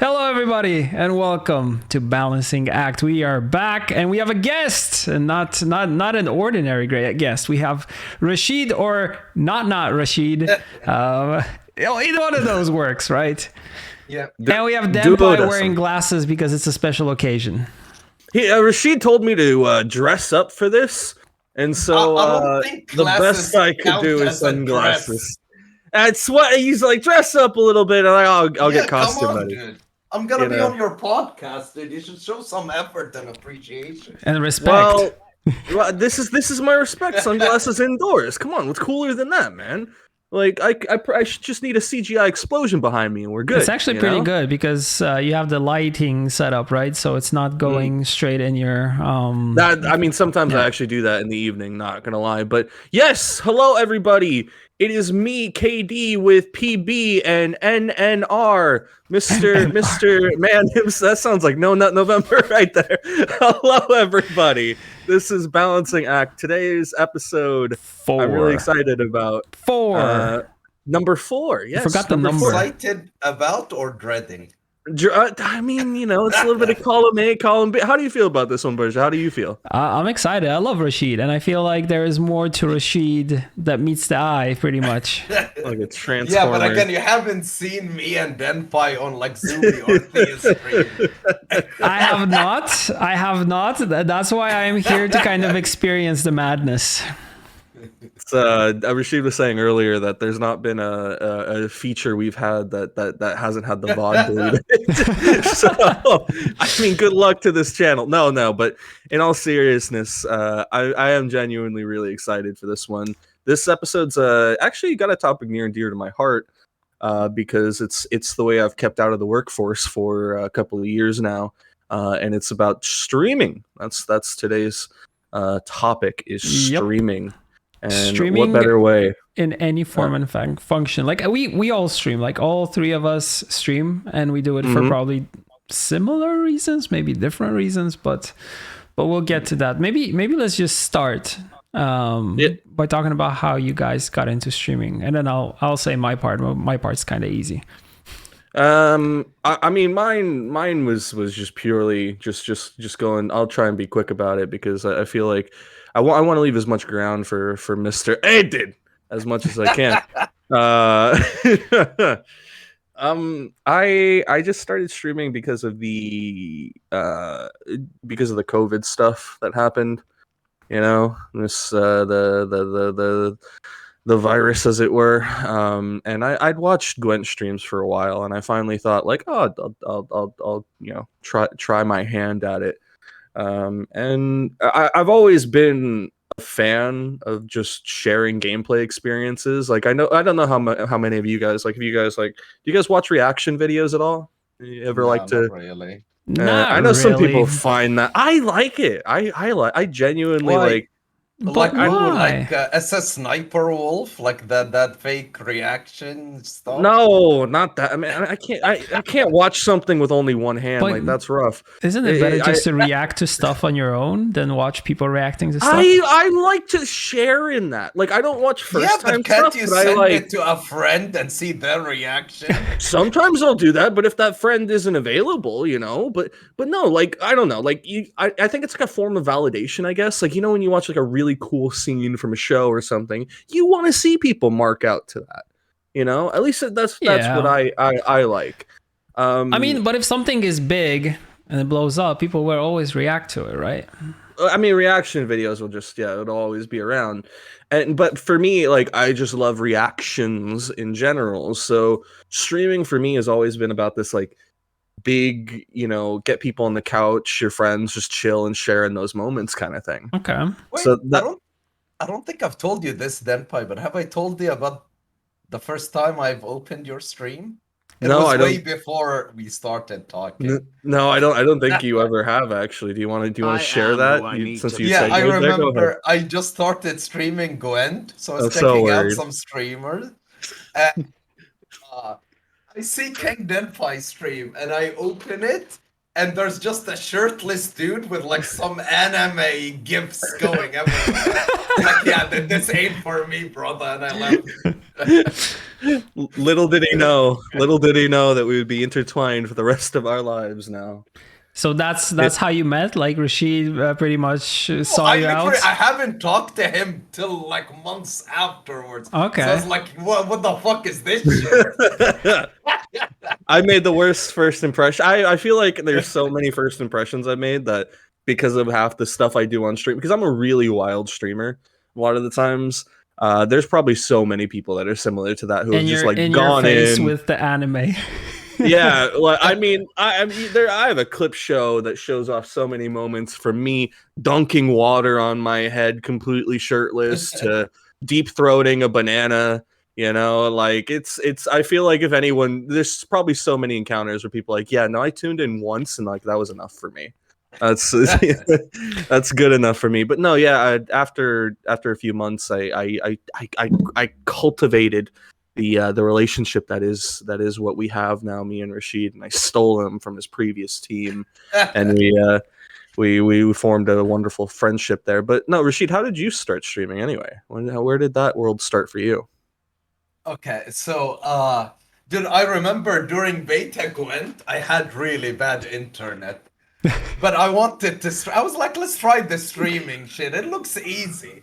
Hello, everybody, and welcome to Balancing Act. We are back, and we have a guest, and not an ordinary great guest. We have Rasheed, or not Rasheed. Either one of those works, right? Yeah. And we have Denpai wearing glasses because it's a special occasion. Rasheed told me to dress up for this, and so the best I could do is sunglasses. That's what he's like. Dress up a little bit, and I'll get costume ready. Dude. I'm gonna be on your podcast, dude. You should show some effort and appreciation and respect. Well, this is my respect. Sunglasses indoors. Come on, what's cooler than that, man? Like I just need a CGI explosion behind me, and we're good. It's actually pretty good because you have the lighting set up, right? So it's not going straight in your. Sometimes I actually do that in the evening. Not gonna lie, but yes. Hello, everybody. It is me, KD, with PB and NNR, Mr. Man. That sounds like No Nut November right there. Hello, everybody. This is Balancing Act. Today's episode, 4. I'm really excited about. 4. Number 4. Yes. I forgot the number. Excited about or dreading? I mean, it's a little bit of column A, column B. How do you feel about this one, Burza? How do you feel? I'm excited. I love Rasheed, and I feel like there is more to Rasheed that meets the eye, pretty much. Like a transformer. Yeah, but again, you haven't seen me and Denpai on like Zoomy or Thea stream. I have not. That's why I'm here to kind of experience the madness. Rasheed was saying earlier that there's not been a feature we've had that hasn't had the VOD deleted. So, I mean, good luck to this channel. No, but in all seriousness, I am genuinely really excited for this one. This episode's actually got a topic near and dear to my heart because it's the way I've kept out of the workforce for a couple of years now, and it's about streaming. That's today's topic is streaming. Yep. And streaming what better way in any form and function. Like we all stream, like all 3 of us stream, and we do it for probably similar reasons, maybe different reasons, but we'll get to that. Maybe let's just start by talking about how you guys got into streaming, and then I'll say my part. My part's kind of easy. I mean, mine was just purely just going. I'll try and be quick about it because I feel like I want to leave as much ground for Mr. Aiden as much as I can. I just started streaming because of the COVID stuff that happened. This the virus, as it were. And I'd watched Gwent streams for a while, and I finally thought, like, I'll try my hand at it. And I've always been a fan of just sharing gameplay experiences. Like I don't know how many of you guys do you guys watch reaction videos at all? You ever like to? Not really. I know some people find that I like it. I genuinely like. Like as a sniper wolf, like that fake reaction stuff. No, not that. I mean, I can't watch something with only one hand. But like that's rough. Isn't it better just to react to stuff on your own than watch people reacting to stuff? I like to share in that. Like I don't watch first time but can't stuff. You send it to a friend and see their reaction? Sometimes I'll do that, but if that friend isn't available, But no, like I don't know. Like I think it's like a form of validation, I guess. Like when you watch like a really cool scene from a show or something, you want to see people mark out to that. At least that's what I like. I mean, but if something is big and it blows up, people will always react to it, right? I mean, reaction videos will just it'll always be around. But for me, like I just love reactions in general. So streaming for me has always been about this like big, get people on the couch, your friends, just chill and share in those moments kind of thing. Okay. Wait, so I don't think I've told you this, Denpai, but have I told you about the first time I've opened your stream? It was way before we started talking. No, I don't think you ever have actually. Do you want to share that? I remember I just started streaming Gwent, so I was checking out some streamers. And, I see King Denpai stream, and I open it, and there's just a shirtless dude with like some anime gifs going everywhere. Like, this ain't for me, brother, and I left. Little did he know that we would be intertwined for the rest of our lives now. So that's how you met? Like Rasheed pretty much saw you out? I haven't talked to him till like months afterwards. Okay. So I was like, what the fuck is this shit? I made the worst first impression. I feel like there's so many first impressions I made that because of half the stuff I do on stream, because I'm a really wild streamer a lot of the times. There's probably so many people that are similar to that who have just like gone in with the anime. Yeah, well, I mean, I have a clip show that shows off so many moments from me dunking water on my head completely shirtless to deep throating a banana. You know, like it's. I feel like if anyone, there's probably so many encounters where people are like, yeah, no, I tuned in once and like that was enough for me. That's that's good enough for me. But no, yeah, after a few months, I cultivated the relationship that is what we have now, me and Rasheed, and I stole him from his previous team, and we formed a wonderful friendship there. But no, Rasheed, how did you start streaming anyway? Where did that world start for you? Okay, so dude, I remember during beta Gwent, I had really bad internet, but I wanted to. I was like, let's try the streaming shit. It looks easy.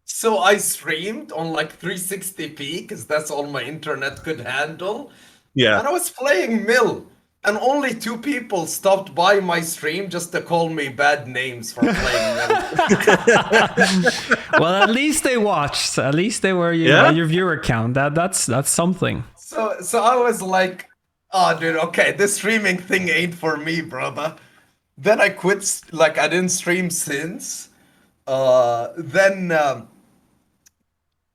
So I streamed on like 360p because that's all my internet could handle. Yeah. And I was playing Mill, and only 2 people stopped by my stream just to call me bad names for playing Mill. Well, at least they watched. At least they were your viewer count. That's something. So I was like, oh, dude, okay, this streaming thing ain't for me, brother. Then I quit. Like I didn't stream since. Then.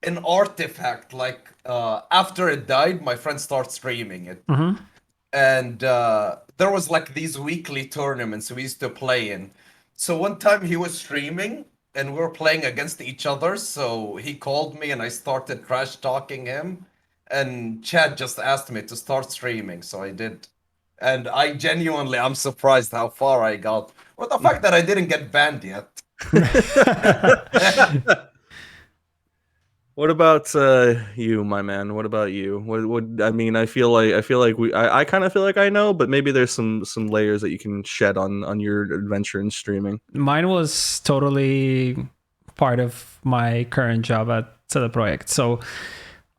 An artifact, like after it died, my friend started streaming it, and there was like these weekly tournaments we used to play in. So one time he was streaming and we were playing against each other, so he called me and I started trash talking him, and Chad just asked me to start streaming, so I did. And I'm surprised how far I got, or the fact that I didn't get banned yet. What about you, my man? What about you? What I mean, I feel like I kind of feel like I know, but maybe there's some layers that you can shed on your adventure in streaming. Mine was totally part of my current job at the project. So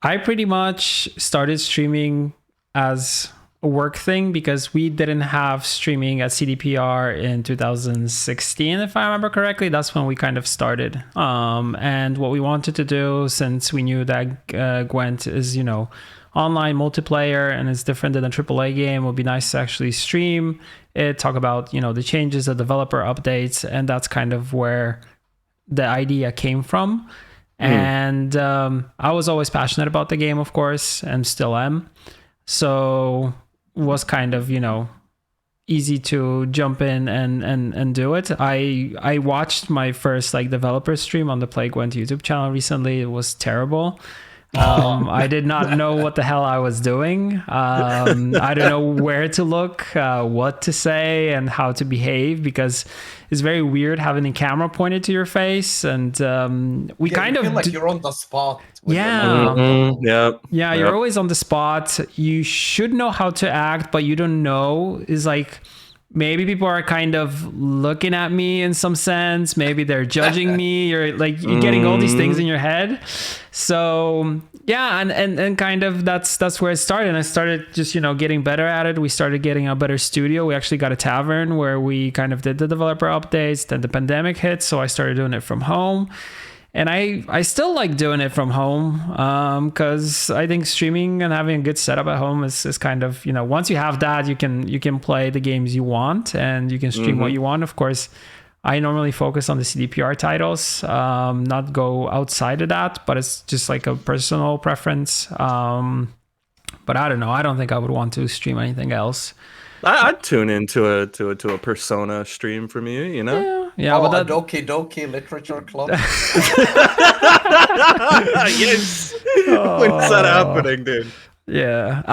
I pretty much started streaming as a work thing because we didn't have streaming at CDPR in 2016, if I remember correctly. That's when we kind of started. And what we wanted to do, since we knew that Gwent is, online multiplayer and it's different than a AAA game, it would be nice to actually stream it, talk about, the changes, the developer updates. And that's kind of where the idea came from. And I was always passionate about the game, of course, and still am. So was kind of, easy to jump in and do it. I watched my first developer stream on the Play Gwent YouTube channel recently. It was terrible. I did not know what the hell I was doing. I don't know where to look, what to say, and how to behave, because it's very weird having the camera pointed to your face, and we kind of feel like you're on the spot. Yeah, you're always on the spot. You should know how to act, but you don't know. Is like, maybe people are kind of looking at me in some sense. Maybe they're judging me. You're getting all these things in your head. So yeah, and kind of that's where it started. And I started just, getting better at it. We started getting a better studio. We actually got a tavern where we kind of did the developer updates. Then the pandemic hit, so I started doing it from home. And I still like doing it from home, because I think streaming and having a good setup at home is kind of, once you have that, you can play the games you want and you can stream what you want. Of course, I normally focus on the CDPR titles, not go outside of that, but it's just like a personal preference. But I don't know. I don't think I would want to stream anything else. I'd tune into a Persona stream from you, Yeah, but that Doki Doki Literature Club. Yes. When's that happening, dude? Yeah,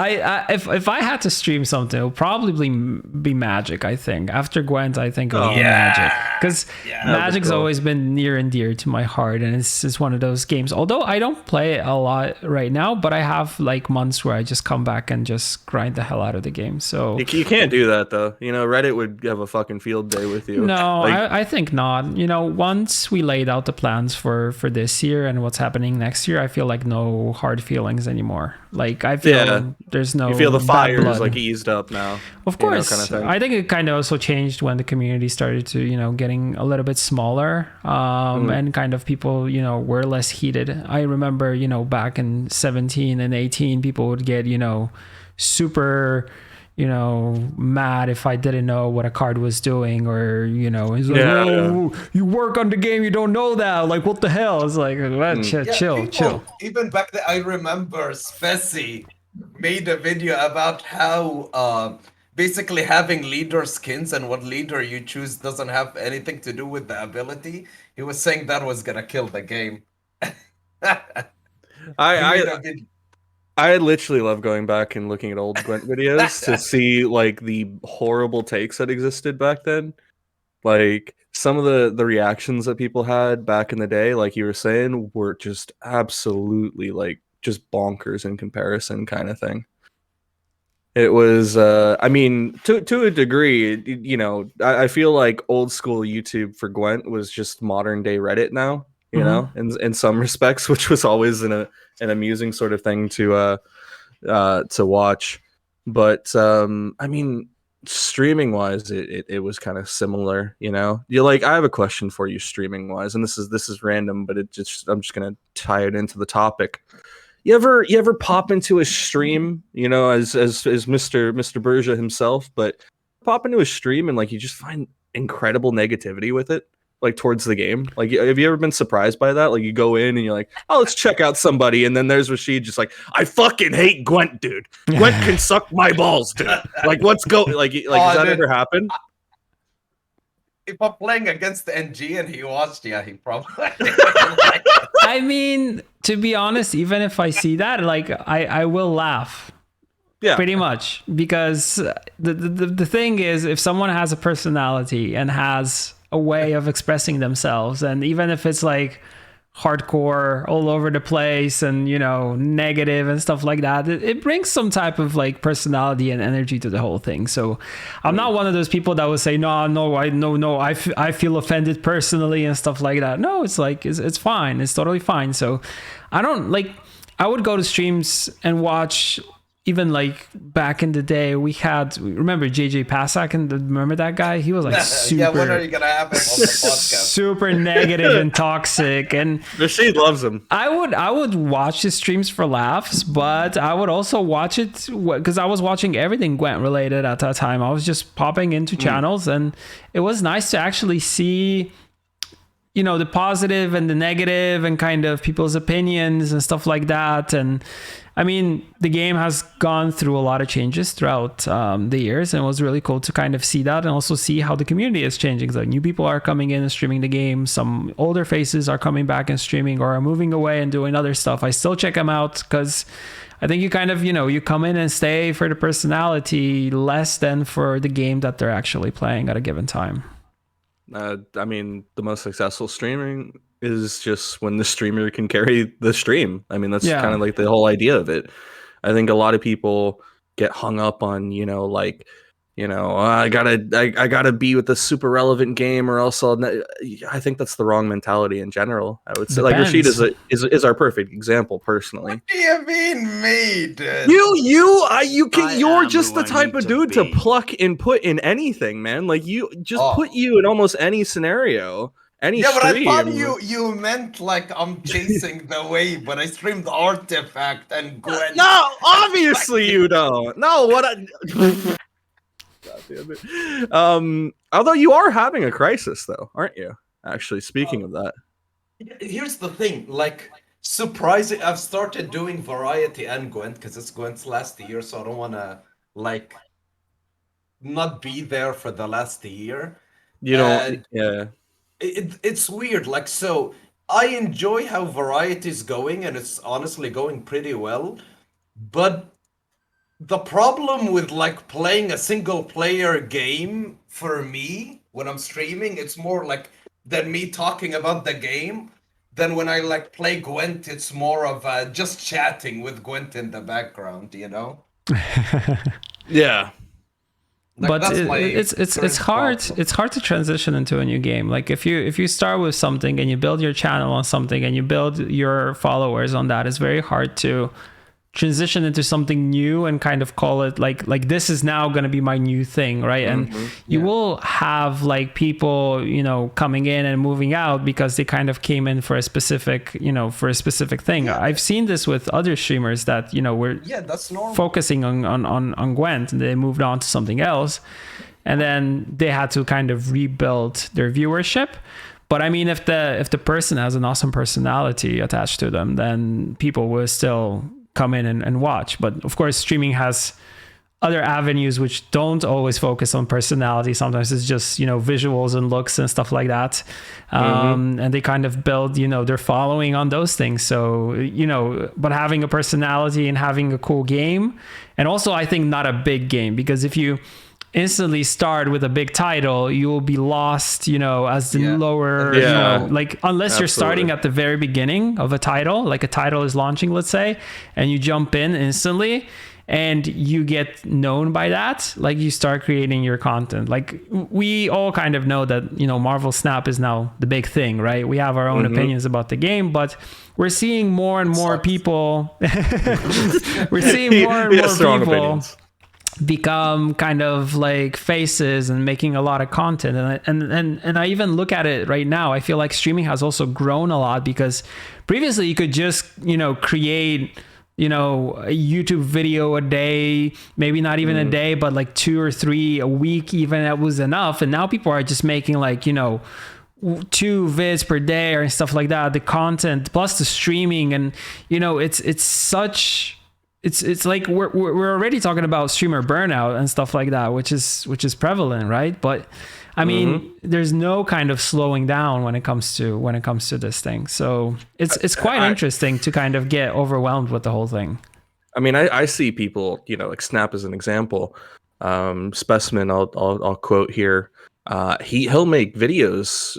if I had to stream something, it would probably be Magic. I think after Gwent, I think it would be Magic. because Magic's always been near and dear to my heart, and it's one of those games. Although I don't play it a lot right now, but I have like months where I just come back and just grind the hell out of the game. So you can't do that though. You know, Reddit would have a fucking field day with you. No, I think not. You know, once we laid out the plans for this year and what's happening next year, I feel like no hard feelings anymore. Like I feel there's no. You feel the fire is like eased up now. Of course, kind of thing. I think it kind of also changed when the community started to, you know, getting a little bit smaller, and kind of people, you know, were less heated. I remember, you know, back in 17 and 18, people would get, you know, super, you know, mad if I didn't know what a card was doing, or, you know, it's like, you work on the game, you don't know that. Like, what the hell? It's like, chill. Even back then, I remember Spessy made a video about how basically having leader skins and what leader you choose doesn't have anything to do with the ability. He was saying that was gonna kill the game. I literally love going back and looking at old Gwent videos to see like the horrible takes that existed back then. Like some of the reactions that people had back in the day, like you were saying, were just absolutely like just bonkers in comparison kind of thing. It was, I mean, to a degree, you know, I feel like old school YouTube for Gwent was just modern day Reddit now, you know, in some respects, which was always an amusing sort of thing to watch. But I mean, streaming wise, it was kind of similar, you know. You like, I have a question for you, streaming wise, and this is random, but I'm just gonna tie it into the topic. You ever pop into a stream, you know, as Mr. Burza himself, but pop into a stream and like you just find incredible negativity with it, like towards the game? Like, have you ever been surprised by that? Like, you go in and you're like, oh, let's check out somebody, and then there's Rasheed just like, I fucking hate Gwent, dude. Gwent can suck my balls, dude. Like, let's go. Like, has that ever happened? If I'm playing against the NG and he watched, he probably. I mean, to be honest, even if I see that, like, I will laugh. Yeah, pretty much, because the thing is, if someone has a personality and has a way of expressing themselves, and even if it's like hardcore all over the place and, you know, negative and stuff like that, it brings some type of like personality and energy to the whole thing. So I'm not one of those people that would say I feel offended personally and stuff like that. No, it's like it's fine, it's totally fine. So I would go to streams and watch. Even like back in the day, remember JJ Pasak, and remember that guy? He was like super. When are you gonna have him on the podcast? Super negative and toxic, and Rasheed loves him. I would watch his streams for laughs, but I would also watch it because I was watching everything Gwent related at that time. I was just popping into channels, and it was nice to actually see, you know, the positive and the negative and kind of people's opinions and stuff like that. And I mean, the game has gone through a lot of changes throughout the years, and it was really cool to kind of see that and also see how the community is changing. So new people are coming in and streaming the game. Some older faces are coming back and streaming or are moving away and doing other stuff. I still check them out because I think you kind of, you know, you come in and stay for the personality less than for the game that they're actually playing at a given time. I mean, the most successful streaming is just when the streamer can carry the stream. I mean, that's kind of like the whole idea of it. I think a lot of people get hung up on, you know, like, you know, I gotta be with a super relevant game or else I think that's the wrong mentality in general. I would say like Rasheed is our perfect example personally. What do you mean me, dude? You're just the type of dude to pluck and put in anything, man. Like you just put you in almost any scenario. But I thought you meant like I'm chasing the wave, but I streamed Artifact and Gwen. No, obviously you don't. No, what God damn it. Although you are having a crisis though, aren't you? Actually, speaking of that. Here's the thing, like, surprising, I've started doing variety and Gwent because it's Gwent's last year, so I don't want to like not be there for the last year. You know, yeah. It's weird, like, so I enjoy how variety is going, and it's honestly going pretty well, but the problem with like playing a single player game for me when I'm streaming. It's more like than me talking about the game. Then when I like play Gwent, it's more of just chatting with Gwent in the background, you know? Yeah. Like, but it's hard. problem. It's hard to transition into a new game. Like if you start with something and you build your channel on something and you build your followers on that, it's very hard to transition into something new and kind of call it like this is now going to be my new thing, right? And you will have like people, you know, coming in and moving out because they kind of came in for a specific, you know, for a specific thing. I've seen this with other streamers that, you know, were that's normal. focusing on Gwent, and they moved on to something else, and then they had to kind of rebuild their viewership. But I mean, if the person has an awesome personality attached to them, then people will still come in and watch. But of course, streaming has other avenues which don't always focus on personality. Sometimes it's just, you know, visuals and looks and stuff like that. And they kind of build, you know, their following on those things. So, you know, but having a personality and having a cool game, and also I think not a big game, because if you instantly start with a big title, you will be lost, you know, as the lower, you know, like unless you're starting at the very beginning of a title, like a title is launching, let's say, and you jump in instantly and you get known by that, like you start creating your content. Like we all kind of know that, you know, Marvel Snap is now the big thing, right? We have our own opinions about the game, but we're seeing more and more people we're seeing more and more people become kind of like faces and making a lot of content. And I even look at it right now, I feel like streaming has also grown a lot, because previously you could just, you know, create, you know, a YouTube video a day, maybe not even a day, but like 2 or 3 a week, even that was enough. And now people are just making like, you know, 2 vids per day or stuff like that. The content plus the streaming, and you know, it's such, it's like we're already talking about streamer burnout and stuff like that, which is prevalent, right? But I mean, there's no kind of slowing down when it comes to this thing. So it's quite interesting to kind of get overwhelmed with the whole thing. I mean, I see people, you know, like Snap as an example. Specimen, I'll quote here. He'll make videos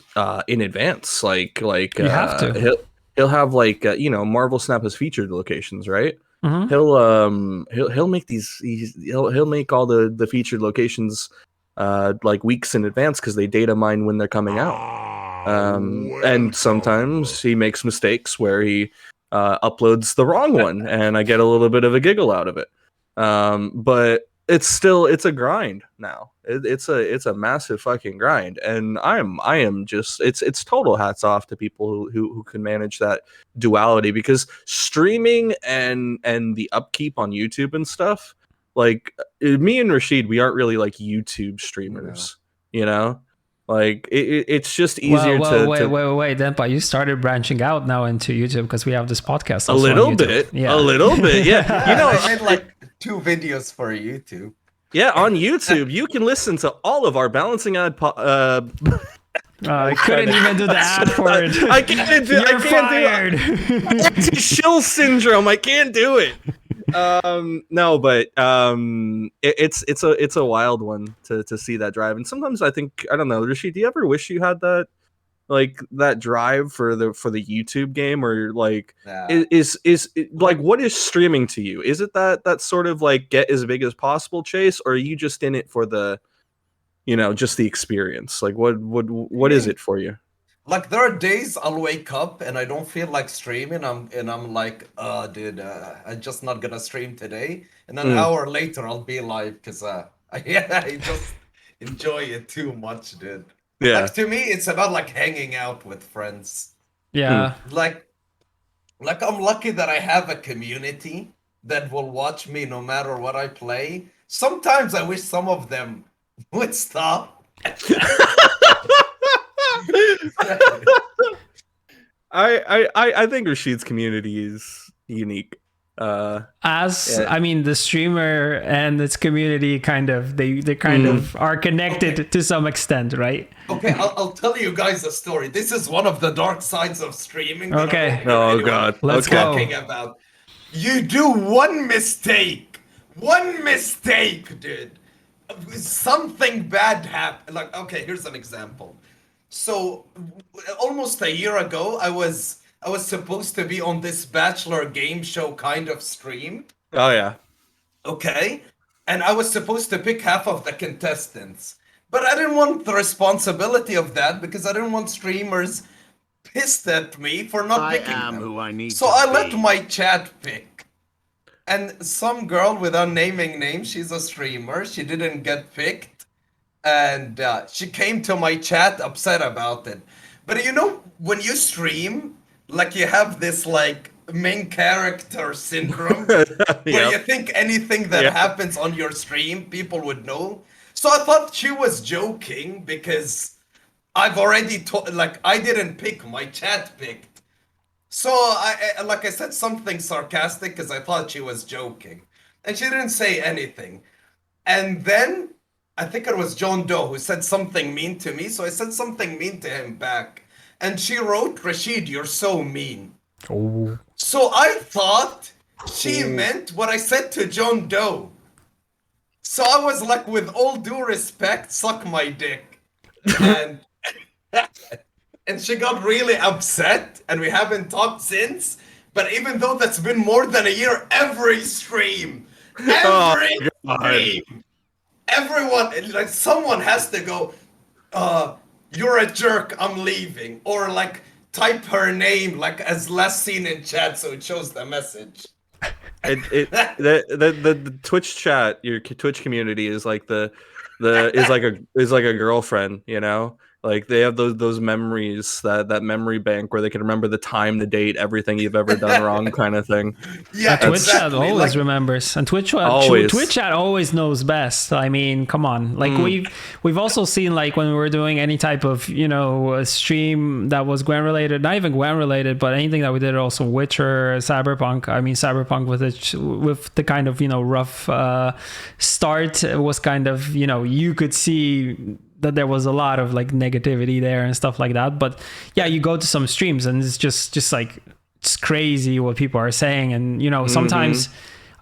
in advance, like you have to. He'll have like you know, Marvel Snap has featured locations, right? He'll make these. He'll make all the featured locations like weeks in advance, because they data mine when they're coming out. And sometimes he makes mistakes where he uploads the wrong one, and I get a little bit of a giggle out of it. But it's a grind now. It's a massive fucking grind, and I am just it's total hats off to people who can manage that duality, because streaming and the upkeep on YouTube and stuff, like me and Rasheed, we aren't really like YouTube streamers, you know. Like it's just easier to wait, Denpai, you started branching out now into YouTube because we have this podcast. A little bit, yeah. You know, I made like 2 videos for YouTube. Yeah, on YouTube, you can listen to all of our balancing ad. I couldn't even do the ad for it. I can't do. You're fired. Anti-shill syndrome. I can't do it. No, but it's a wild one to see that drive. And sometimes I think, I don't know, Rasheed, do you ever wish you had that, like that drive for the YouTube game, or like is like, what is streaming to you? Is it that sort of like get as big as possible chase, or are you just in it for the, you know, just the experience? Like what is it for you? Like there are days I'll wake up and I don't feel like streaming. I'm like, dude, I'm just not gonna stream today. And then an hour later I'll be live, because I just enjoy it too much, dude. Yeah. Like to me, it's about like hanging out with friends. Yeah. Like I'm lucky that I have a community that will watch me no matter what I play. Sometimes I wish some of them would stop. I think Rasheed's community is unique. I mean, the streamer and its community kind of they kind of are connected to some extent, right? Okay, I'll tell you guys a story. This is one of the dark sides of streaming. Okay. Oh god. Let's go. Talking about. You do one mistake, dude, something bad happened. Like, okay, here's an example. So almost a year ago, I was supposed to be on this Bachelor game show kind of stream. Oh yeah. Okay. And I was supposed to pick half of the contestants. But I didn't want the responsibility of that because I didn't want streamers pissed at me for not picking them. Who I need so I let my chat pick. And some girl without naming names, she's a streamer, she didn't get picked. And she came to my chat upset about it. But you know, when you stream, like you have this like main character syndrome where you think anything that happens on your stream, people would know. So I thought she was joking because I've already like I didn't pick, my chat picked. So I said something sarcastic because I thought she was joking. And she didn't say anything. And then I think it was John Doe who said something mean to me, so I said something mean to him back. And she wrote, "Rasheed, you're so mean." Oh. So I thought she meant what I said to John Doe. So I was like, with all due respect, suck my dick. And and she got really upset, and we haven't talked since. But even though that's been more than a year, every stream, everyone, like someone has to go, you're a jerk, I'm leaving. Or like type her name like as last seen in chat so it shows the message. The Twitch chat, your Twitch community is like is like a girlfriend, you know? Like they have those memories, that memory bank where they can remember the time, the date, everything you've ever done wrong, kind of thing. Yeah, Twitch chat always remembers, and Twitch chat always knows best. I mean, come on, like we've also seen like when we were doing any type of a stream that was Gwen related, not even Gwen related, but anything that we did also Witcher, Cyberpunk. I mean, Cyberpunk with the kind of rough start was kind of you could see that there was a lot of like negativity there and stuff like that. But yeah, you go to some streams and it's just like it's crazy what people are saying. And sometimes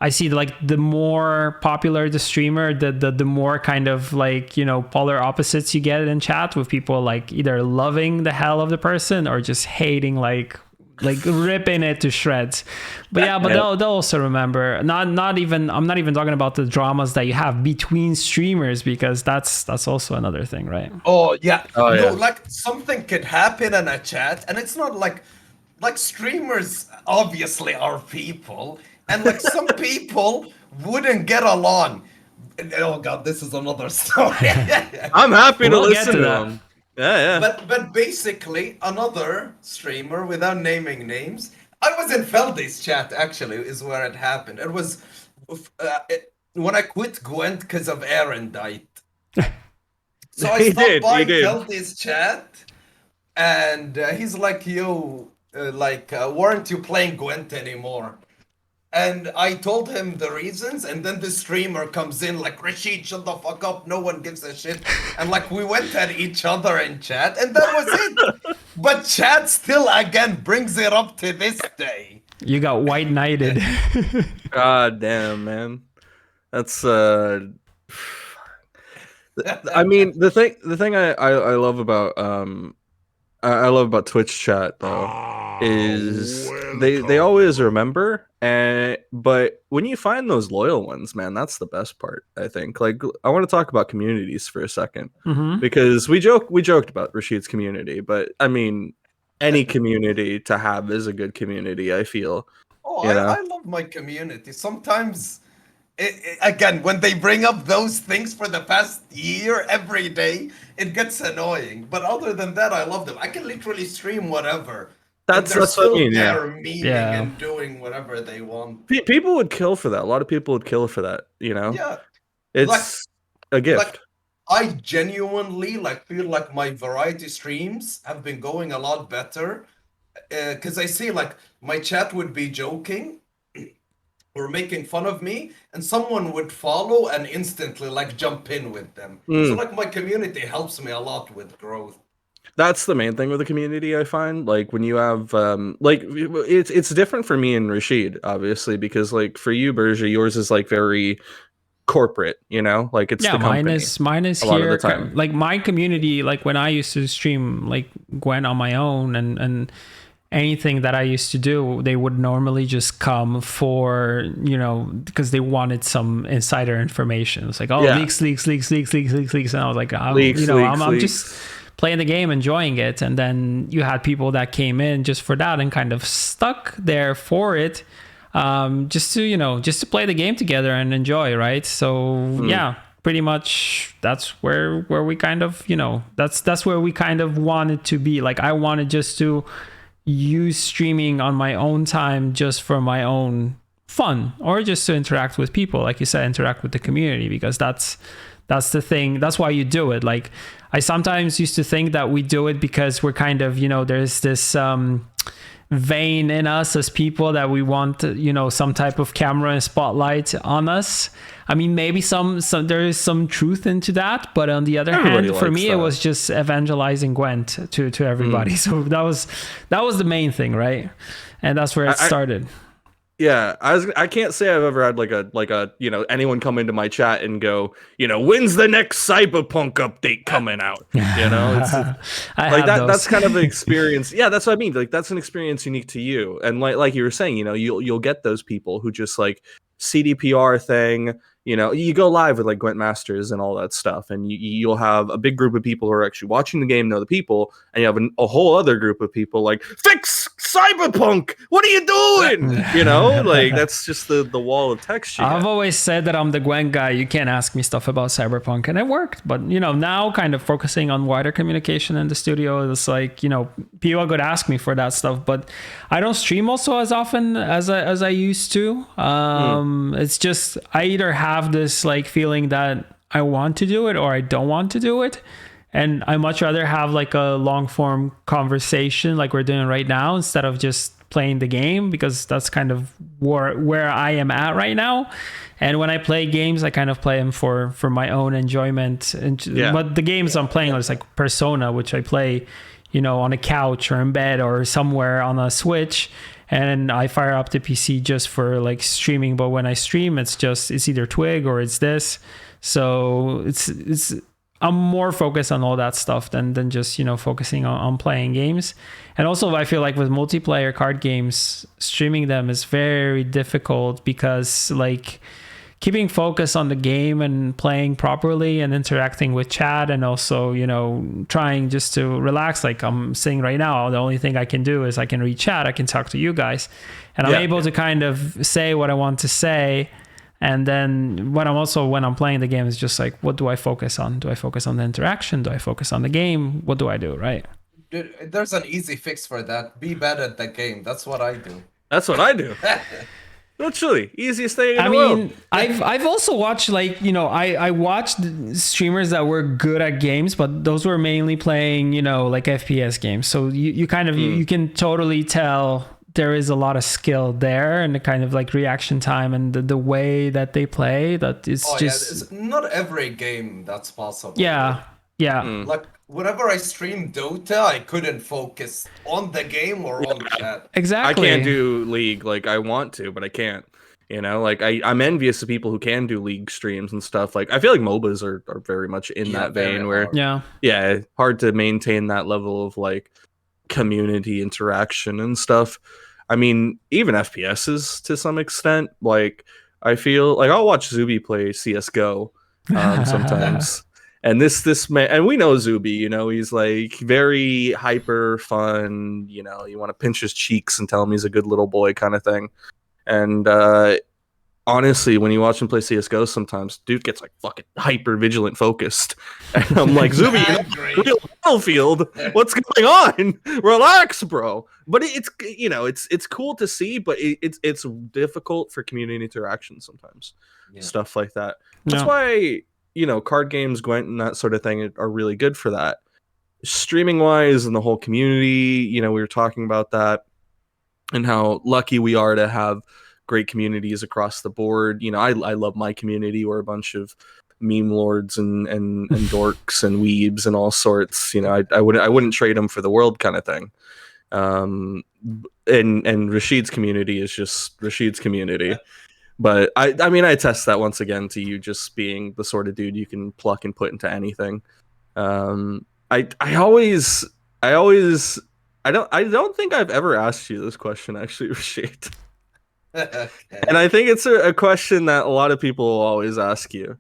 I see like the more popular the streamer, the more kind of like polar opposites you get in chat, with people like either loving the hell of the person or just hating like ripping it to shreds. But they'll also remember, I'm not even talking about the dramas that you have between streamers, because that's also another thing, right? Like something could happen in a chat, and it's not like streamers obviously are people, and like some people wouldn't get along. Oh god, this is another story. I'm happy to listen to them. Yeah. But basically, another streamer, without naming names, I was in Feldy's chat actually, is where it happened. It was when I quit Gwent because of Aaron died. So I stopped by Feldy's chat, and he's like, "Yo, weren't you playing Gwent anymore?" And I told him the reasons, and then the streamer comes in like, "Rasheed, shut the fuck up, no one gives a shit." And like we went at each other in chat, and that was it. But chat still again brings it up to this day. You got white knighted. God damn, man. That's I mean, the thing I love about I love about Twitch chat though is they always remember, but when you find those loyal ones, man, that's the best part. I think. Like, I want to talk about communities for a second, because we joked about Rasheed's community, but I mean, any community to have is a good community, I feel. I love my community. Sometimes again, when they bring up those things for the past year every day, it gets annoying. But other than that, I love them. I can literally stream whatever. That's what I mean. Memeing and doing whatever they want. People would kill for that. A lot of people would kill for that. Yeah, it's a gift. Like, I genuinely feel like my variety streams have been going a lot better, because I see like my chat would be joking or making fun of me, and someone would follow and instantly jump in with them. So like my community helps me a lot with growth. That's the main thing with the community, I find. Like when you have it's different for me and Rasheed, obviously, because like for you, Burza, yours is like very corporate, you know, like it's the company. Mine is here. Like my community, like when I used to stream like Gwen on my own and anything that I used to do, they would normally just come for, you know, because they wanted some insider information. It's like, oh, leaks. And I was like, I'm just playing the game, enjoying it. And then you had people that came in just for that and kind of stuck there for it, just to play the game together and enjoy, right? So yeah, pretty much that's where we kind of, you know, that's where we kind of wanted to be. Like I wanted just to use streaming on my own time just for my own fun, or just to interact with people, like you said, interact with the community, because that's the thing. That's why you do it. Like I sometimes used to think that we do it because we're kind of, you know, there's this vein in us as people that we want, you know, some type of camera and spotlight on us. I mean, maybe some there is some truth into that, but on the other hand, for me, it was just evangelizing Gwent to everybody. So that was the main thing, right? And that's where it started. Yeah, I can't say I've ever had like a you know, anyone come into my chat and go, you know, when's the next Cyberpunk update coming out? You know, it's like that's kind of an experience. Yeah, that's what I mean. Like that's an experience unique to you. And like you were saying, you know, you'll get those people who just like CDPR thing. You know, you go live with like Gwent Masters and all that stuff, and you'll have a big group of people who are actually watching the game, know the people, and you have a whole other group of people like, fix Cyberpunk! What are you doing? You know, like that's just the wall of text. I've always said that I'm the Gwent guy. You can't ask me stuff about Cyberpunk, and it worked. But you know, now kind of focusing on wider communication in the studio, it's like, you know, people could ask me for that stuff, but I don't stream also as often as I used to. It's just I either have this like feeling that I want to do it or I don't want to do it, and I much rather have like a long form conversation like we're doing right now instead of just playing the game, because that's kind of where I am at right now. And when I play games, I kind of play them for my own enjoyment. But the games I'm playing is like Persona, which I play, you know, on a couch or in bed or somewhere on a Switch. And I fire up the PC just for like streaming. But when I stream, it's either Twig or it's this. So I'm more focused on all that stuff than just, you know, focusing on playing games. And also I feel like with multiplayer card games, streaming them is very difficult because like keeping focus on the game and playing properly and interacting with chat, and also, you know, trying just to relax. Like I'm saying right now, the only thing I can do is I can read chat, I can talk to you guys, and I'm able to kind of say what I want to say. And then when I'm playing the game, it's just like, what do I focus on? Do I focus on the interaction? Do I focus on the game? What do I do, right? There's an easy fix for that. Be bad at the game. That's what I do. That's what I do. Literally, easiest thing in the world. I mean, I've also watched, like, you know, I watched streamers that were good at games, but those were mainly playing, you know, like FPS games. So you kind of, you can totally tell there is a lot of skill there, and the kind of like reaction time and the way that they play, that it's it's not every game that's possible. Yeah. Like whenever I stream Dota, I couldn't focus on the game or on chat. Exactly. I can't do League. Like I want to, but I can't. You know, like I'm envious of people who can do League streams and stuff. Like I feel like MOBAs are very much in that vein where hard to maintain that level of like community interaction and stuff. I mean, even FPSs to some extent. Like I feel like I'll watch Zuby play CS:GO sometimes. And this man, and we know Zuby, you know, he's like very hyper fun, you know, you want to pinch his cheeks and tell him he's a good little boy kind of thing. And honestly, when you watch him play CS:GO, sometimes dude gets like fucking hyper vigilant focused. And I'm like, Zuby, real battlefield, what's going on? Relax, bro. But it's, you know, it's cool to see, but it's difficult for community interaction sometimes. Stuff like that. That's why, you know, card games, Gwent, and that sort of thing are really good for that. Streaming wise and the whole community, you know, we were talking about that and how lucky we are to have great communities across the board. You know, I love my community. We're a bunch of meme lords and dorks and weebs and all sorts. You know, I wouldn't trade them for the world kind of thing. And Rasheed's community is just Rasheed's community. But I mean, I attest that once again to you just being the sort of dude you can pluck and put into anything. I don't think I've ever asked you this question actually, Rasheed. Okay. And I think it's a question that a lot of people will always ask you.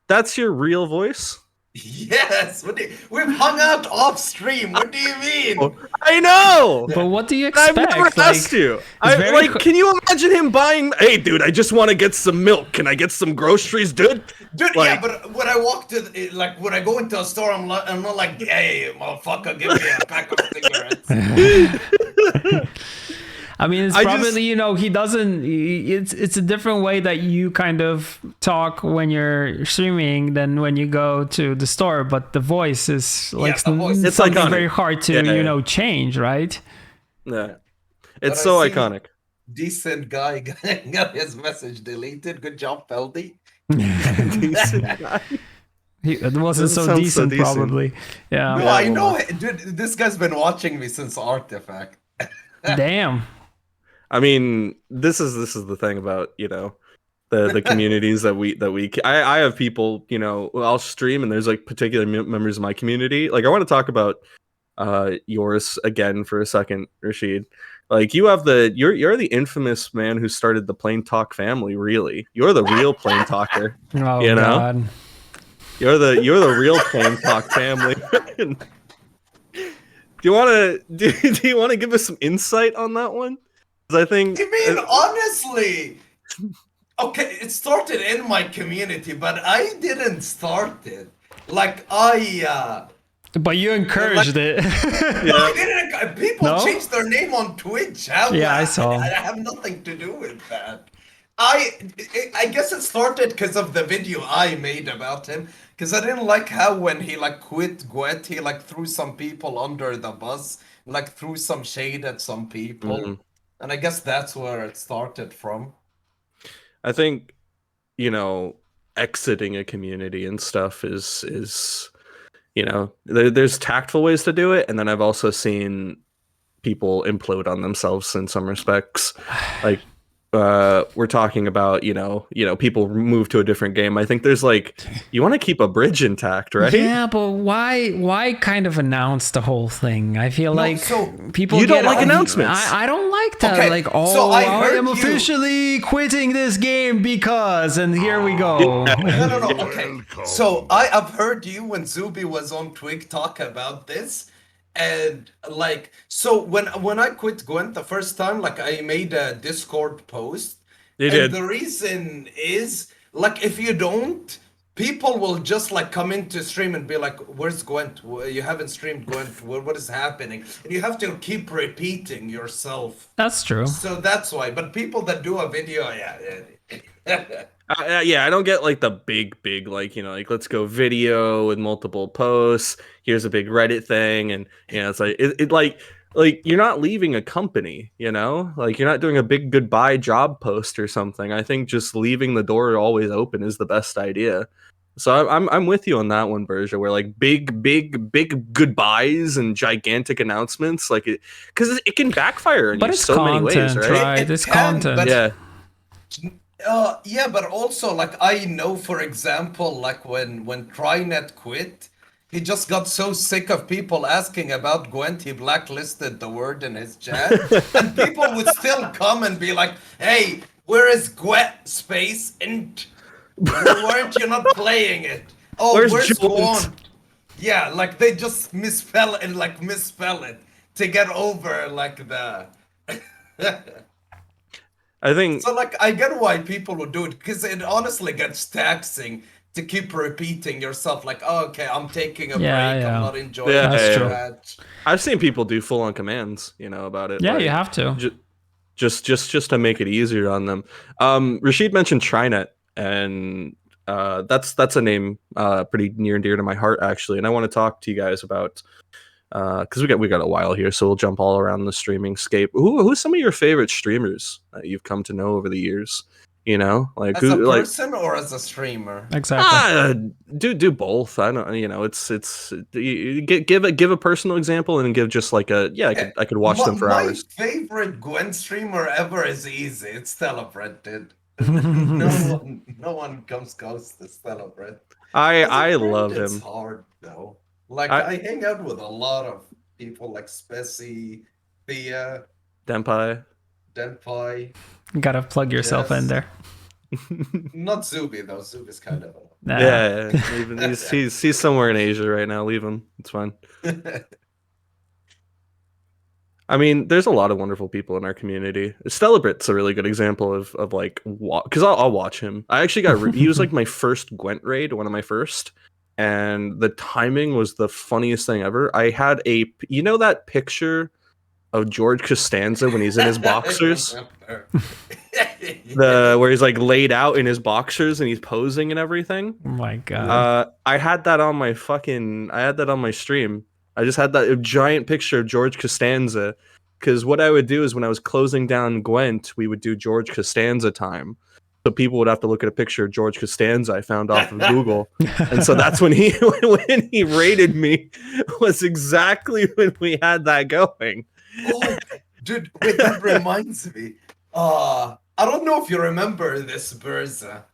That's your real voice? Yes. We've hung out off stream. What do you mean? I know. But what do you expect? I've never asked you. Can you imagine him buying? Hey, dude, I just want to get some milk. Can I get some groceries, dude? Dude, yeah, but when I walk to when I go into a store, I'm not like, hey, motherfucker, give me a pack of cigarettes. I mean, it's probably, he doesn't, it's a different way that you kind of talk when you're streaming than when you go to the store, but the voice is like it's something very hard to, change, right? Yeah. It's so iconic. Decent guy got his message deleted. Good job, Feldy. Decent guy. It wasn't so decent, probably. Yeah. No, I know. Dude, this guy's been watching me since Artifact. Damn. I mean, this is the thing about, the communities that I have people, I'll stream and there's like particular members of my community. Like I want to talk about yours again for a second, Rasheed. Like you're the infamous man who started the Plain Talk family, really. You're the real Plain Talker. Oh, God. You're the real Plain Talk family. Do you want to give us some insight on that one? I think. I mean, honestly, okay, it started in my community, but I didn't start it. Like But you encouraged it. I didn't. People changed their name on Twitch. I saw. I have nothing to do with that. I guess it started because of the video I made about him. Because I didn't like how when he quit Gwent, he threw some people under the bus, threw some shade at some people. Mm-hmm. And I guess that's where it started from. I think, exiting a community and stuff is there's tactful ways to do it. And then I've also seen people implode on themselves in some respects. Like, we're talking about, people move to a different game. I think there's you want to keep a bridge intact, right? Yeah, but why kind of announce the whole thing? I feel people don't like announcements. I don't like that. Okay, I am officially quitting this game because, and here we go. No. Okay. So I've heard you and Zuby was on Twig talk about this. And so when I quit Gwent the first time, I made a Discord post. The reason is if you don't, people will just come into stream and be like, "Where's Gwent? You haven't streamed Gwent. What is happening?" And you have to keep repeating yourself. That's true. So that's why. But people that do a video, I don't get the big let's go video with multiple posts. Here's a big Reddit thing, and it's you're not leaving a company, you're not doing a big goodbye job post or something. I think just leaving the door always open is the best idea. So I'm with you on that one, Burza, where big goodbyes and gigantic announcements, because it can backfire in so content, many ways, right? It's content. Yeah. Yeah, but also I know, for example, when Trynet quit, he just got so sick of people asking about Gwent, he blacklisted the word in his chat, and people would still come and be like, "Hey, where is Gwent space? And weren't you not playing it? Oh, where's Gwent?" Yeah, they just misspell it to get over the. I think so. I get why people would do it, because it honestly gets taxing to keep repeating yourself. Oh, okay, I'm taking a break. I'm not enjoying that. I've seen people do full-on commands, about it. Yeah, you have to. Just to make it easier on them. Rasheed mentioned Trynet, and that's a name pretty near and dear to my heart, actually. And I want to talk to you guys about. Because we got a while here, so we'll jump all around the streaming scape. Who's some of your favorite streamers that you've come to know over the years? As a person or as a streamer? Exactly. Do both. I don't. It's you give a personal example and give just I could watch them for hours. My favorite Gwent streamer ever is easy. It's Teleprinted. No one comes close to Celebrate. I love him. It's hard though. Like I hang out with a lot of people like Spessy, Thea, Denpai. Gotta plug yourself in there. Not Zuby though. Zuby's kind of yeah. He's somewhere in Asia right now. Leave him. It's fine. I mean, there's a lot of wonderful people in our community. Celebrit's a really good example of like, because I'll watch him. I actually he was like my first Gwent raid, one of my first, and the timing was the funniest thing ever. I had that picture of George Costanza when he's in his boxers, where he's like laid out in his boxers and he's posing and everything. Oh my god! I had that on my stream. I just had that giant picture of George Costanza, because what I would do is when I was closing down Gwent, we would do George Costanza time. So people would have to look at a picture of George Costanza I found off of Google. And so that's when he raided me, was exactly when we had that going. Oh, dude, wait, that reminds me. I don't know if you remember this, Burza,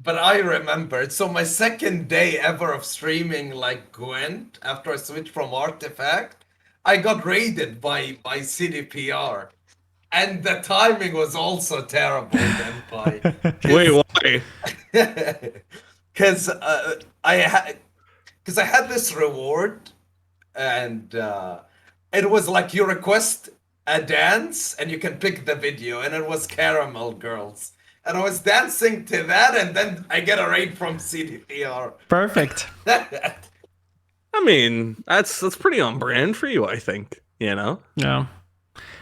but I remember. So my second day ever of streaming like Gwent, after I switched from Artifact, I got raided by CDPR. And the timing was also terrible, Denpai. Wait, why? Because I had this reward, and it was like you request a dance, and you can pick the video, and it was Caramel Girls. And I was dancing to that, and then I get a raid from CDPR. Perfect. I mean, that's pretty on brand for you, I think. You know? Yeah.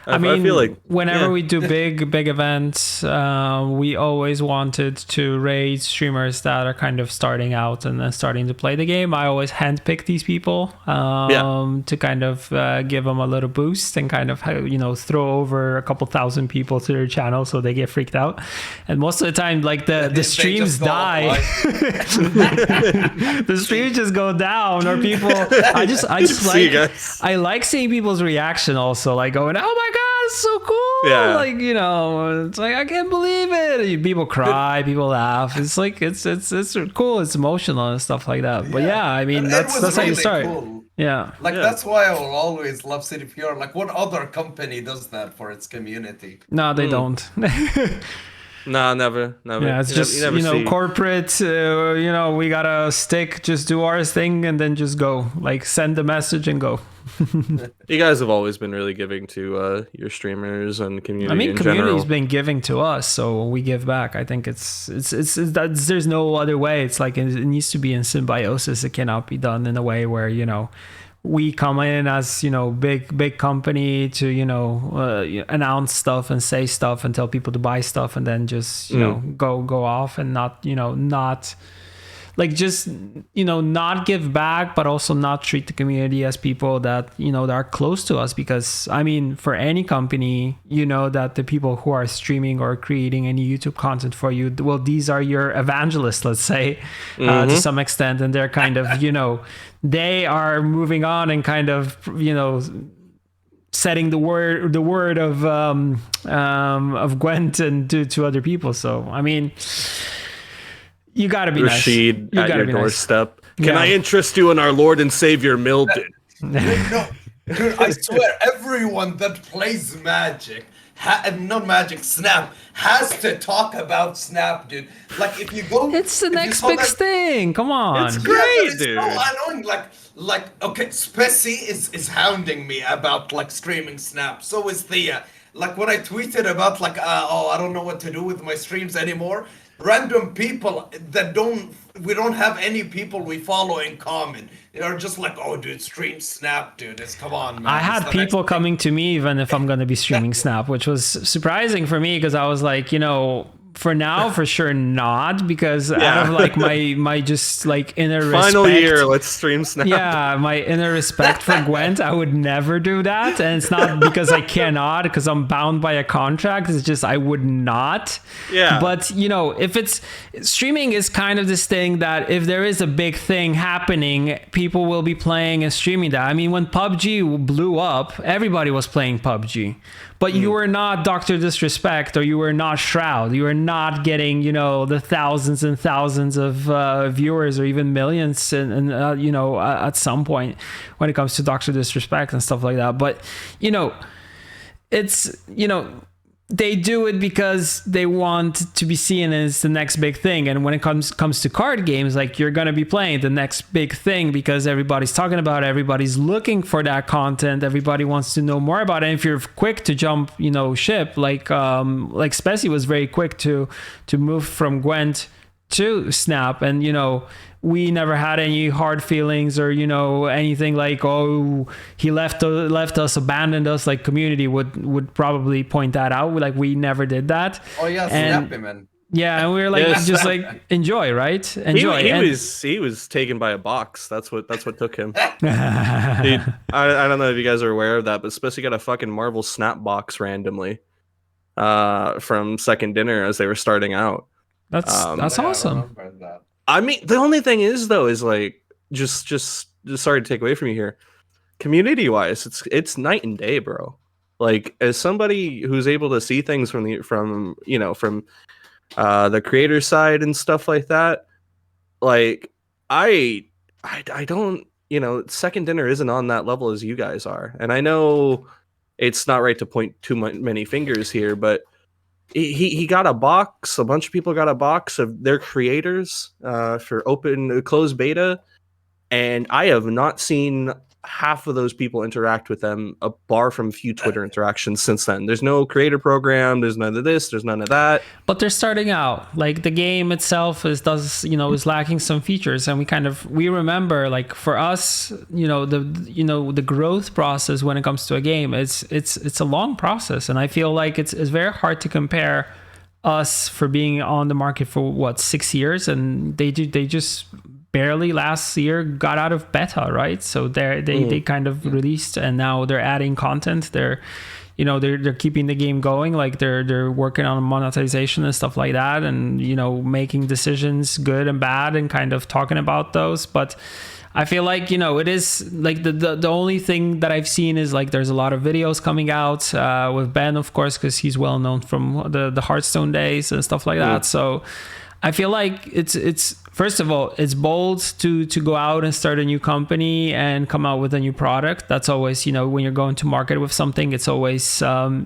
I mean, I feel like whenever we do big events, we always wanted to raid streamers that are kind of starting out and then starting to play the game. I always handpick these people to kind of give them a little boost and kind of, throw over a couple thousand people to their channel so they get freaked out. And most of the time, like the streams die. The streams just go down, or people. I like seeing people's reaction also, like going, "Oh my god, it's so cool!" Yeah. Like, it's like, I can't believe it. People cry, people laugh. It's like it's cool. It's emotional and stuff like that. But yeah, I mean, that's really how you start. Cool. Yeah. That's why I will always love CDPR. Like, what other company does that for its community? No, they don't. No, never. Yeah, it's just, corporate, we gotta stick, just do our thing and then just go. Like, send the message and go. You guys have always been really giving to your streamers and community. I mean, community's been giving to us, so we give back. I think it's there's no other way. It's like it needs to be in symbiosis. It cannot be done in a way where, we come in as, big company to, announce stuff and say stuff and tell people to buy stuff and then just, go off and not not give back, but also not treat the community as people that, that are close to us. Because, I mean, for any company, that the people who are streaming or creating any YouTube content for you, well, these are your evangelists, let's say, to some extent. And they're kind of, they are moving on and kind of, setting the word of Gwent and to other people. So, I mean, you gotta be Rasheed nice. At your doorstep. Can I interest you in our Lord and Savior Mildred? No, dude, I swear, everyone that plays Magic, Snap, has to talk about Snap, dude. Like, if you go, it's the next big thing. Come on, it's great, dude. So annoying. Like, okay, Spessy is hounding me about like streaming Snap. So is Thea. Like, when I tweeted about like, I don't know what to do with my streams anymore. Random people that we don't have any people we follow in common. They're just like, "Oh, dude, stream Snap, dude. Come on, man." I had people coming to me even if I'm going to be streaming Snap, which was surprising for me because I was like, for now, for sure not, because out of like my just like inner final respect, year, let's stream Snap. Yeah, my inner respect for Gwent, I would never do that, and it's not because I cannot, because I'm bound by a contract. It's just I would not. Yeah. But if it's streaming is kind of this thing that if there is a big thing happening, people will be playing and streaming that. I mean, when PUBG blew up, everybody was playing PUBG. but you were not Dr. Disrespect, or you were not Shroud. You were not getting, you know, the thousands and thousands of viewers, or even millions, and you know, at some point when it comes to Dr. Disrespect and stuff like that. But, you know, it's, you know, they do it because they want to be seen as the next big thing. And when it comes to card games, like, you're going to be playing the next big thing because everybody's talking about it. Everybody's looking for that content. Everybody wants to know more about it. And if you're quick to jump, you know, ship, like Specie was very quick to move from Gwent to Snap. And, you know, we never had any hard feelings, or, you know, anything like, oh, he left us, abandoned us. Like, community would probably point that out. Like, we never did that. Oh yeah, Snappy, man. Yeah, and we were like, just like, enjoy, right? Enjoy. He was taken by a box. That's what took him. Dude, I don't know if you guys are aware of that, but Specie got a fucking Marvel Snap box randomly from Second Dinner as they were starting out. That's awesome. I mean, the only thing is, though, is like, just sorry to take away from you here. Community wise, it's night and day, bro. Like, as somebody who's able to see things from the creator side and stuff like that, like, I don't, you know, Second Dinner isn't on that level as you guys are, and I know it's not right to point too many fingers here, but he got a box. A bunch of people got a box of their creators for closed beta, and I have not seen half of those people interact with them, bar from a few Twitter interactions since then. There's no creator program. There's none of this. There's none of that. But they're starting out. Like, the game itself is lacking some features, and we remember, like, for us, the growth process when it comes to a game, it's a long process, and I feel like it's very hard to compare us for being on the market for 6 years, and they just barely last year got out of beta, right? So they kind of released, and now they're adding content. They're keeping the game going. Like, they're working on monetization and stuff like that, and, you know, making decisions, good and bad, and kind of talking about those. But I feel like, you know, it is like the only thing that I've seen is, like, there's a lot of videos coming out with Ben, of course, because he's well known from the Hearthstone days and stuff like that. So I feel like it's first of all, it's bold to go out and start a new company and come out with a new product. That's always, you know, when you're going to market with something, it's always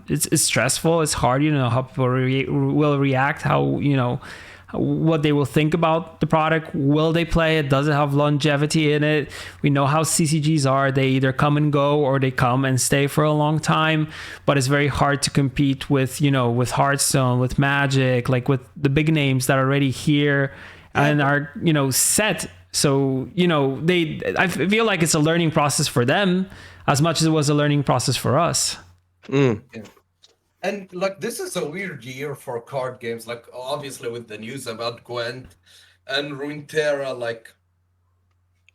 it's stressful. It's hard, you know, how people will react, how, you know, what they will think about the product. Will they play it? Does it have longevity in it? We know how CCGs are. They either come and go, or they come and stay for a long time. But it's very hard to compete with, you know, with Hearthstone, with Magic, like with the big names that are already here and are, you know, set. So, you know, I feel like it's a learning process for them as much as it was a learning process for us. Yeah. And, like, this is a weird year for card games. Like, obviously with the news about Gwent and Runeterra, like,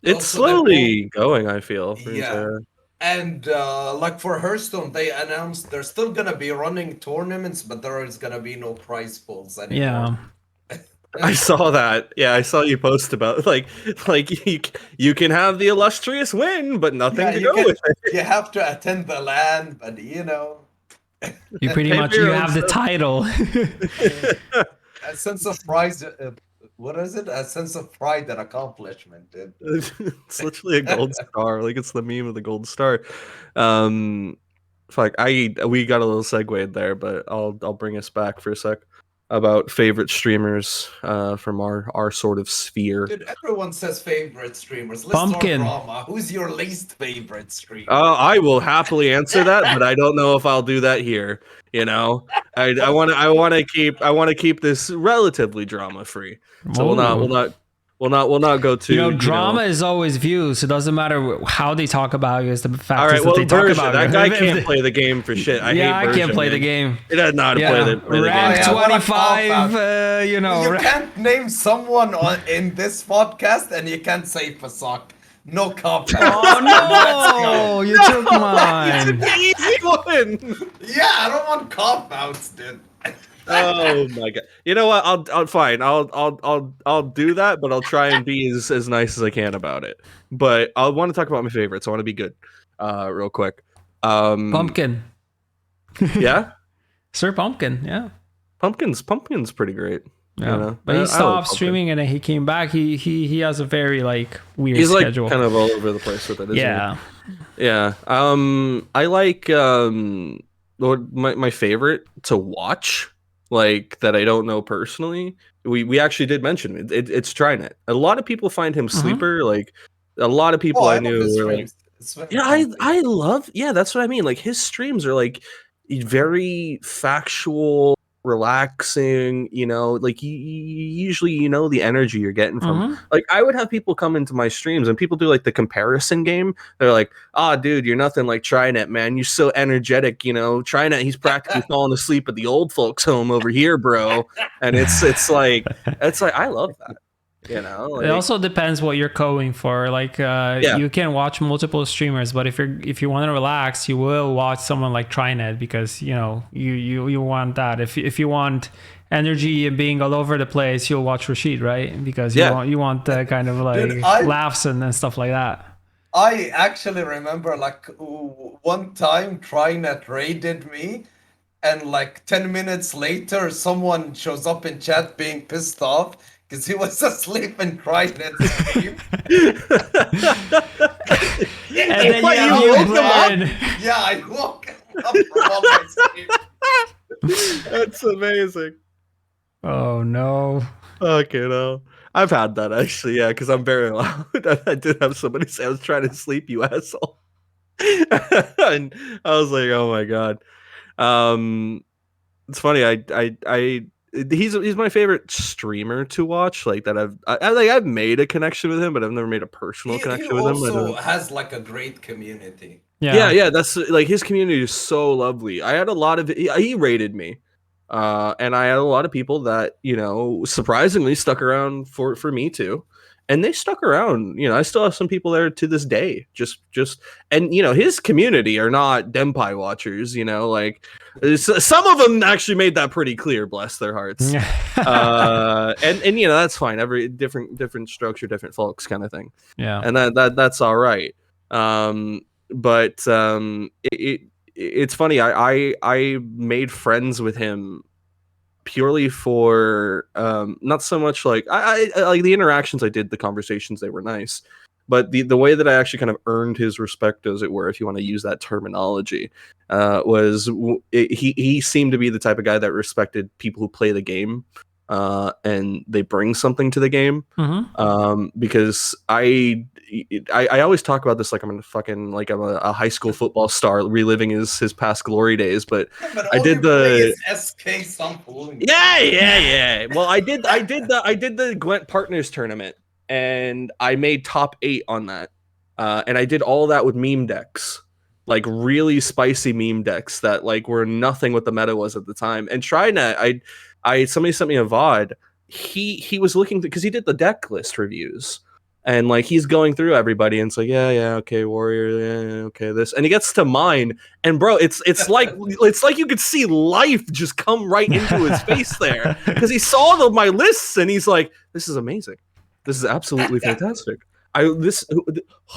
it's slowly going, I feel. Yeah. And like, for Hearthstone, they announced they're still gonna be running tournaments, but there is gonna be no prize pools anymore. Yeah. I saw that. Yeah, I saw you post about like you can have the illustrious win, but nothing to go with it. You have to attend the LAN, but, you know, you pretty much have the title. A sense of pride. What is it? A sense of pride and accomplishment, dude. It's literally a gold star. Like, it's the meme of the gold star. Fuck, we got a little segue there, but I'll bring us back for a sec about favorite streamers from our sort of sphere. Dude, everyone says favorite streamers. Let's Pumpkin. Start drama. Who's your least favorite streamer? I will happily answer that, but I don't know if I'll do that here. You know, I want to keep this relatively drama free. So we'll not go to. You know, drama is always views. It doesn't matter how they talk about you. It's the fact all right, that they talk about that guy can't play the game for shit. I can't play the game. He does not play the Rank game. 25. You know, you can't name someone in this podcast, and you can't say Fasak. No cop out. Oh no! You took mine. It's an easy one. Yeah, I don't want cop outs, dude. Oh my god! You know what? I'll fine. I'll do that, but I'll try and be as nice as I can about it. But I want to talk about my favorites. I want to be good, real quick. Pumpkin. Yeah, Sir Pumpkin. Yeah. Pumpkin's pretty great. Yeah, you know? but he stopped like streaming and then he came back. He has a very like weird He's schedule. Like kind of all over the place with it. Yeah, yeah. I like my favorite to watch, like that I don't know personally. We actually did mention it's Trynet. A lot of people find him sleeper. Like a lot of people I knew were like, yeah, I love. Yeah, that's what I mean. Like his streams are like very factual, relaxing, you know, like you usually, you know, the energy you're getting from like I would have people come into my streams and people do like the comparison game. They're like, oh dude, you're nothing like Trynet, man, you're so energetic, you know, Trynet, he's practically falling asleep at the old folks home over here, bro. And it's like I love that. You know, like, it also depends what you're going for. Like, you can watch multiple streamers, but if you want to relax, you will watch someone like Trynet because you know you want that. If you want energy and being all over the place, you'll watch Rasheed, right? Because you want the kind of like laughs and stuff like that. I actually remember like one time Trynet raided me. And like 10 minutes later, someone shows up in chat being pissed off because he was asleep and cried at stream. And then you woke him up? Yeah, I woke him up from all my stream. That's amazing. Oh no. Okay, no. I've had that actually, yeah, because I'm very loud. I did have somebody say I was trying to sleep, you asshole. And I was like, oh my god. It's funny. He's my favorite streamer to watch. Like that I've made a connection with him, but I've never made a personal connection with him. He also has like a great community. Yeah. That's like his community is so lovely. I had a lot of he rated me, and I had a lot of people that you know surprisingly stuck around for me too. And they stuck around, you know. I still have some people there to this day. Just, and you know, his community are not Denpai watchers. You know, like some of them actually made that pretty clear. Bless their hearts. And you know that's fine. Every different strokes for different folks, kind of thing. Yeah, and that's all right. But it's funny. I made friends with him purely for not so much like I like the interactions I did, the conversations, they were nice, but the way that I actually kind of earned his respect, as it were, if you want to use that terminology, was he seemed to be the type of guy that respected people who play the game and they bring something to the game. Because I always talk about this like I'm a high school football star reliving his past glory days, but I did the SK something. Yeah. Well, I did the Gwent Partners tournament and I made top 8 on that. And I did all that with meme decks, like really spicy meme decks that like were nothing what the meta was at the time. And Trynet, somebody sent me a VOD. He was looking because he did the deck list reviews. And like he's going through everybody and it's like, yeah, okay, warrior, yeah, okay, this. And he gets to mine, and bro, it's like you could see life just come right into his face there. Because he saw my lists and he's like, this is amazing. This is absolutely fantastic.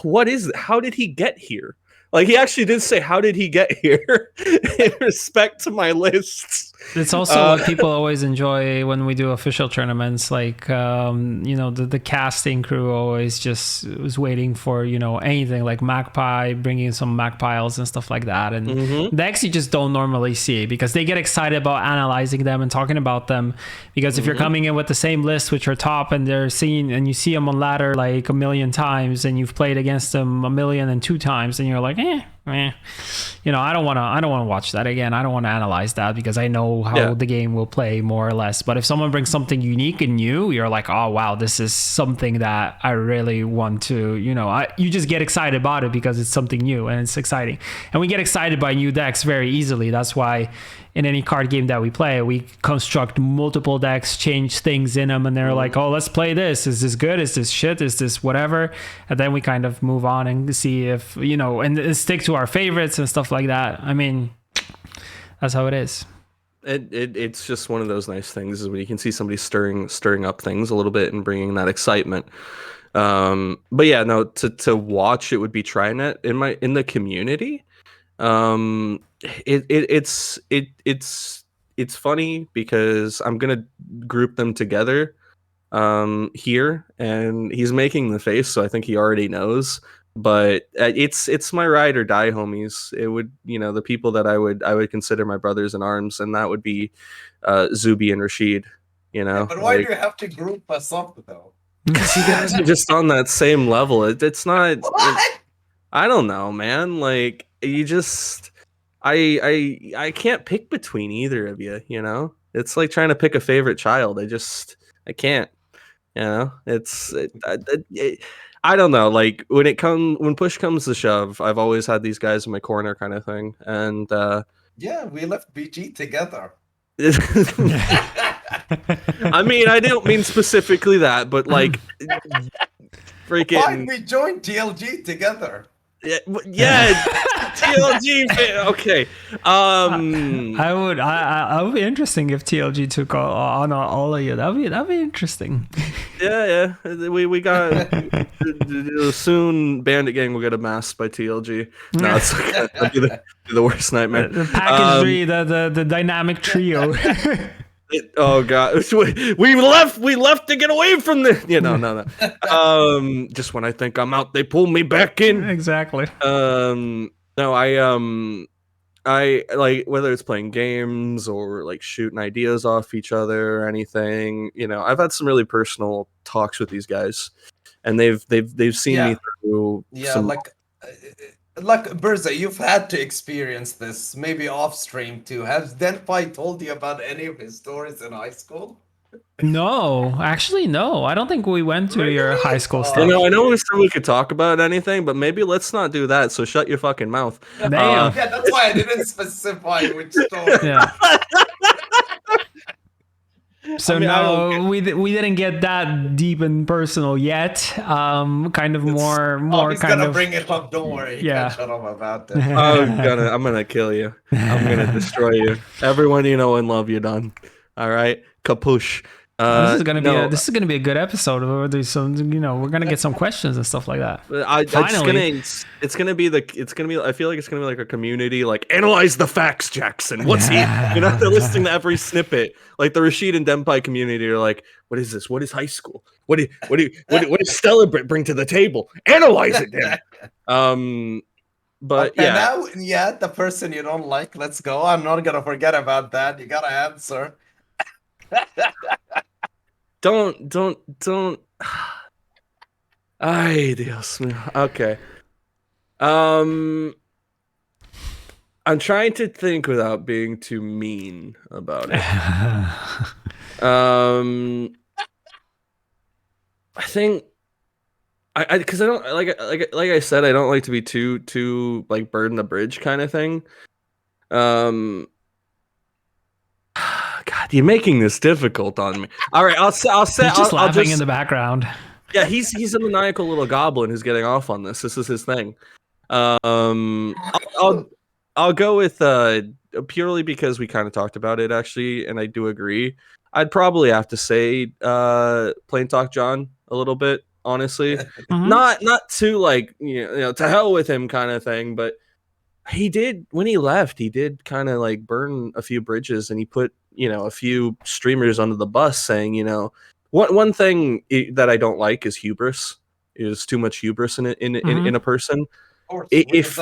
What is it? How did he get here? Like he actually did say, how did he get here in respect to my lists? It's also what people always enjoy when we do official tournaments. Like, you know, the casting crew always just was waiting for, you know, anything like Magpie, bringing some Magpiles and stuff like that. And decks you just don't normally see because they get excited about analyzing them and talking about them. Because if you're coming in with the same list with your top and they're seen and you see them on ladder like 1,000,000 times and you've played against them 1,000,002 times and you're like, you know, I don't want to watch that again. I don't want to analyze that because I know how the game will play more or less. But if someone brings something unique and new, you're like, oh wow, this is something that I really want to, you know, you just get excited about it because it's something new and it's exciting. And we get excited by new decks very easily. That's why in any card game that we play, we construct multiple decks, change things in them, and they're like, oh, let's play this. Is this good? Is this shit? Is this whatever? And then we kind of move on and see if, you know, and stick to our favorites and stuff like that. I mean, that's how it is. It's just one of those nice things is when you can see somebody stirring up things a little bit and bringing that excitement. But yeah, no, to watch it would be Trynet in the community. It's funny because I'm gonna group them together here, and he's making the face, so I think he already knows. But it's my ride or die homies. It would, the people that I would consider my brothers in arms, and that would be Zuby and Rasheed. But why do you have to group us up though? Because you guys are just on that same level. It's not. I don't know, man. Like, you just, I can't pick between either of you. It's like trying to pick a favorite child. I can't. I don't know. Like, when push comes to shove, I've always had these guys in my corner, kind of thing. And yeah, we left BG together. I mean, I don't mean specifically that, but like, freaking. Why we joined TLG together? Yeah, TLG. Okay. I would be interesting if TLG took on all of you. That'd be interesting. Yeah. We got soon. Bandit Gang will get amassed by TLG. No, it's okay. That'd be the worst nightmare. The package 3, the dynamic trio. Oh god, we left to get away from the no. Just when I think I'm out, they pull me back in. Exactly. No, I like, whether it's playing games or like shooting ideas off each other or anything. I've had some really personal talks with these guys, and they've seen me through. Yeah, like Burza, you've had to experience this, maybe off stream too. Has Denpai told you about any of his stories in high school? No, actually, no. I don't think we went to your high school stuff. I know we said we could talk about anything, but maybe let's not do that. So shut your fucking mouth. Yeah, that's why I didn't specify which story. Yeah. So we didn't get that deep and personal yet. Kind of more he's kind gonna of bring it up. Don't worry. Yeah. Can't shut up about that. I'm gonna kill you. I'm gonna destroy you. Everyone you know and love, you done. All right, kapoosh. This is gonna be a good episode. Where there's some, we're gonna get some questions and stuff like that. It's gonna be. I feel like it's gonna be like a community, like, analyze the facts, Jackson. What's he? They're listening to every snippet. Like the Rasheed and Denpai community are like, what is this? What is high school? What does Stella bring to the table? Analyze it, then. But okay, now, the person you don't like. Let's go. I'm not gonna forget about that. You gotta answer. Don't. Ay, Dios mío. Okay. I'm trying to think without being too mean about it. I think because I don't like I said, I don't like to be too like burden the bridge kind of thing. God, you're making this difficult on me. All right, I'll say. He's just laughing in the background. Yeah, he's a maniacal little goblin who's getting off on this. This is his thing. I'll go with purely because we kind of talked about it actually, and I do agree. I'd probably have to say Plain Talk John a little bit, honestly. Mm-hmm. Not too like to hell with him kind of thing, but he did, when he left, he did kind of like burn a few bridges, and he put a few streamers under the bus, saying one thing that I don't like is hubris. Is too much hubris in a person. If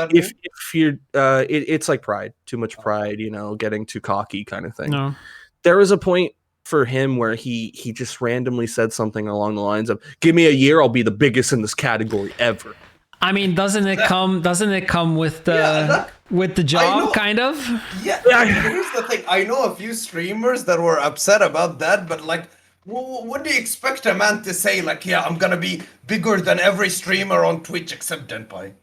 you're it's like pride, too much pride, getting too cocky kind of thing. No. There was a point for him where he just randomly said something along the lines of, give me a year, I'll be the biggest in this category ever. I mean, doesn't it come with the job, kind of? Yeah. Here's the thing. I know a few streamers that were upset about that, but like, what do you expect a man to say? Like, yeah, I'm gonna be bigger than every streamer on Twitch except Denpai.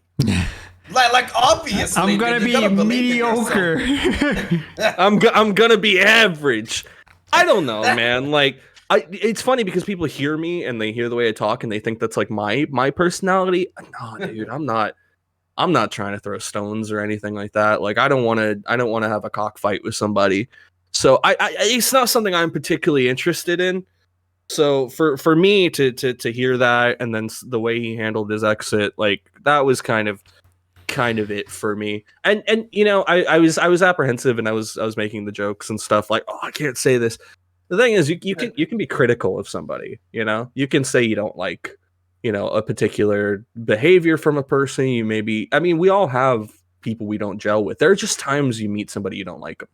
like obviously, I'm gonna be mediocre. I'm gonna be average. I don't know, man. Like, it's funny because people hear me and they hear the way I talk and they think that's like my personality. No, dude, I'm not trying to throw stones or anything like that. Like, I don't want to have a cockfight with somebody. So it's not something I'm particularly interested in. So for me to hear that, and then the way he handled his exit, like, that was kind of kind of it for me. And you know, I was apprehensive, and I was making the jokes and stuff like, oh, I can't say this. The thing is, you can be critical of somebody. You know, you can say you don't like, you know, a particular behavior from a person. You maybe, I mean, we all have people we don't gel with. There are just times you meet somebody you don't like them,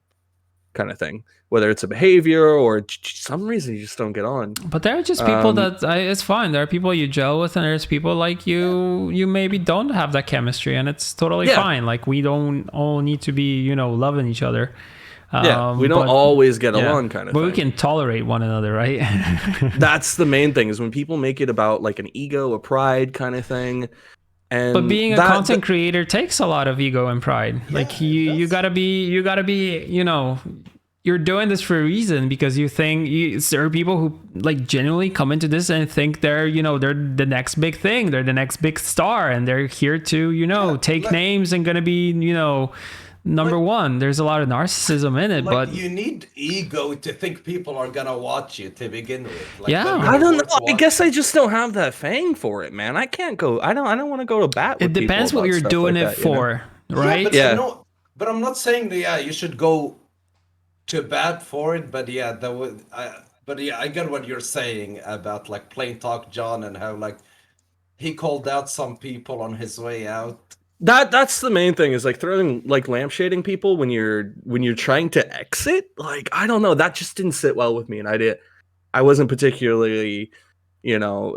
kind of thing. Whether it's a behavior or some reason you just don't get on. But there are just people that it's fine. There are people you gel with, and there's people like you maybe don't have that chemistry, and it's totally fine. Like, we don't all need to be, you know, loving each other. We don't always get along, kind of but thing. We can tolerate one another, right? That's the main thing, is when people make it about like an ego, a pride kind of thing. And but being a content creator takes a lot of ego and pride. Yeah, like you gotta be, you know, you're doing this for a reason, because you think there are people who like genuinely come into this and think they're, you know, they're the next big thing, they're the next big star, and they're here to, you know, take names and gonna be, you know, number one. There's a lot of narcissism in it, but you need ego to think people are gonna watch you to begin with. Like, I don't know. I guess I just don't have that fang for it, man. I can't go. I don't want to go to bat with it depends what you're doing like it for, you know? Right? But I'm not saying that you should go to bat for it. But I get what you're saying about like Plain Talk John, and how like he called out some people on his way out. That's the main thing, is like throwing like lampshading people when you're trying to exit. Like, I don't know, that just didn't sit well with me, and I wasn't particularly, you know,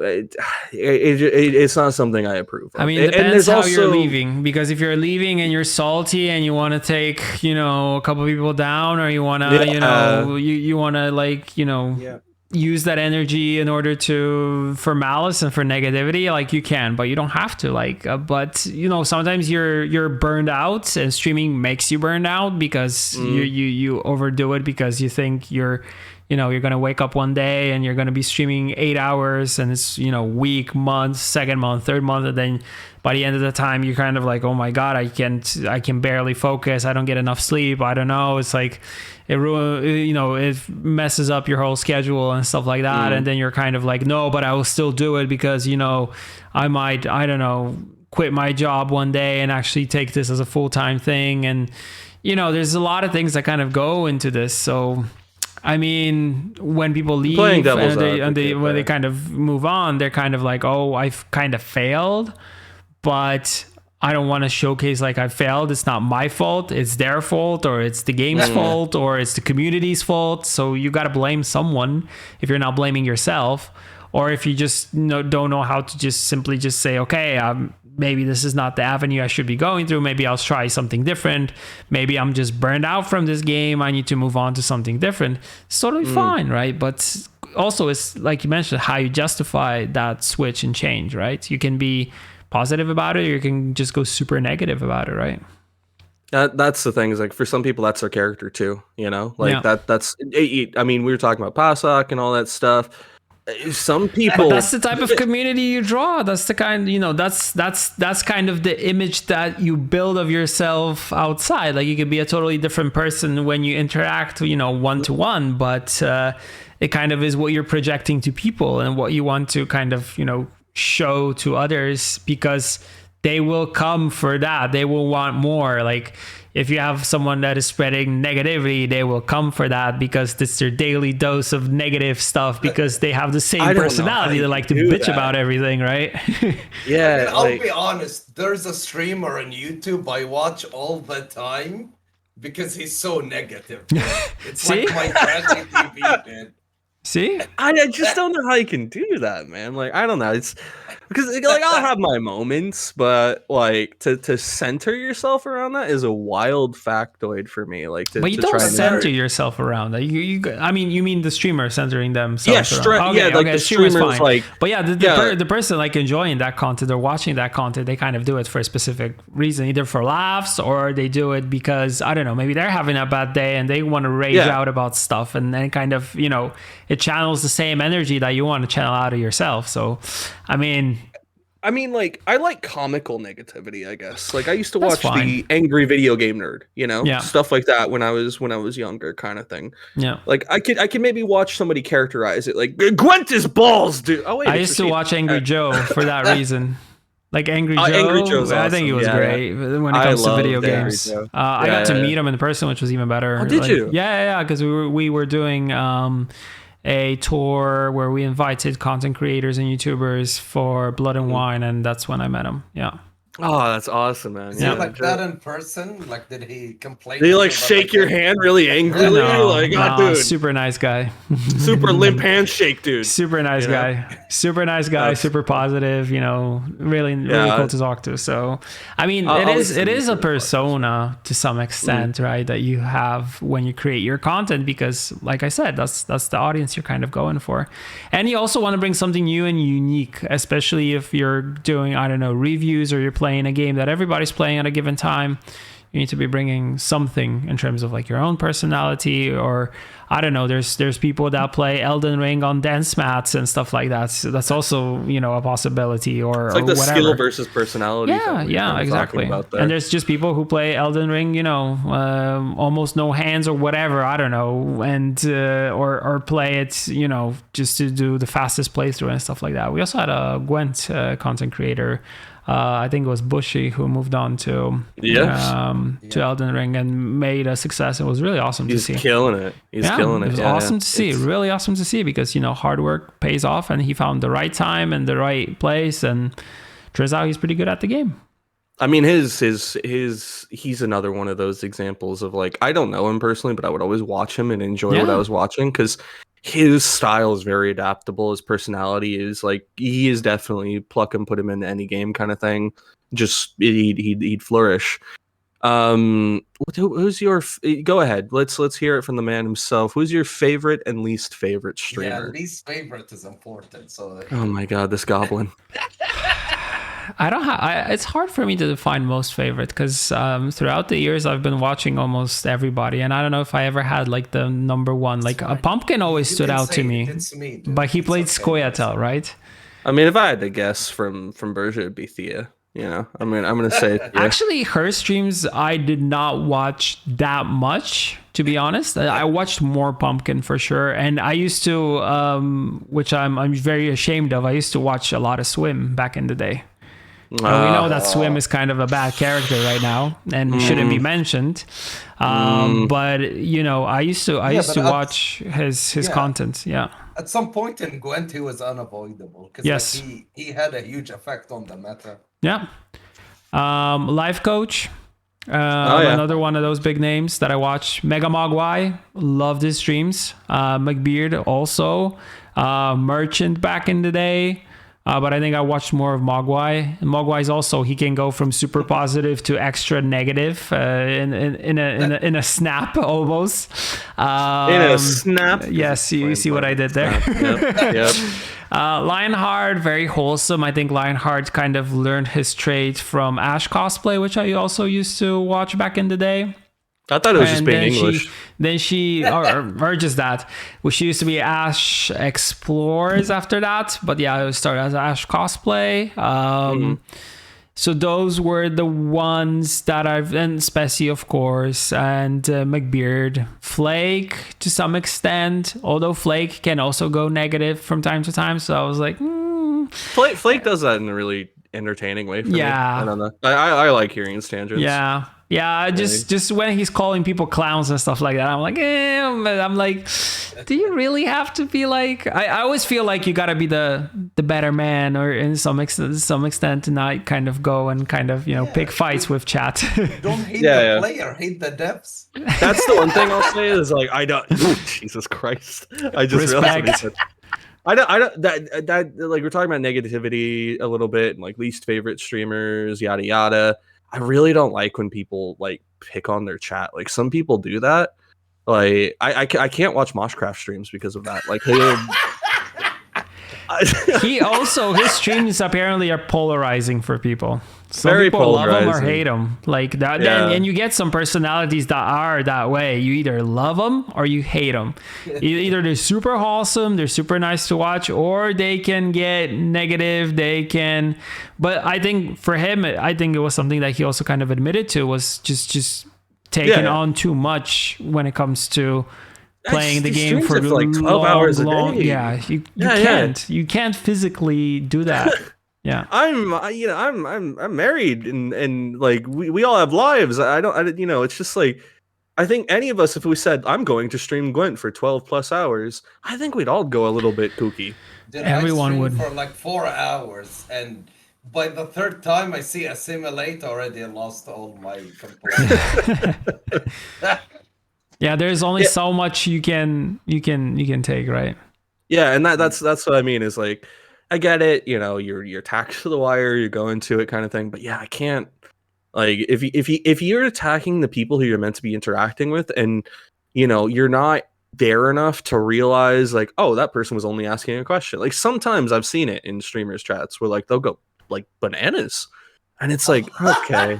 it's not something I approve of. I mean, it depends how you're leaving, because if you're leaving and you're salty and you want to take, you know, a couple people down, or you want to, you know, you want to like, you know, use that energy in order for malice and for negativity, like you can, but you don't have to, like, but you know, sometimes you're burned out, and streaming makes you burned out because you overdo it, because you think you're going to wake up one day and you're going to be streaming 8 hours, and it's, you know, week, month, second month, third month, and then by the end of the time you're kind of like, oh my God, I can barely focus. I don't get enough sleep. I don't know. It's like, it messes up your whole schedule and stuff like that. And then you're kind of like, no, but I will still do it, because, you know, I might, I don't know, quit my job one day and actually take this as a full-time thing. And, you know, there's a lot of things that kind of go into this. So, I mean, when people leave when they kind of move on, they're kind of like, oh, I've kind of failed, but I don't want to showcase like I failed. It's not my fault. It's their fault, or it's the game's fault, or it's the community's fault. So you got to blame someone if you're not blaming yourself, or if you just don't know how to just simply just say, okay, maybe this is not the avenue I should be going through. Maybe I'll try something different. Maybe I'm just burned out from this game. I need to move on to something different. It's totally fine, right? But also, it's like you mentioned, how you justify that switch and change, right? You can be positive about it, or you can just go super negative about it, right? That's the thing, is like, for some people that's their character too, you know, like that's I mean, we were talking about Pasak and all that stuff. Some people, but that's the type of community you draw. That's the kind, you know, that's kind of the image that you build of yourself outside. Like, you could be a totally different person when you interact, you know, one-to-one, but it kind of is what you're projecting to people and what you want to kind of, you know, show to others, because they will come for that. They will want more. Like, if you have someone that is spreading negativity, they will come for that, because it's their daily dose of negative stuff, because they have the same personality. They like to bitch about everything, right? Yeah. I'll be honest, there's a streamer on YouTube I watch all the time because he's so negative. It's like my tragic TV, man. See, I just don't know how you can do that, man. Like, I don't know. It's because like, I'll have my moments, but like to center yourself around that is a wild factoid for me. Like, but you don't center yourself around that. I mean, you mean the streamer centering themselves? Yeah, like the streamer's fine. Like, but yeah, the person like enjoying that content or watching that content, they kind of do it for a specific reason, either for laughs, or they do it because, I don't know, maybe they're having a bad day and they want to rage out about stuff, and then kind of, you know, it channels the same energy that you want to channel out of yourself. So, I mean, like, I like comical negativity, I guess. Like, I used to watch the Angry Video Game Nerd, you know, stuff like that when I was younger, kind of thing. Yeah, like I could maybe watch somebody characterize it like, Gwent is balls, dude. Oh wait, I used to watch Angry Joe for that reason. Like Angry Joe, Angry Joe's I think he was great when it comes to video games. I got to meet him in person, which was even better. Oh, did you? Yeah, because we were doing a tour where we invited content creators and YouTubers for Blood and Wine, and that's when I met him. Yeah. Oh, that's awesome, man. Is he like that in person? Like, did he complain? Did he like shake your hand really angrily? No, dude, super nice guy. Super limp handshake, dude. Super nice guy. Super nice guy. Super positive. Really cool to talk to. So, I mean, it is a persona to some extent, right? That you have when you create your content, because, like I said, that's the audience you're kind of going for, and you also want to bring something new and unique, especially if you're doing, I don't know, reviews, or you're playing a game that everybody's playing at a given time. You need to be bringing something in terms of like your own personality, or I don't know, there's people that play Elden Ring on dance mats and stuff like that. So that's also, a possibility, or it's like the whatever. Skill versus personality. Yeah, exactly. And there's just people who play Elden Ring, almost no hands or whatever, I don't know, and or play it, just to do the fastest playthrough and stuff like that. We also had a Gwent content creator. I think it was Bushy, who moved on to Elden Ring and made a success. It was really awesome to see. He's killing it. It was awesome to see. Really awesome to see, because hard work pays off, and he found the right time and the right place, and turns out he's pretty good at the game. I mean, he's another one of those examples of, like, I don't know him personally, but I would always watch him and enjoy what I was watching, because his style is very adaptable. His personality is like, he is definitely plug and put him into any game kind of thing. Just he'd flourish. Who's your? Go ahead. Let's hear it from the man himself. Who's your favorite and least favorite streamer? Yeah, least favorite is important. So. Oh my god, this goblin. I don't have. It's hard for me to define most favorite, because throughout the years I've been watching almost everybody, and I don't know if I ever had like the number one. Like a Pumpkin always stood out to me, but he played Scoia'tael, right? I mean, if I had to guess from Burza, it'd be Thea. I mean, I'm gonna say Thea. Actually, her streams I did not watch that much, to be honest. I watched more Pumpkin for sure, and I used to, which I'm very ashamed of. I used to watch a lot of Swim back in the day. We know that Swim is kind of a bad character right now and shouldn't be mentioned. But I used to watch his content. Yeah. At some point in Gwent, he was unavoidable, because he had a huge effect on the meta. Yeah. Life Coach. Another one of those big names that I watch. Mega Mogwai, loved his streams. McBeard also. Merchant back in the day. But I think I watched more of Mogwai. And Mogwai's also, he can go from super positive to extra negative in a snap almost. In a snap. Yes, you see what I did there. Yep. Lionheart, very wholesome. I think Lionheart kind of learned his trade from Ash cosplay, which I also used to watch back in the day. I thought it was just being English. Or just that. Well, she used to be Ash Explorers after that. But yeah, it started as Ash cosplay. So those were the ones that and Specie, of course, and McBeard. Flake, to some extent. Although Flake can also go negative from time to time. So I was like, Flake does that in a really entertaining way for me. I don't know. I like hearing his tangents. Yeah, just when he's calling people clowns and stuff like that, I'm like, do you really have to be like? I always feel like you gotta be the better man, or in some extent, to not kind of go and kind of pick fights with chat. Don't hate the player, hate the devs. That's the one thing I'll say is like, I don't. Jesus Christ! I just realized what he said. I don't that like, we're talking about negativity a little bit, and like least favorite streamers, yada yada. I really don't like when people like pick on their chat. Like, some people do that. Like, I can't watch Moshcraft streams because of that. Like, his streams apparently are polarizing for people. Some Very people love him or polarizing. hate him. Like that, and you get some personalities that are that way. You either love them or you hate them. Either they're super wholesome, they're super nice to watch, or they can get negative. But I think for him, I think it was something that he also kind of admitted to, was just taking on too much when it comes to playing the game for like 12 hours a day. Yeah, you can't physically do that. Yeah. I'm married and like we all have lives. It's just like I think any of us, if we said I'm going to stream Gwent for 12 plus hours, I think we'd all go a little bit kooky. Dude, Everyone I would for like 4 hours, and by the third time I see assimilate already lost all my composure. Yeah, there's only so much you can take, right? Yeah, and that's what I mean is like I get it, you're taxed to the wire, you're going to it kind of thing, but yeah, I can't like if you're attacking the people who you're meant to be interacting with and you're not there enough to realize like, oh, that person was only asking a question. Like sometimes I've seen it in streamers chats where like they'll go like bananas. And it's like, okay,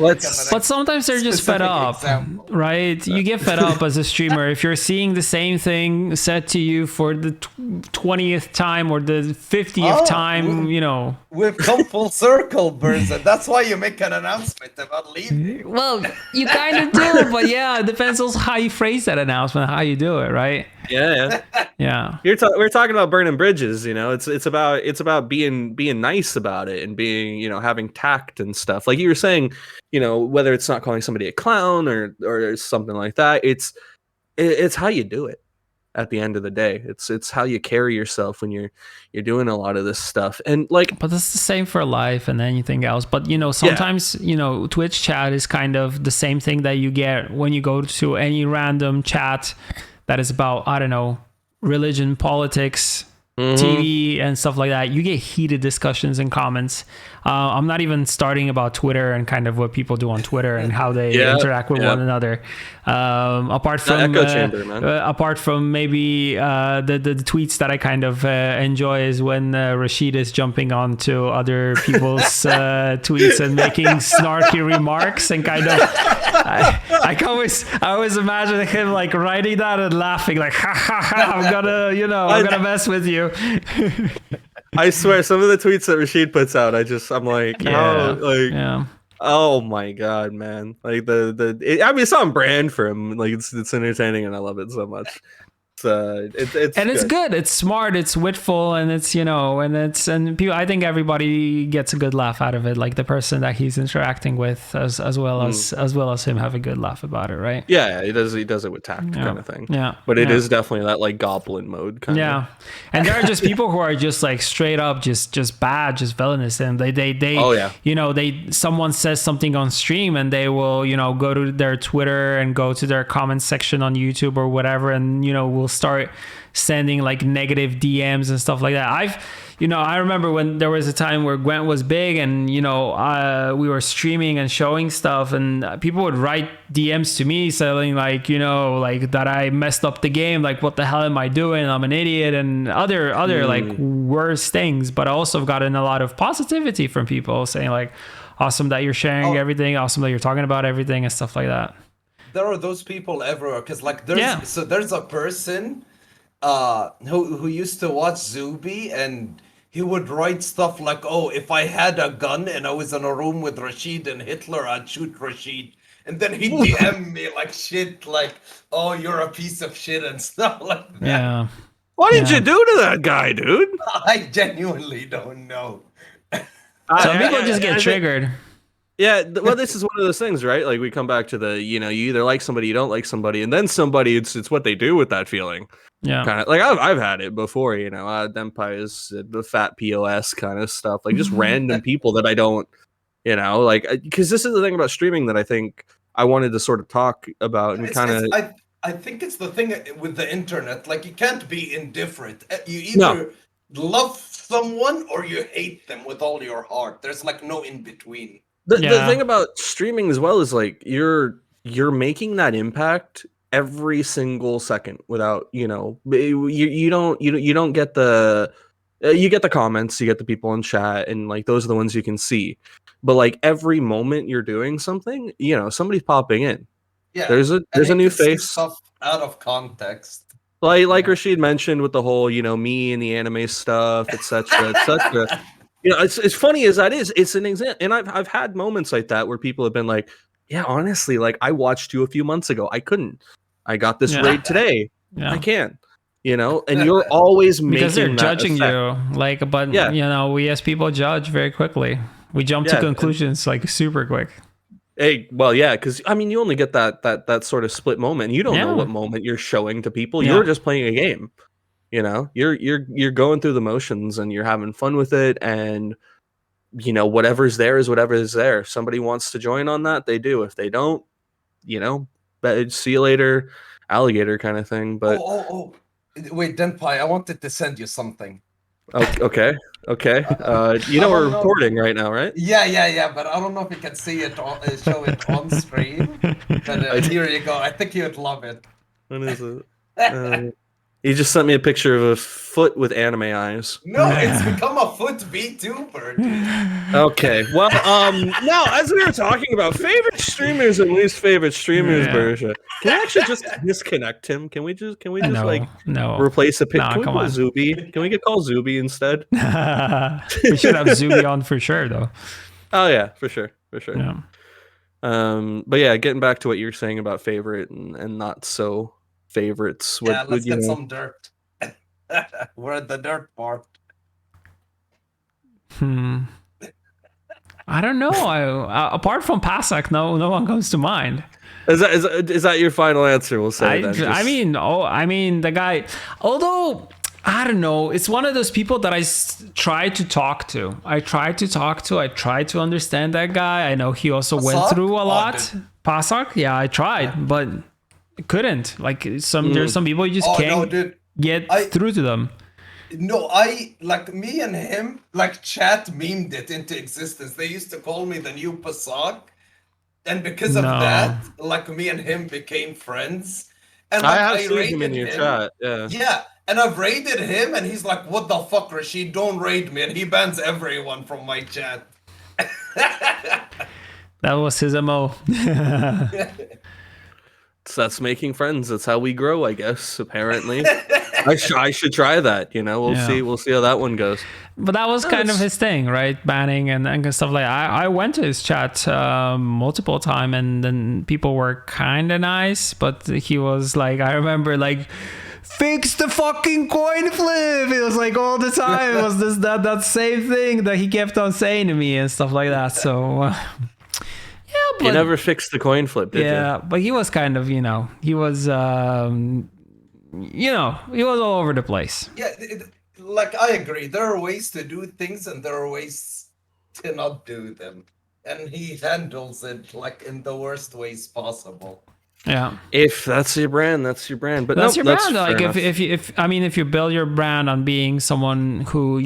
but sometimes they're just fed up, right? You get fed up as a streamer if you're seeing the same thing said to you for the 20th time or the 50th time, We've come full circle, Burza. That's why you make an announcement about leaving. Well, you kind of do, but yeah, it depends also how you phrase that announcement, how you do it, right? Yeah. We're talking about burning bridges, it's about being nice about it and being, having tact and stuff. Like you were saying, whether it's not calling somebody a clown or something like that, it's how you do it at the end of the day. It's how you carry yourself when you're doing a lot of this stuff. And like, but it's the same for life and anything else. But sometimes Twitch chat is kind of the same thing that you get when you go to any random chat that is about, I don't know, religion, politics, TV and stuff like that. You get heated discussions and comments. I'm not even starting about Twitter and kind of what people do on Twitter and how they interact with one another. Apart from maybe the tweets that I kind of enjoy is when Rasheed is jumping onto other people's tweets and making snarky remarks and kind of I always imagine him like writing that and laughing like ha ha ha, I'm gonna mess with you. I swear, some of the tweets that Rasheed puts out, I'm like, oh my god, man! Like it's on brand for him. Like it's entertaining, and I love it so much. It's good. It's smart. It's witful, and it's and people. I think everybody gets a good laugh out of it. Like the person that he's interacting with, as well as him, have a good laugh about it, right? Yeah, he does it with tact, kind of thing. Yeah, but it is definitely that like goblin mode kind of. Yeah, and there are just people who are just like straight up, just bad, just villainous, and someone says something on stream, and they will go to their Twitter and go to their comment section on YouTube or whatever, and will start sending like negative DMs and stuff like that. I remember when there was a time where Gwent was big and we were streaming and showing stuff and people would write DMs to me saying like like that I messed up the game, like what the hell am I doing, I'm an idiot, and other like worse things. But I also have gotten a lot of positivity from people saying like, awesome that you're sharing everything, awesome that you're talking about everything and stuff like that. There are those people everywhere because like there's a person who used to watch Zuby and he would write stuff like, oh, if I had a gun and I was in a room with Rasheed and Hitler, I'd shoot Rasheed. And then he'd DM me like shit, like, oh, you're a piece of shit and stuff like that. Yeah. What did you do to that guy, dude? I genuinely don't know. Some people just get triggered. Yeah, well, this is one of those things, right? Like we come back to the, you either like somebody, you don't like somebody, and then somebody, it's what they do with that feeling. Yeah, kind of like I've had it before, Denpai is the fat POS kind of stuff, like just random people that I don't, like because this is the thing about streaming that I think I wanted to sort of talk about and kind of. I think it's the thing with the internet, like you can't be indifferent. You either love someone or you hate them with all your heart. There's like no in between. The thing about streaming as well is like you're making that impact every single second without you don't get the you get the comments, you get the people in chat, and like those are the ones you can see. But like every moment you're doing something, somebody's popping in. Yeah, there's a new face. Stuff out of context. Like Rasheed mentioned with the whole me and the anime stuff, etc., etc. It's funny as that is, it's an example, and I've had moments like that where people have been like, yeah, honestly, like I watched you a few months ago, I couldn't. I got this raid today, I can't. you know, and you're always making because they're that judging effect. you. Like, but you know, we as people judge very quickly. We jump to conclusions like super quick. Hey, well, yeah, because I mean, you only get that sort of split moment. You don't know what moment you're showing to people. You're just playing a game. You know, you're going through the motions and you're having fun with it, and you know, whatever's there is whatever is there. If somebody wants to join on that, they do. If they don't, you know, see you later, alligator kind of thing. But wait, Denpai, I wanted to send you something. Okay. You know, we're recording right now, right? Yeah. But I don't know if you can see it, show it on stream. But here you go. I think you'd love it. What is it? He just sent me a picture of a foot with anime eyes. No, it's become a foot VTuber, dude. Okay. Well, now as we were talking about favorite streamers and least favorite streamers, Burza, can we actually just disconnect him? Can we just replace a picture? Can we call Zuby? Can we call Zuby instead? We should have Zuby on for sure, though. Oh yeah, for sure. Yeah. But yeah, getting back to what you're saying about favorite and not so favorites. Let's get some dirt. We're at the dirt part. I don't know. Apart from Pasak, no one comes to mind. Is that your final answer? We'll say. I mean, the guy. Although I don't know, it's one of those people that I try to talk to. I try to understand that guy. I know he also went through a lot. Pasak, yeah, I tried, but couldn't. Like there's some people you just can't get through to them. No, I like me and him, like chat memed it into existence. They used to call me the new Pasak, and because of that, like me and him became friends. And like, I have seen him in your chat. Yeah, and I've raided him, and he's like, "What the fuck, Rasheed? Don't raid me!" And he bans everyone from my chat. That was his MO. So that's making friends. That's how we grow, I guess. Apparently, I should try that. You know, we'll see how that one goes. But that was kind of his thing, right? Banning and stuff like that. I went to his chat multiple times, and then people were kind of nice, but he was like, I remember like, fix the fucking coin flip. It was like all the time. It was that same thing that he kept on saying to me and stuff like that. So. But, you never fixed the coin flip, did you? Yeah, but he was kind of, he was, he was all over the place. Yeah, like I agree. There are ways to do things and there are ways to not do them. And he handles it like in the worst ways possible. Yeah. If that's your brand, that's your brand. But that's your brand. Like if you build your brand on being someone who,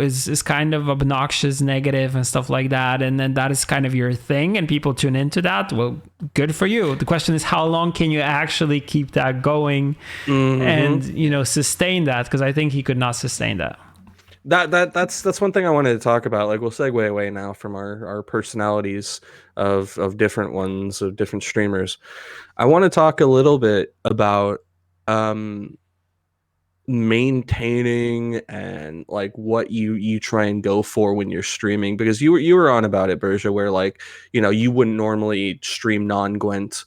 is kind of obnoxious, negative and stuff like that, and then that is kind of your thing and people tune into that, well, good for you. The question is, how long can you actually keep that going and, sustain that? Because I think he could not sustain that. That's one thing I wanted to talk about. Like, we'll segue away now from our personalities of different ones, of different streamers. I want to talk a little bit about maintaining and like what you try and go for when you're streaming, because you were on about it, Burza, where like, you wouldn't normally stream non-Gwent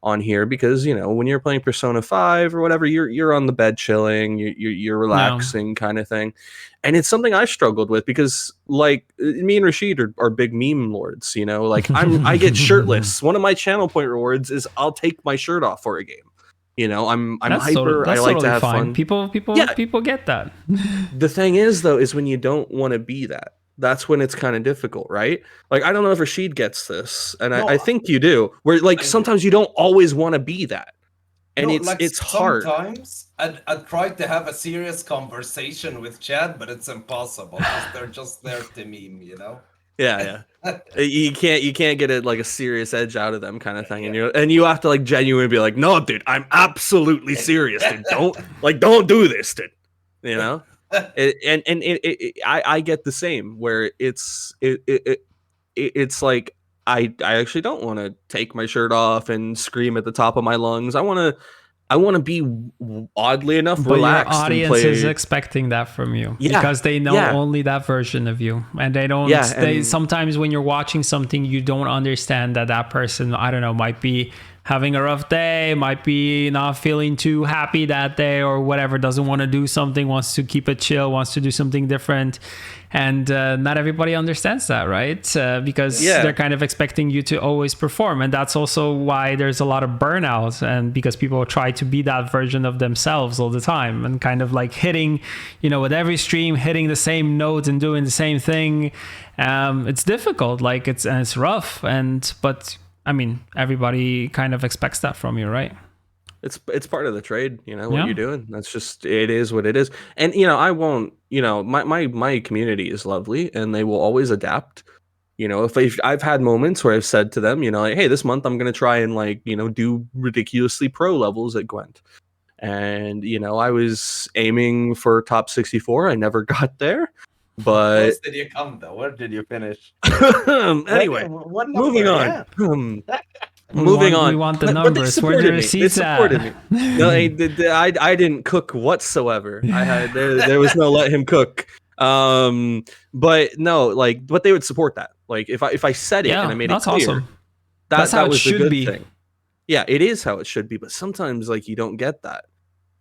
on here because, when you're playing Persona 5 or whatever, you're on the bed chilling, you're relaxing kind of thing. And it's something I struggled with because like me and Rasheed are big meme lords, like I get shirtless. One of my channel point rewards is I'll take my shirt off for a game. I'm hyper. I like to have fun. People get that. The thing is though, is when you don't want to be that. That's when it's kind of difficult, right? Like, I don't know if Rasheed gets this, and I think you do, where like sometimes you don't always want to be that. And it's hard. Sometimes I'd try to have a serious conversation with Chad, but it's impossible because they're just there to meme, Yeah. you can't get like a serious edge out of them kind of thing, and you have to like genuinely be like, no, dude, I'm absolutely serious, dude. Don't do this, dude. I get the same where it's like I actually don't want to take my shirt off and scream at the top of my lungs. I want to be oddly enough relaxed. Your audience is expecting that from you because they know only that version of you, and they don't. Sometimes when you're watching something, you don't understand that person, I don't know, might be having a rough day, might be not feeling too happy that day or whatever, doesn't want to do something, wants to keep it chill, wants to do something different. And not everybody understands that, right? Because they're kind of expecting you to always perform. And that's also why there's a lot of burnout, and because people try to be that version of themselves all the time and kind of like hitting, with every stream, hitting the same note and doing the same thing. It's difficult, like it's rough. But I mean, everybody kind of expects that from you, right? It's part of the trade, what you're doing. That's just, it is what it is. And I won't, my community is lovely and they will always adapt. If I've had moments where I've said to them, like, hey, this month I'm going to try and do ridiculously pro levels at Gwent. And I was aiming for top 64. I never got there. But where did you come though? Where did you finish? Anyway, moving on. Moving on. We want the numbers. Where the receipts at? Me. No, I didn't cook whatsoever. There was no let him cook. But no, but they would support that. Like if I said it and I made it clear, awesome. That's how it should be. Thing. Yeah, it is how it should be. But sometimes you don't get that.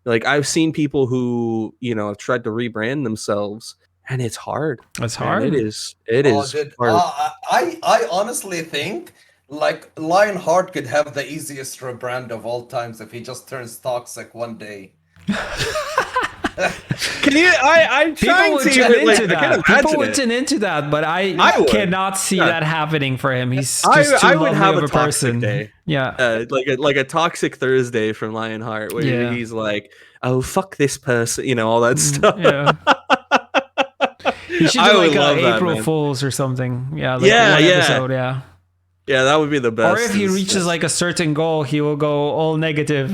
Like I've seen people who have tried to rebrand themselves, and it's hard. It's hard. It is. It is. I honestly think. Like Lionheart could have the easiest rebrand of all times if he just turns toxic one day. Can you? I'm trying to tune into that. People would tune into that, but I cannot see that happening for him. He's just too lovely of a person. Day. Yeah, like a toxic Thursday from Lionheart, where he's like, "Oh fuck this person," all that stuff. Yeah. He should do like a April Fools or something. Yeah, one episode. Yeah. Yeah, that would be the best. Or if he reaches like a certain goal, he will go all negative.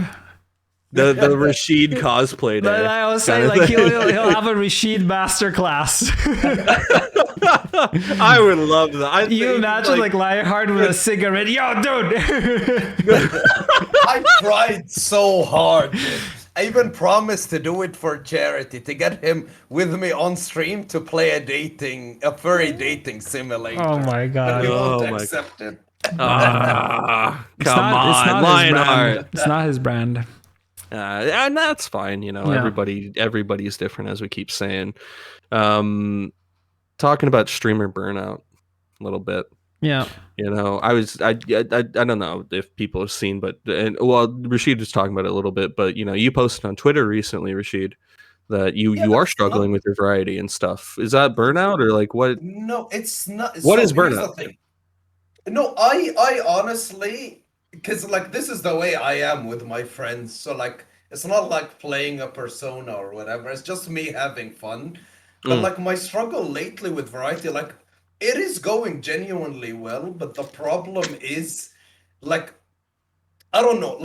The Rasheed cosplay day. But I was saying, like he'll have a Rasheed masterclass. I would love that. You imagine like Lionheart with a cigarette? Yo, dude. I tried so hard. I even promised to do it for charity, to get him with me on stream to play a furry dating simulator. Oh my god! But he won't accept it. Come on, Lionheart. It's not his brand. And that's fine. Everybody's different, as we keep saying. Talking about streamer burnout a little bit. Yeah. I don't know if people have seen, but Rasheed was talking about it a little bit, but you posted on Twitter recently, Rasheed, that you are struggling with your variety and stuff. Is that burnout or like what? No, it's not. What is burnout? No, I honestly, because this is the way I am with my friends. So it's not like playing a persona or whatever. It's just me having fun. But my struggle lately with variety, it is going genuinely well, but the problem is, I don't know,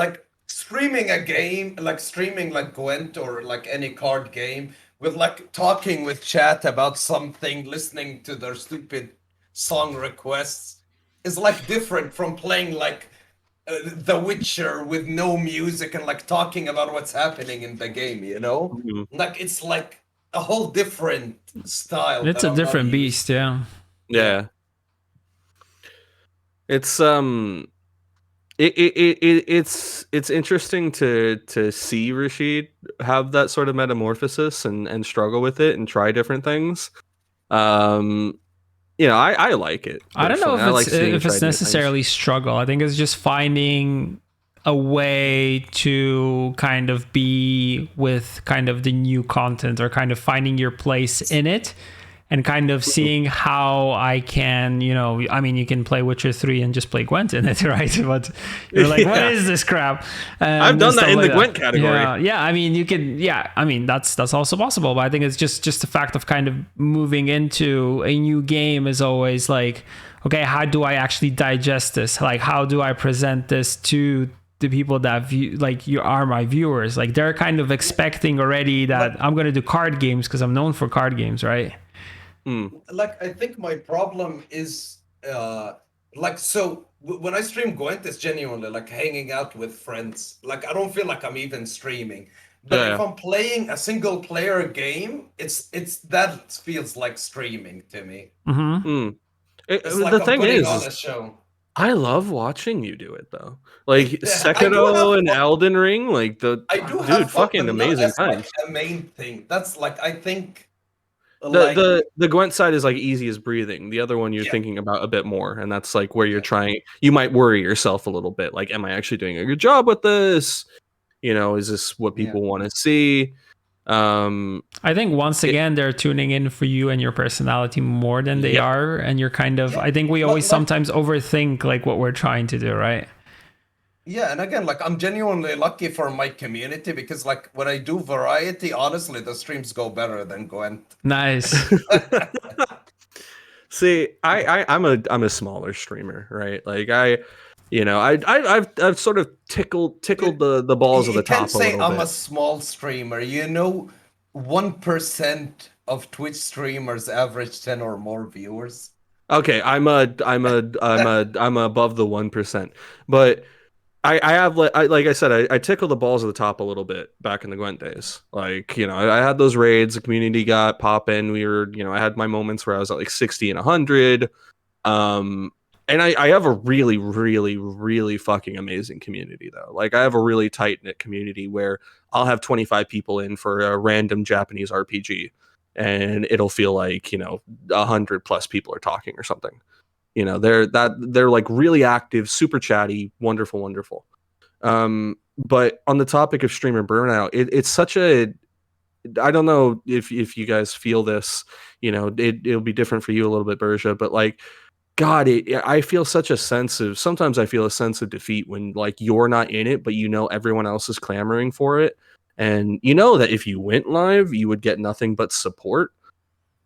streaming a game, streaming Gwent or any card game with talking with chat about something, listening to their stupid song requests is different from playing The Witcher with no music and talking about what's happening in the game, Mm-hmm. It's a whole different style. It's a different beast, yeah. Yeah. It's it's interesting to see Rasheed have that sort of metamorphosis and struggle with it and try different things. I like it. I don't know if it's necessarily struggle. I think it's just finding a way to kind of be with kind of the new content, or kind of finding your place in it. And kind of seeing how I can, you can play Witcher 3 and just play Gwent in it, right? But you're like, what is this crap? I've done that in the Gwent category. Yeah. I mean, you can, that's also possible. But I think it's just the fact of kind of moving into a new game is always like, okay, how do I actually digest this? Like, how do I present this to the people that view, you are my viewers? Like, they're kind of expecting already that I'm going to do card games because I'm known for card games, right? I think my problem is so when I stream Gwent, it's genuinely hanging out with friends. I don't feel like I'm even streaming. But if I'm playing a single player game, it's that feels like streaming to me. Mm-hmm. It's the thing is, on a show. I love watching you do it though. Like Sekiro and Elden Ring, like I do have fun, fucking but not amazing as times. like a main thing. That's like I think the Gwent side is like easy as breathing. The other one you're thinking about a bit more, and that's like where you're trying. You might worry yourself a little bit, like, am I actually doing a good job with this? You know, is this what people want to see? I think once again they're tuning in for you and your personality more than they are, and you're kind of. I think we always sometimes overthink like what we're trying to do, right? Yeah, and again, like I'm genuinely lucky for my community because like when I do variety, honestly, the streams go better than Gwent. Nice. See, I'm a smaller streamer, right? Like I've sort of tickled the balls of the top a little bit. You can't say I'm a small streamer. 1% of Twitch streamers average 10 or more viewers. Okay, I'm above the 1%, but I have like I said, I tickle the balls of the top a little bit back in the Gwent days. Like, I had those raids, the community got popping. We were, I had my moments where I was at like 60 and 100. And I have a really, really, really fucking amazing community though. Like I have a really tight knit community where I'll have 25 people in for a random Japanese RPG, and it'll feel like 100 plus people are talking or something. They're like really active, super chatty, wonderful. But on the topic of streamer burnout, it's such a, I don't know if you guys feel this, it'll be different for you a little bit, Burza, but like, God, I feel sometimes I feel a sense of defeat when like you're not in it, but everyone else is clamoring for it. And that if you went live, you would get nothing but support.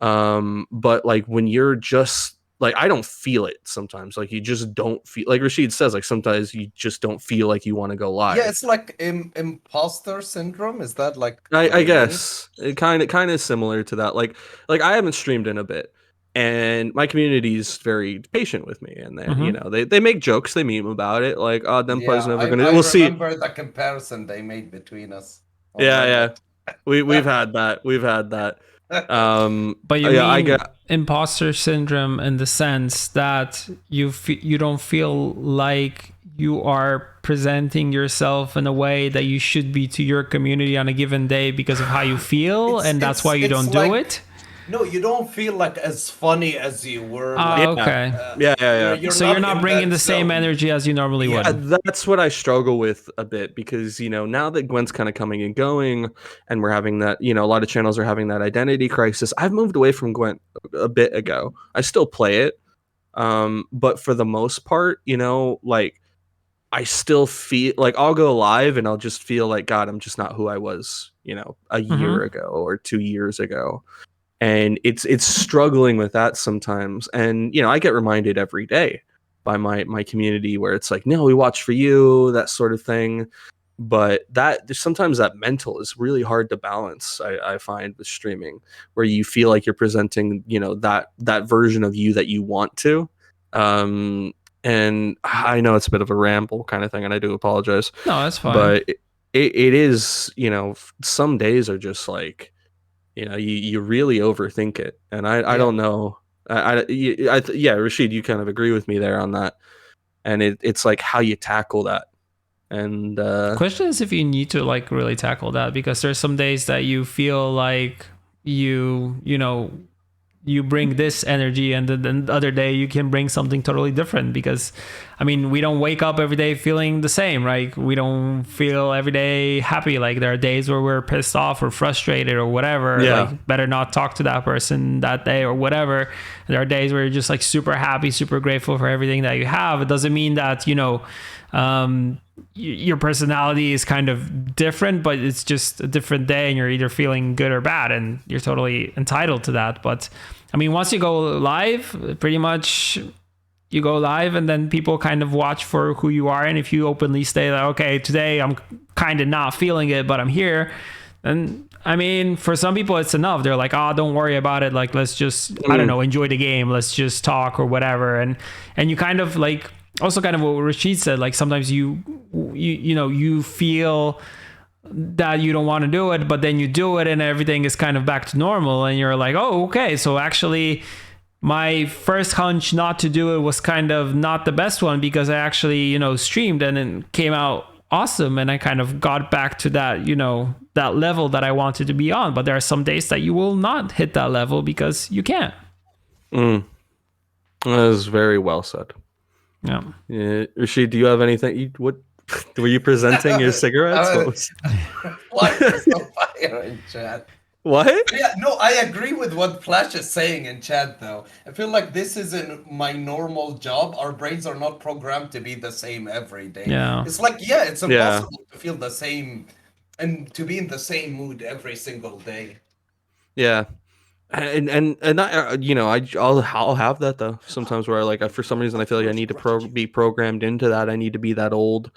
But like when you're just like, I don't feel it sometimes. Like you just don't feel, like Rasheed says, like sometimes you just don't feel like you want to go live. Yeah, it's like imposter syndrome. Is that like? I guess it kind of similar to that. Like I haven't streamed in a bit, and my community is very patient with me, and they they make jokes, they meme about it, like, oh, Denpai's never gonna. We'll see. I remember the comparison they made between us. Yeah. We've had that. But you mean I get imposter syndrome in the sense that you don't feel like you are presenting yourself in a way that you should be to your community on a given day because of how you feel, and that's why you don't do it? No, you don't feel like as funny as you were. Okay. Yeah. You're not bringing the same energy as you normally would. That's what I struggle with a bit because, now that Gwent's kind of coming and going and we're having that, a lot of channels are having that identity crisis. I've moved away from Gwent a bit ago. I still play it. But for the most part, like I still feel like I'll go live and I'll just feel like, God, I'm just not who I was, a year ago or 2 years ago. And it's struggling with that sometimes. And, I get reminded every day by my community where it's like, no, we watch for you, that sort of thing. But sometimes that mental is really hard to balance. I find with streaming where you feel like you're presenting, that version of you that you want to. And I know it's a bit of a ramble kind of thing, and I do apologize. No, that's fine. But it is, some days are just like, you really overthink it, and I don't know. Yeah, Rasheed, you kind of agree with me there on that, and it's like how you tackle that. And question is if you need to like really tackle that, because there's some days that you feel like you bring this energy, and then the other day you can bring something totally different, because I mean, we don't wake up every day feeling the same, right? We don't feel every day happy. Like there are days where we're pissed off or frustrated or whatever. Like better not talk to that person that day or whatever. There are days where you're just like super happy, super grateful for everything that you have. It doesn't mean that your personality is kind of different, but it's just a different day and you're either feeling good or bad, and you're totally entitled to that. But I mean, once you go live, pretty much you go live and then people kind of watch for who you are. And if you openly say that, okay, today I'm kind of not feeling it, but I'm here, then I mean, for some people it's enough. They're like, oh, don't worry about it. Like, let's just, I don't know, enjoy the game. Let's just talk or whatever. And you kind of like, also kind of what Rasheed said, like sometimes you feel that you don't want to do it, but then you do it and everything is kind of back to normal, and you're like, oh, okay, so actually my first hunch not to do it was kind of not the best one, because I actually, streamed and it came out awesome, and I kind of got back to that, that level that I wanted to be on. But there are some days that you will not hit that level because you can't. That is very well said. Yeah. Rasheed, do you have anything? What were you presenting your cigarettes? Why is so fire in chat? What? Yeah, no, I agree with what Flash is saying in chat, though. I feel like this isn't my normal job. Our brains are not programmed to be the same every day. Yeah. It's like, it's impossible to feel the same and to be in the same mood every single day. Yeah. And I'll have that though sometimes where for some reason I feel like I need to be programmed into that. I need to be that old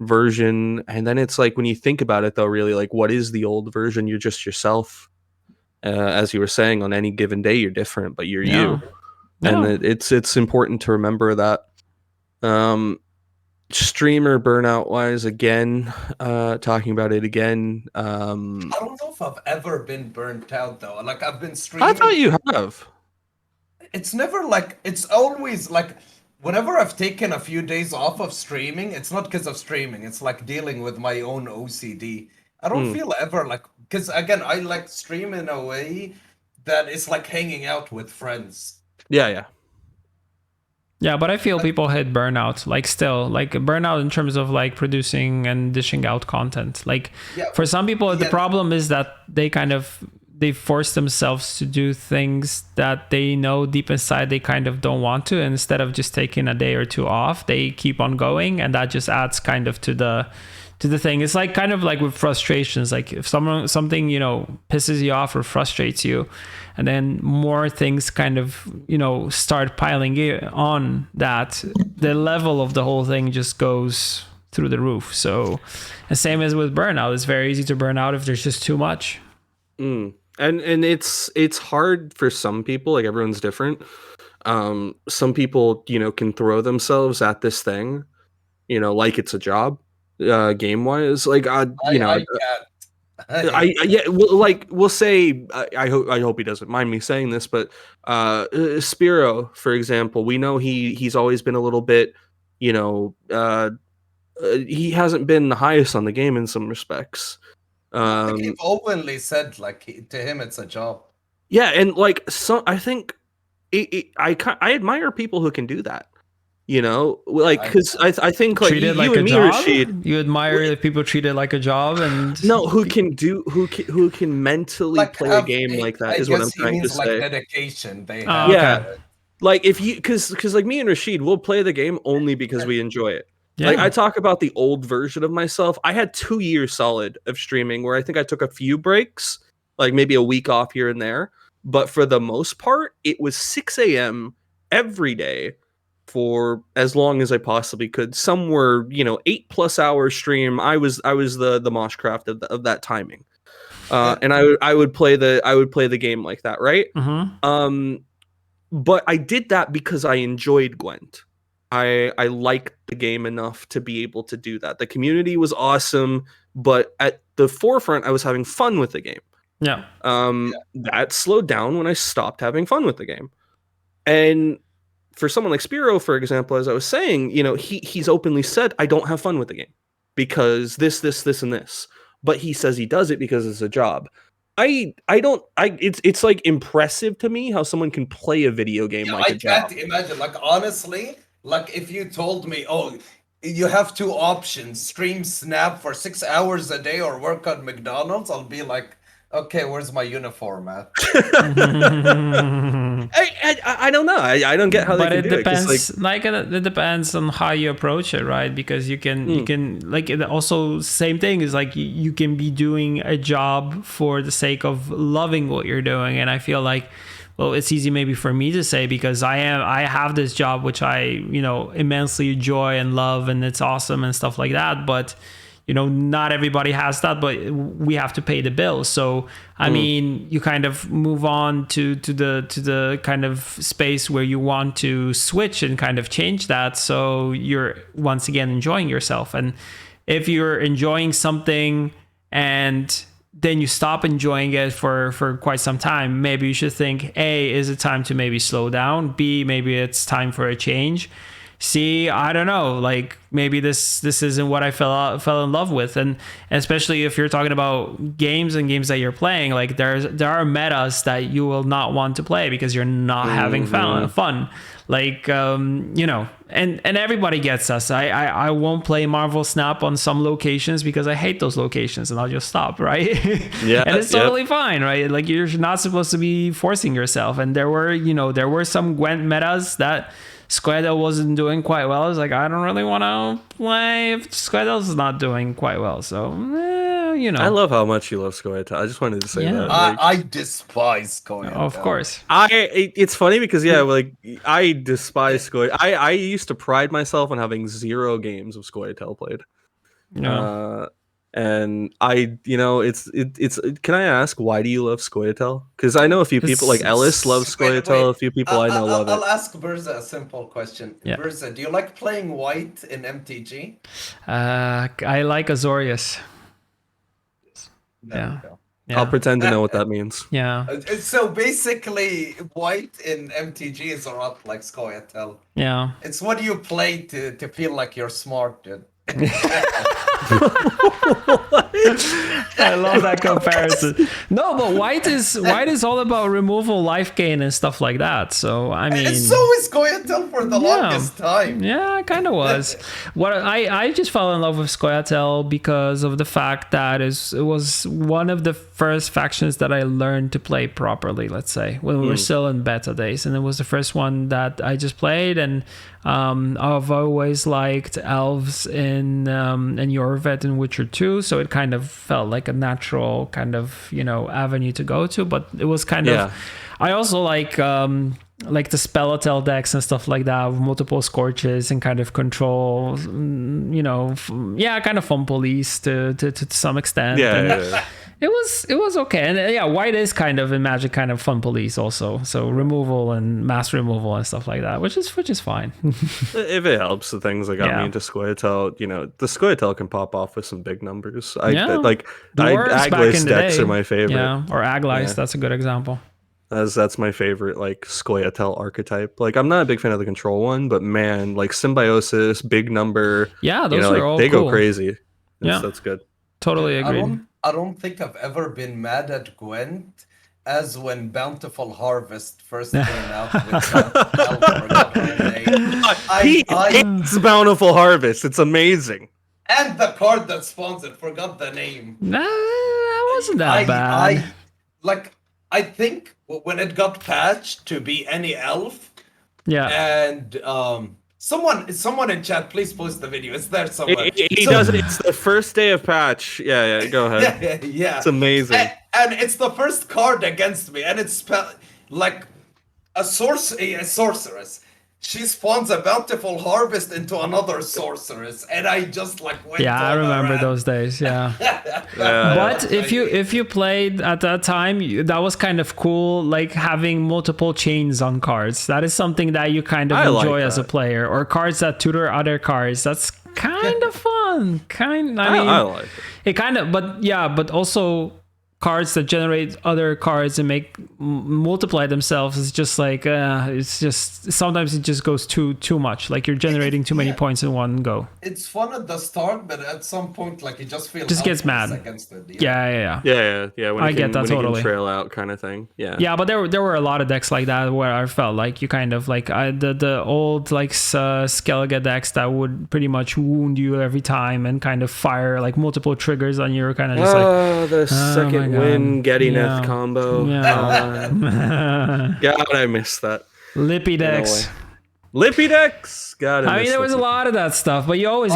version, and then it's like when you think about it though, really, like, what is the old version? You're just yourself. As you were saying, on any given day you're different, but you're you. And it's important to remember that. Streamer burnout wise, again, talking about it again, I don't know if I've ever been burnt out though. Like, I've been streaming. I thought you have. It's never like, it's always like, whenever I've taken a few days off of streaming, it's not because of streaming. It's like dealing with my own OCD. I don't feel ever like, because again, I like stream in a way that it's like hanging out with friends. Yeah. Yeah, but I feel people hit burnout, like burnout in terms of like producing and dishing out content. Like for some people, the problem is that they force themselves to do things that they know deep inside they kind of don't want to. And instead of just taking a day or two off, they keep on going, and that just adds kind of to the thing. It's like kind of like with frustrations. Like if something pisses you off or frustrates you, and then more things kind of start piling on, that the level of the whole thing just goes through the roof. So the same as with burnout, it's very easy to burn out if there's just too much. And it's hard for some people. Like, everyone's different. Some people can throw themselves at this thing like it's a job. Game wise, like we'll say, I hope he doesn't mind me saying this, but Spiro, for example, we know he's always been a little bit, he hasn't been the highest on the game in some respects. I think he's openly said to him it's a job. Yeah, and I think I admire people who can do that. Because I think like you like and me, Rasheed, you admire that people treat it like a job, and who can mentally play a game like that is what I'm trying to say. Dedication they have. Like if you because like me and Rasheed will play the game only because we enjoy it. Yeah. Like I talk about the old version of myself. I had 2 years solid of streaming where I think I took a few breaks, like maybe a week off here and there, but for the most part, it was 6 a.m. every day for as long as I possibly could. Somewhere, 8+ hour stream. I was the Moshcraft of that timing, and I would play the game like that, right? Mm-hmm. But I did that because I enjoyed Gwent. I liked the game enough to be able to do that. The community was awesome, but at the forefront, I was having fun with the game. Yeah. That slowed down when I stopped having fun with the game, and for someone like Spiro, for example, as I was saying, he's openly said, I don't have fun with the game because this, and this. But he says he does it because it's a job. It's like impressive to me how someone can play a video game like a job. I can't imagine. Like, honestly, like if you told me, oh, you have 2 options, stream Snap for 6 hours a day or work at McDonald's, I'll be like, okay, where's my uniform at? I don't know. I don't get how they can do it. But it depends. It depends on how you approach it, right? Because you can like it also same thing is like you can be doing a job for the sake of loving what you're doing, and I feel like, well, it's easy maybe for me to say because I have this job which I immensely enjoy and love, and it's awesome and stuff like that, but not everybody has that, but we have to pay the bills. So, I mean, you kind of move on to the kind of space where you want to switch and kind of change that. So you're once again enjoying yourself. And if you're enjoying something and then you stop enjoying it for quite some time, maybe you should think, A, is it time to maybe slow down? B, maybe it's time for a change. C, I don't know, like maybe this isn't what I fell in love with. And especially if you're talking about games and games that you're playing, like there are metas that you will not want to play because you're not having fun. Like you know, and everybody gets us. I won't play Marvel Snap on some locations because I hate those locations, and I'll just stop, right? Yeah, and it's totally fine, right? Like you're not supposed to be forcing yourself. And there were some Gwent metas that Squirtle wasn't doing quite well. I was like, I don't really want to play if Squirtle's not doing quite well. So, you know. I love how much you love Squirtle. I just wanted to say that. Like, I despise Squirtle. Of course. It's funny because, like, I despise Squirtle. I used to pride myself on having 0 games of Squirtle played. Yeah. And it's can I ask, why do you love Squirtle? Because I know a few people, like Ellis loves Squirtle. A few people I know love it. I'll ask Burza a simple question. Yeah. Burza, do you like playing white in MTG? I like Azorius. Yeah. I'll pretend to know what that means. Yeah. So basically, white in MTG is a lot like Squirtle. Yeah. It's what you play to feel like you're smart, dude. I love that comparison. No, but white is all about removal, life gain, and stuff like that. So I mean, and so is Squirtle for the longest time. Yeah, it kind of was. What I just fell in love with Squirtle because of the fact that it was one of the first factions that I learned to play properly. Let's say when we were still in beta days, and it was the first one that I just played. And I've always liked elves in Yorvet and Witcher 2, so it kind of felt like a natural kind of avenue to go to. But it was kind of, I also like the Spelletel decks and stuff like that with multiple scorches and kind of control, kind of fun police to some extent. It was okay. And white is kind of in Magic kind of fun police also. So removal and mass removal and stuff like that, which is fine. If it helps, the things that got me into Squirtle, the Squirtle can pop off with some big numbers. Aglis decks are my favorite. Yeah, or Aglis, that's a good example. That's my favorite, like, Squirtle archetype. Like, I'm not a big fan of the control one, but man, like Symbiosis, big number. Yeah, those are all they cool. go crazy. That's good. Totally agreed. I don't think I've ever been mad at Gwent as when Bountiful Harvest first came out with He hates Bountiful Harvest. It's amazing. And the card that spawns it, forgot the name. Nah, that wasn't that bad. I think when it got patched to be any elf. Yeah. And someone in chat, please post the video. It's there somewhere. He does it. It's the first day of patch. Yeah. Go ahead. Yeah. It's amazing. And it's the first card against me, and it's like a sorceress. She spawns a Bountiful Harvest into another sorceress, and I just went. Yeah, I remember those days. Yeah. But if you played at that time, that was kind of cool, like having multiple chains on cards. That is something that you kind of enjoy as a player, or cards that tutor other cards. That's kind of fun. I like it. It kind of, but also cards that generate other cards and multiply themselves is just like it's just sometimes it just goes too much, like you're generating too many points in one go. It's fun at the start, but at some point it just feels gets mad against it. Yeah. When I get that totally. Trail out kind of thing. But there were a lot of decks like that where I felt like you kind of like the old like Skellige decks that would pretty much wound you every time and kind of fire like multiple triggers on you, kind of just the second win Gedineth combo. God, I missed that. Lippy decks. God, I mean, there was a lot of that stuff, but you always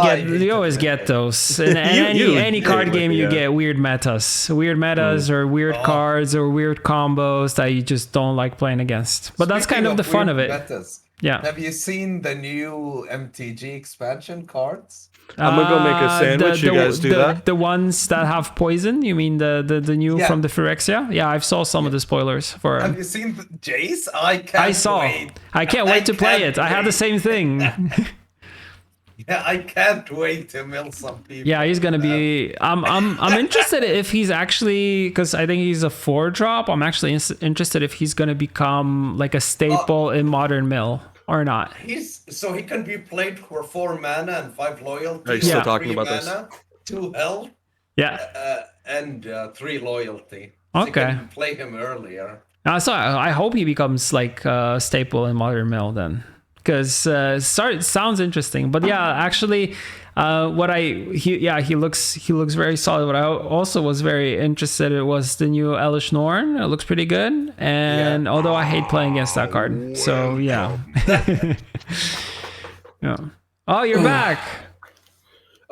get those. In any card game, you get weird metas or weird cards or weird combos that you just don't like playing against. But that's kind of the fun of it. Metas, yeah. Have you seen the new MTG expansion cards? I'm gonna go make a sandwich. You guys do that? The ones that have poison? You mean the new from the Phyrexia? Yeah, I saw some of the spoilers for. Have you seen Jace? I can't wait. I can't wait to play it. I had the same thing. Yeah, I can't wait to mill some people. Yeah, he's gonna be. I'm interested if he's actually, because I think he's a 4-drop. I'm actually interested if he's gonna become like a staple in modern mill or not. So he can be played for 4 mana and 5 loyalty. Are you still talking about mana, this? 2 health. Yeah. And 3 loyalty. So okay. You can play him earlier. So I hope he becomes like a staple in modern mill then. Because sounds interesting, but yeah, actually, he looks very solid. What I also was very interested in was the new Elish Norn. It looks pretty good, and although I hate playing against that card, so yeah. Yeah. Oh, you're back.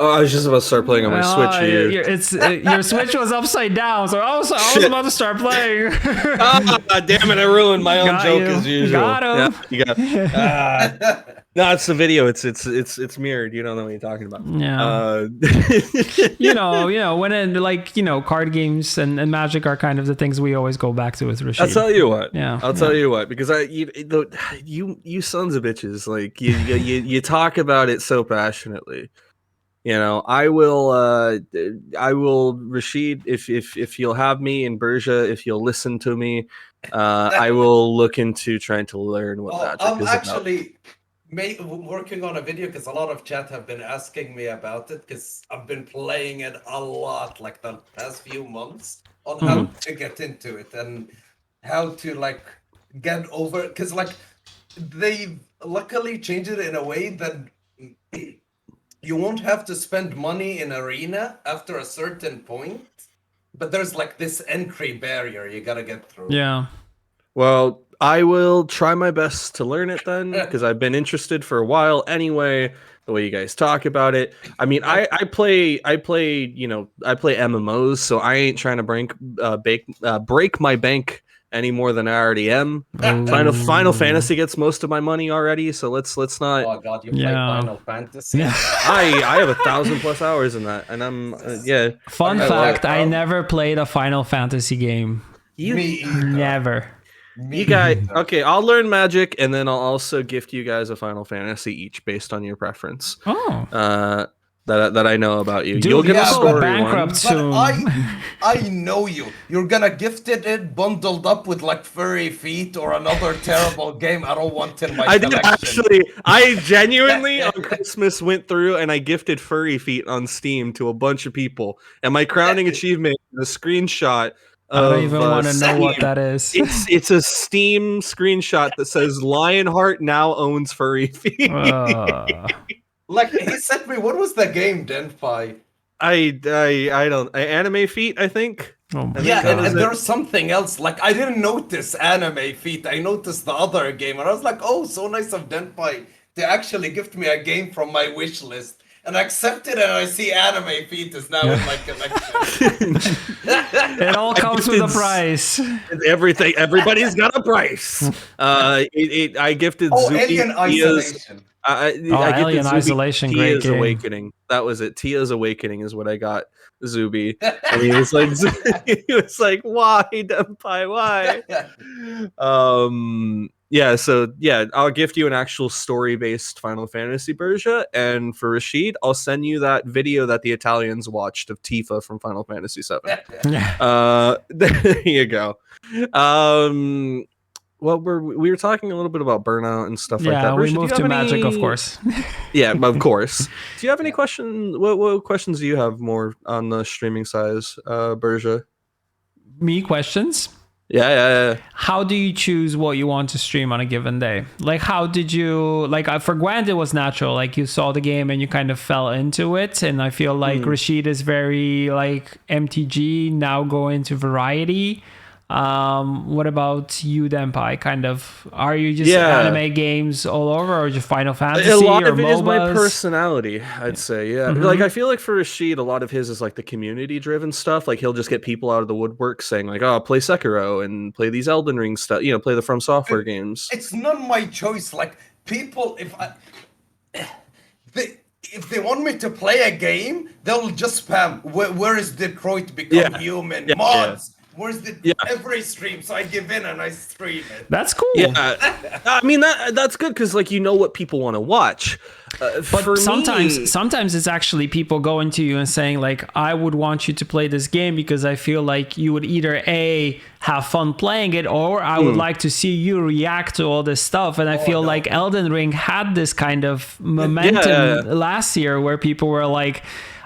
Oh, I was just about to start playing on my Switch here. Your Switch was upside down, so I was about to start playing. Damn it! I ruined my own joke as usual. Got him. Yeah, you got. No, it's the video. It's mirrored. You don't know what you're talking about. Yeah. You know, when card games and Magic are kind of the things we always go back to with Rasheed. I'll tell you what. Yeah. I'll tell you what, because you sons of bitches, like you talk about it so passionately. You know, I will, Rasheed, if you'll have me, and Burza, if you'll listen to me, I will look into trying to learn what Magic is about. I'm actually working on a video because a lot of chat have been asking me about it because I've been playing it a lot like the past few months on how to get into it and how to like get over, because like they luckily changed it in a way that you won't have to spend money in arena after a certain point, but there's like this entry barrier you gotta get through. Yeah. Well, I will try my best to learn it then, because I've been interested for a while anyway. The way you guys talk about it, I mean, I play MMOs, so I ain't trying to break my bank any more than I already am. Final Fantasy gets most of my money already, so let's not. Oh god, you play Final Fantasy? Yeah. I have 1,000+ hours in that, and I'm Fun fact: I never played a Final Fantasy game. Me either. Never. You guys, okay, I'll learn Magic, and then I'll also gift you guys a Final Fantasy each based on your preference. Oh. That I know about you. Dude, you'll get a story bankrupt soon. I know you. You're gonna gift it bundled up with like furry feet or another terrible game I don't want in my collection. I genuinely on Christmas went through and I gifted furry feet on Steam to a bunch of people, and my crowning achievement is a screenshot. I don't even want to know what that is. It's a Steam screenshot that says Lionheart now owns furry feet. Like he sent me, what was the game, Denpai? I don't anime feet, I think. Oh yeah, and there's something else. Like I didn't notice anime feet. I noticed the other game, and I was like, oh, so nice of Denpai to actually gift me a game from my wish list. And I accepted it, and I see anime feet is now in my collection. It all comes with a price. Everything, everybody's got a price. I gifted Zubi Alien Isolation. I Alien Isolation, great game. Awakening. That was it. Tia's Awakening is what I got. Zubi, and he was like, why, Denpai, why? Yeah, so yeah, I'll gift you an actual story-based Final Fantasy Burza, and for Rasheed, I'll send you that video that the Italians watched of Tifa from Final Fantasy VII. There you go. Well, we were talking a little bit about burnout and stuff like that. Yeah, we moved to Magic, of course. Yeah, of course. Do you have any questions? What questions do you have more on the streaming size, Burza? Me questions? Yeah. How do you choose what you want to stream on a given day? Like, how did you, like, for Gwent, it was natural. Like, you saw the game and you kind of fell into it. And I feel like Rasheed is very, like, MTG, now going to variety. What about you, Denpai? Kind of, are you just anime games all over, or just Final Fantasy? A lot or of it MOBAs? is my personality, I'd say. Yeah, like I feel like for Rasheed, a lot of his is like the community-driven stuff. Like he'll just get people out of the woodwork saying like, "Oh, play Sekiro and play these Elden Ring stuff. You know, play the From Software games." It's not my choice. Like people, if they want me to play a game, they'll just spam. Where is Detroit Become Human? Mods. Where's the every stream? So I give in and I stream it. That's cool. Yeah, I mean that's good because like you know what people want to watch. But sometimes it's actually people going to you and saying like, I would want you to play this game because I feel like you would either have fun playing it, or I would like to see you react to all this stuff. And I feel like Elden Ring had this kind of momentum last year where people were like,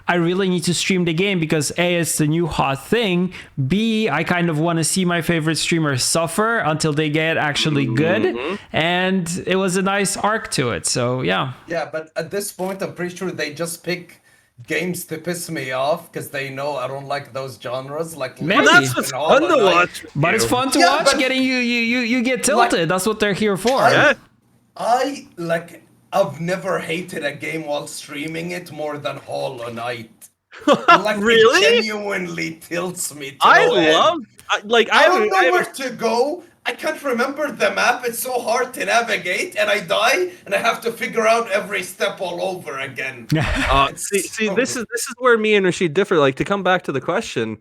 I really need to stream the game because A, it's the new hot thing. B, I kind of want to see my favorite streamer suffer until they get actually good. And it was a nice arc to it. So, yeah. Yeah, but at this point, I'm pretty sure they just pick games to piss me off because they know I don't like those genres. Like, maybe that's what's fun to watch. But it's fun to watch. But getting you get tilted. Like, that's what they're here for. I've never hated a game while streaming it more than Hollow Knight. Like, really? It genuinely tilts me. I don't know where to go. I can't remember the map. It's so hard to navigate, and I die, and I have to figure out every step all over again. This is where me and Rasheed differ. Like, to come back to the question,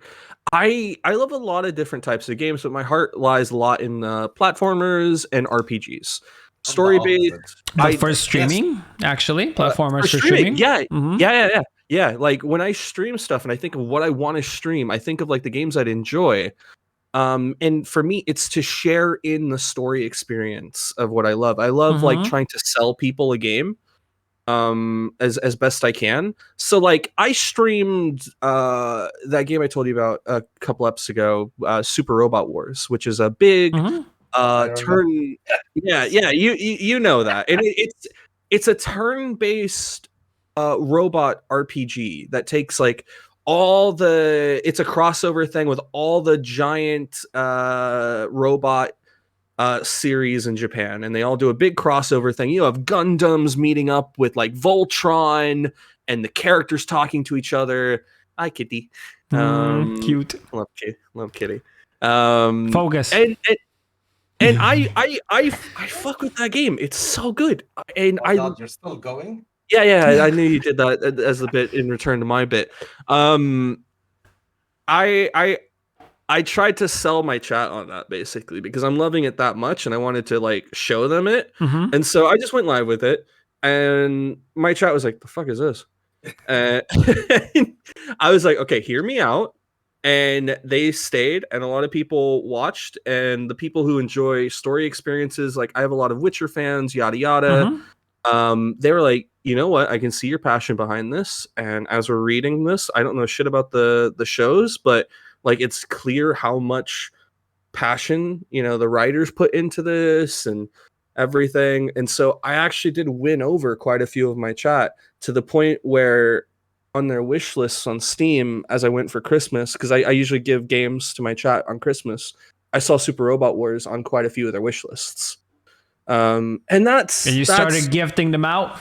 I love a lot of different types of games, but my heart lies a lot in platformers and RPGs. Story-based. But for streaming, actually, platformers for streaming. Yeah. Like when I stream stuff and I think of what I want to stream, I think of like the games I'd enjoy. And for me, it's to share in the story experience of what I love. I love like trying to sell people a game as best I can. So like I streamed that game I told you about a couple episodes ago, Super Robot Wars, which is a big turn. You know that. And it's a turn-based robot RPG that takes like it's a crossover thing with all the giant robot series in Japan, and they all do a big crossover thing. You have Gundams meeting up with like Voltron, and the characters talking to each other. Hi, Kitty. Cute. Love Kitty. Focus. And I fuck with that game. It's so good. And God, you're still going? Yeah, I knew you did that as a bit in return to my bit. I tried to sell my chat on that basically because I'm loving it that much and I wanted to like show them it. And so I just went live with it and my chat was like, the fuck is this? I was like, okay, hear me out. And they stayed and a lot of people watched, and the people who enjoy story experiences, like I have a lot of Witcher fans, yada yada. They were like, you know what? I can see your passion behind this. And as we're reading this, I don't know shit about the shows, but like it's clear how much passion, the writers put into this and everything. And so I actually did win over quite a few of my chat to the point where on their wish lists on Steam as I went for Christmas, because I usually give games to my chat on Christmas, I saw Super Robot Wars on quite a few of their wish lists. And you started gifting them out.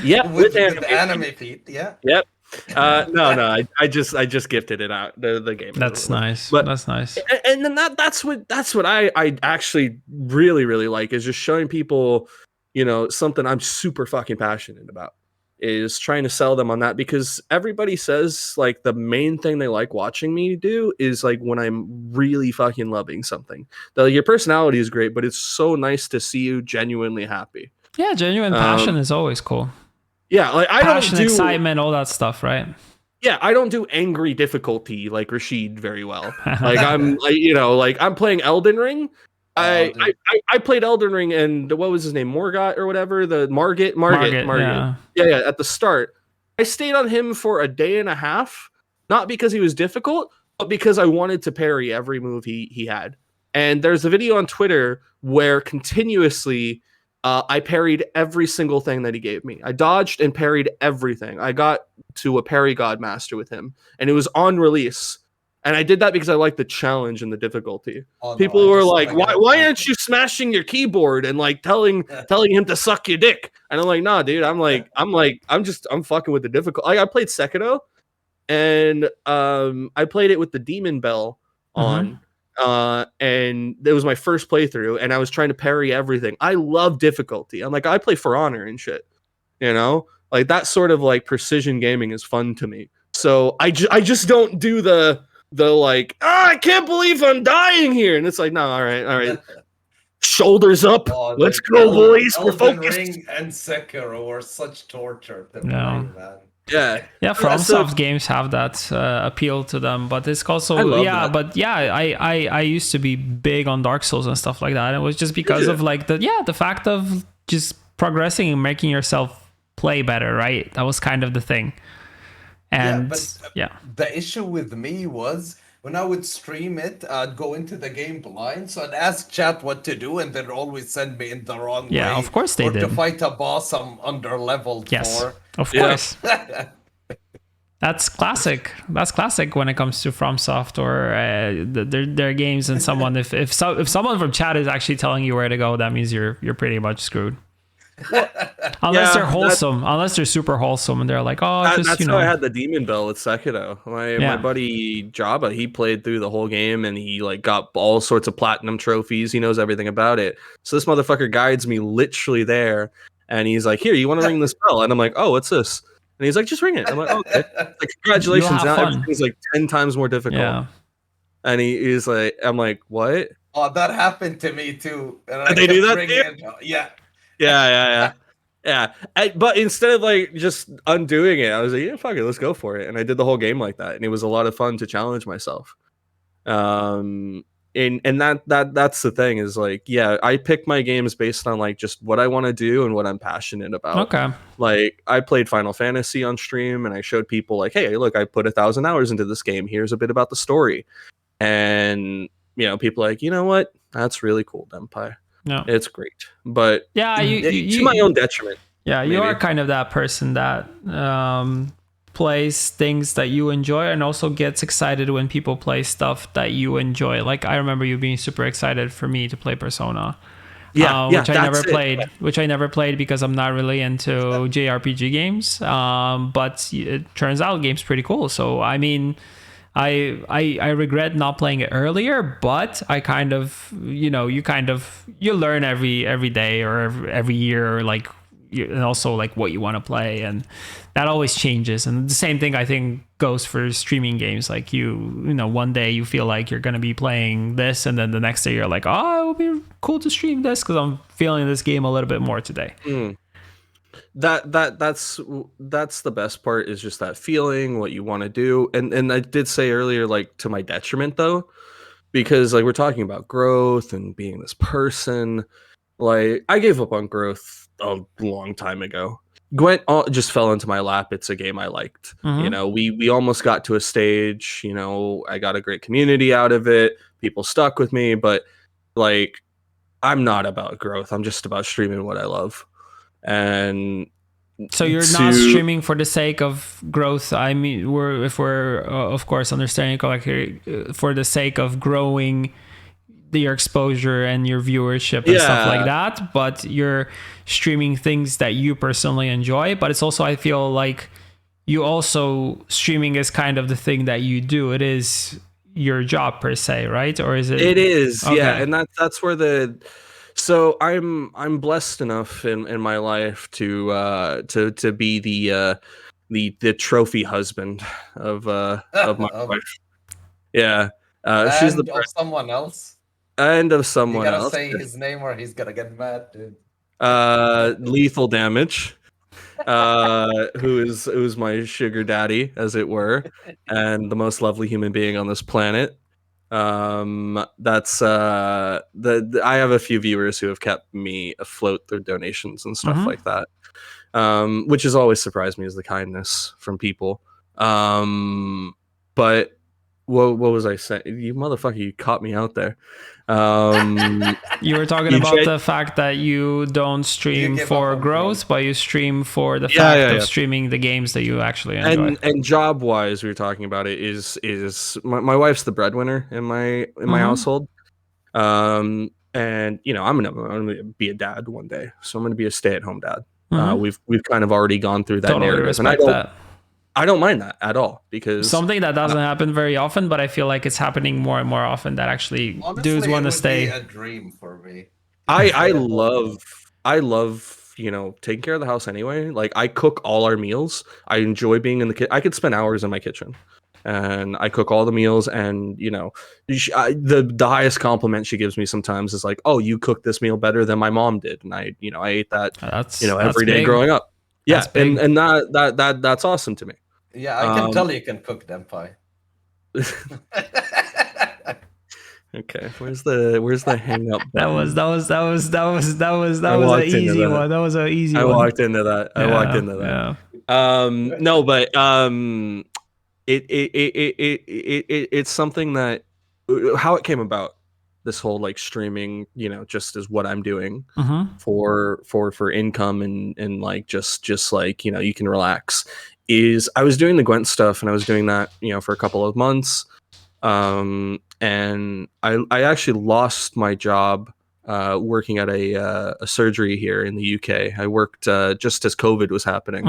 Yeah, with anime feed. Yeah. Yep. No, I just gifted it out the game. That's nice. But that's nice. And then that's what I actually really really like is just showing people, something I'm super fucking passionate about. Is trying to sell them on that, because everybody says like the main thing they like watching me do is like when I'm really fucking loving something. Your personality is great, but it's so nice to see you genuinely happy. Yeah, genuine passion is always cool. Yeah, like passion, excitement, all that stuff, right? Yeah, I don't do angry difficulty like Rasheed very well. Like I'm I'm playing Elden Ring. I played Elden Ring and what was his name? Morgot or whatever. The Margit. Yeah. At the start, I stayed on him for a day and a half, not because he was difficult, but because I wanted to parry every move he had. And there's a video on Twitter where continuously I parried every single thing that he gave me. I dodged and parried everything. I got to a parry god master with him, and it was on release. And I did that because I like the challenge and the difficulty. People were like, why aren't you smashing your keyboard and like telling him to suck your dick? And I'm like, nah, dude, I'm fucking with the difficult. Like I played Sekiro and I played it with the demon bell on. And it was my first playthrough and I was trying to parry everything. I love difficulty. I'm like, I play For Honor and shit, like that sort of like precision gaming is fun to me. So I just don't do the the like, I can't believe I'm dying here, and it's like, no, all right, shoulders up, let's go, boys. We're focused. Ring and Sekiro were such torture to play, man. Yeah, FromSoft games have that appeal to them, but it's also I used to be big on Dark Souls and stuff like that. It was just because of like the fact of just progressing and making yourself play better, right? That was kind of the thing. And the issue with me was when I would stream it, I'd go into the game blind, so I'd ask chat what to do, and they'd always send me in the wrong way. Yeah, of course they did. To fight a boss I'm under-leveled for. Of course. That's classic. That's classic when it comes to FromSoft or their games. And someone, if someone from chat is actually telling you where to go, that means you're pretty much screwed. Unless they're wholesome, unless they're super wholesome, and they're like, that's how I had the demon bell with Sekiro. My buddy Jabba, he played through the whole game and he like got all sorts of platinum trophies. He knows everything about it. So this motherfucker guides me literally there, and he's like, "Here, you want to ring this bell?" And I'm like, "Oh, what's this?" And he's like, "Just ring it." I'm like, "Okay." Like, congratulations! Now everything's like 10 times more difficult. Yeah. And he's like, "I'm like, what?" Oh, that happened to me too. And they do that? Yeah. But instead of like just undoing it, I was like, yeah, fuck it, let's go for it. And I did the whole game like that, and it was a lot of fun to challenge myself. And that's the thing is like, yeah, I pick my games based on like just what I want to do and what I'm passionate about. Okay. Like I played Final Fantasy on stream, and I showed people like, hey, look, I put 1,000 hours into this game. Here's a bit about the story. And people are like, you know what? That's really cool, Denpai. No, it's great, but to my own detriment. Yeah, maybe. You are kind of that person that plays things that you enjoy and also gets excited when people play stuff that you enjoy. Like I remember you being super excited for me to play Persona, which I never played because I'm not really into JRPG games. But it turns out the game's pretty cool. So I mean, I regret not playing it earlier, but I kind of, you learn every day or every year, or like, and also like what you want to play, and that always changes. And the same thing I think goes for streaming games. Like one day you feel like you're going to be playing this, and then the next day you're like, oh, it would be cool to stream this because I'm feeling this game a little bit more today. That's the best part, is just that feeling, what you want to do. And I did say earlier, like, to my detriment though, because like we're talking about growth and being this person. Like I gave up on growth a long time ago. Gwent just fell into my lap. It's a game I liked. We almost got to a stage, I got a great community out of it, people stuck with me, but like I'm not about growth. I'm just about streaming what I love. And so you're not streaming for the sake of growth. I mean, if we're of course understanding correctly, for the sake of growing your exposure and your viewership and stuff like that, but you're streaming things that you personally enjoy. But it's also, I feel like you also, streaming is kind of the thing that you do. It is your job per se, right? Or is it? It is, okay. Yeah. And that's where so I'm blessed enough in my life to be the trophy husband of my wife. Yeah. She's the of someone else. And of someone else. You gotta say his name or he's gonna get mad, dude. Lethal Damage, who's my sugar daddy, as it were, and the most lovely human being on this planet. That's I have a few viewers who have kept me afloat through donations and stuff like that, which has always surprised me, is the kindness from people. But what was I saying? You motherfucker, you caught me out there. You were talking about the fact that you don't stream for growth, but you stream for the fact of streaming the games that you actually enjoy. And job wise, we were talking about it, is my wife's the breadwinner in my household. And I'm gonna be a dad one day, so I'm gonna be a stay-at-home dad. We've kind of already gone through that narrative, and I don't mind that at all, because something that doesn't happen very often, but I feel like it's happening more and more often, that actually honestly, dudes want to stay. Be a dream for me. I love taking care of the house anyway. Like I cook all our meals. I enjoy being in the kitchen. I could spend hours in my kitchen. and I cook all the meals. And the highest compliment she gives me sometimes is like, "Oh, you cooked this meal better than my mom did," and I ate that every day growing up. Yeah, and that's awesome to me. Yeah, I can tell you can cook Denpai. Okay, where's the hang up button? That was an easy one. That was an easy one. I walked into that. No, but it's something that how it came about. This whole like streaming, just as what I'm doing for income and like just like you can relax. Is I was doing the Gwent stuff and I was doing that for a couple of months. And I actually lost my job working at a surgery here in the UK. I worked just as COVID was happening.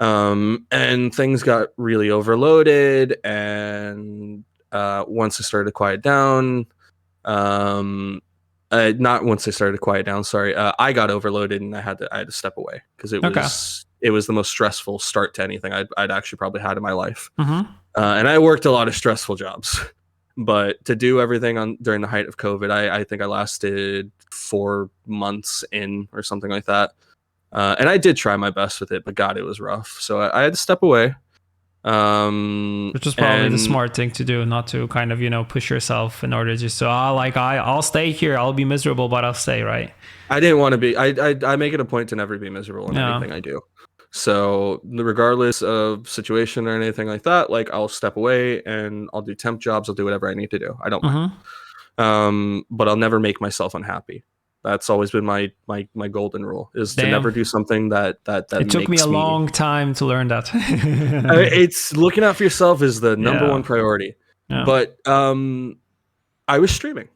And things got really overloaded. And once I started to quiet down, not once I started to quiet down, sorry, I got overloaded and I had to step away because it was the most stressful start to anything I'd actually probably had in my life. And I worked a lot of stressful jobs, but to do everything during the height of COVID, I think I lasted 4 months in or something like that. And I did try my best with it, but God, it was rough. So I had to step away. Which is probably the smart thing to do, not to kind of, push yourself in order just to, I'll stay here. I'll be miserable, but I'll stay, right? I didn't want to be, I make it a point to never be miserable in anything I do. So regardless of situation or anything like that, like I'll step away and I'll do temp jobs. I'll do whatever I need to do. I don't mind. But I'll never make myself unhappy. That's always been my golden rule, is to never do something that it took me a long time to learn that. It's looking out for yourself is the number one priority. But I was streaming,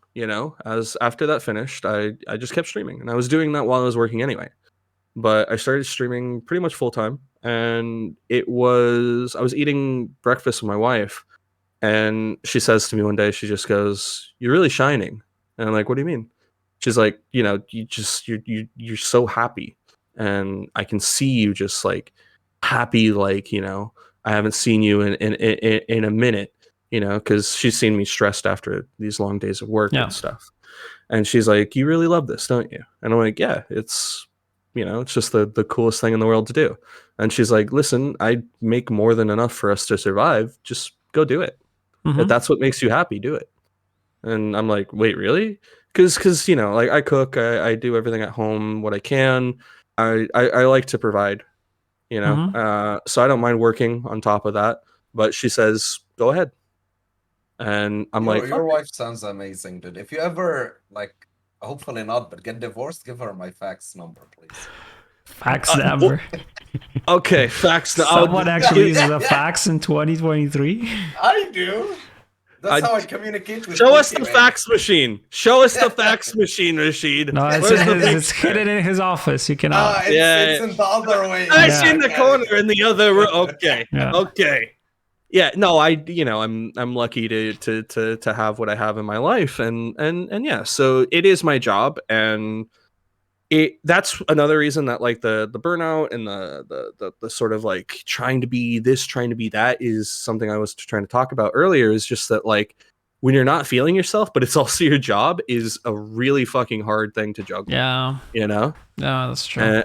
as after that finished, I just kept streaming, and I was doing that while I was working anyway. But I started streaming pretty much full time, and I was eating breakfast with my wife, and she says to me one day, she just goes, "You're really shining." And I'm like, "What do you mean?" She's like, you're so happy, and I can see you just like happy, like, I haven't seen you in a minute, because she's seen me stressed after these long days of work and stuff. And she's like, "You really love this, don't you?" And I'm like, "Yeah, it's just the coolest thing in the world to do." And she's like, "Listen, I make more than enough for us to survive. Just go do it. If that's what makes you happy, do it." And I'm like, "Wait, really?" Because like I cook, I do everything at home, what I can. I like to provide, so I don't mind working on top of that. But she says, "Go ahead." And I'm like, your wife sounds amazing, dude. If you ever, like, hopefully not, but get divorced, give her my fax number, please. Fax number. Okay, fax. Someone actually uses a fax in 2023. I do. That's how I communicate with Show us the fax machine. Show us the fax machine, Rasheed. No, it's hidden in his office. You cannot. It's in the other way. It's in the corner in the other room. Okay. Okay. Yeah, no, I'm lucky to have what I have in my life, and yeah, so it is my job, and that's another reason that like the burnout and the sort of like trying to be this, trying to be that is something I was trying to talk about earlier, is just that like when you're not feeling yourself, but it's also your job, is a really fucking hard thing to juggle. Yeah. Yeah, that's true.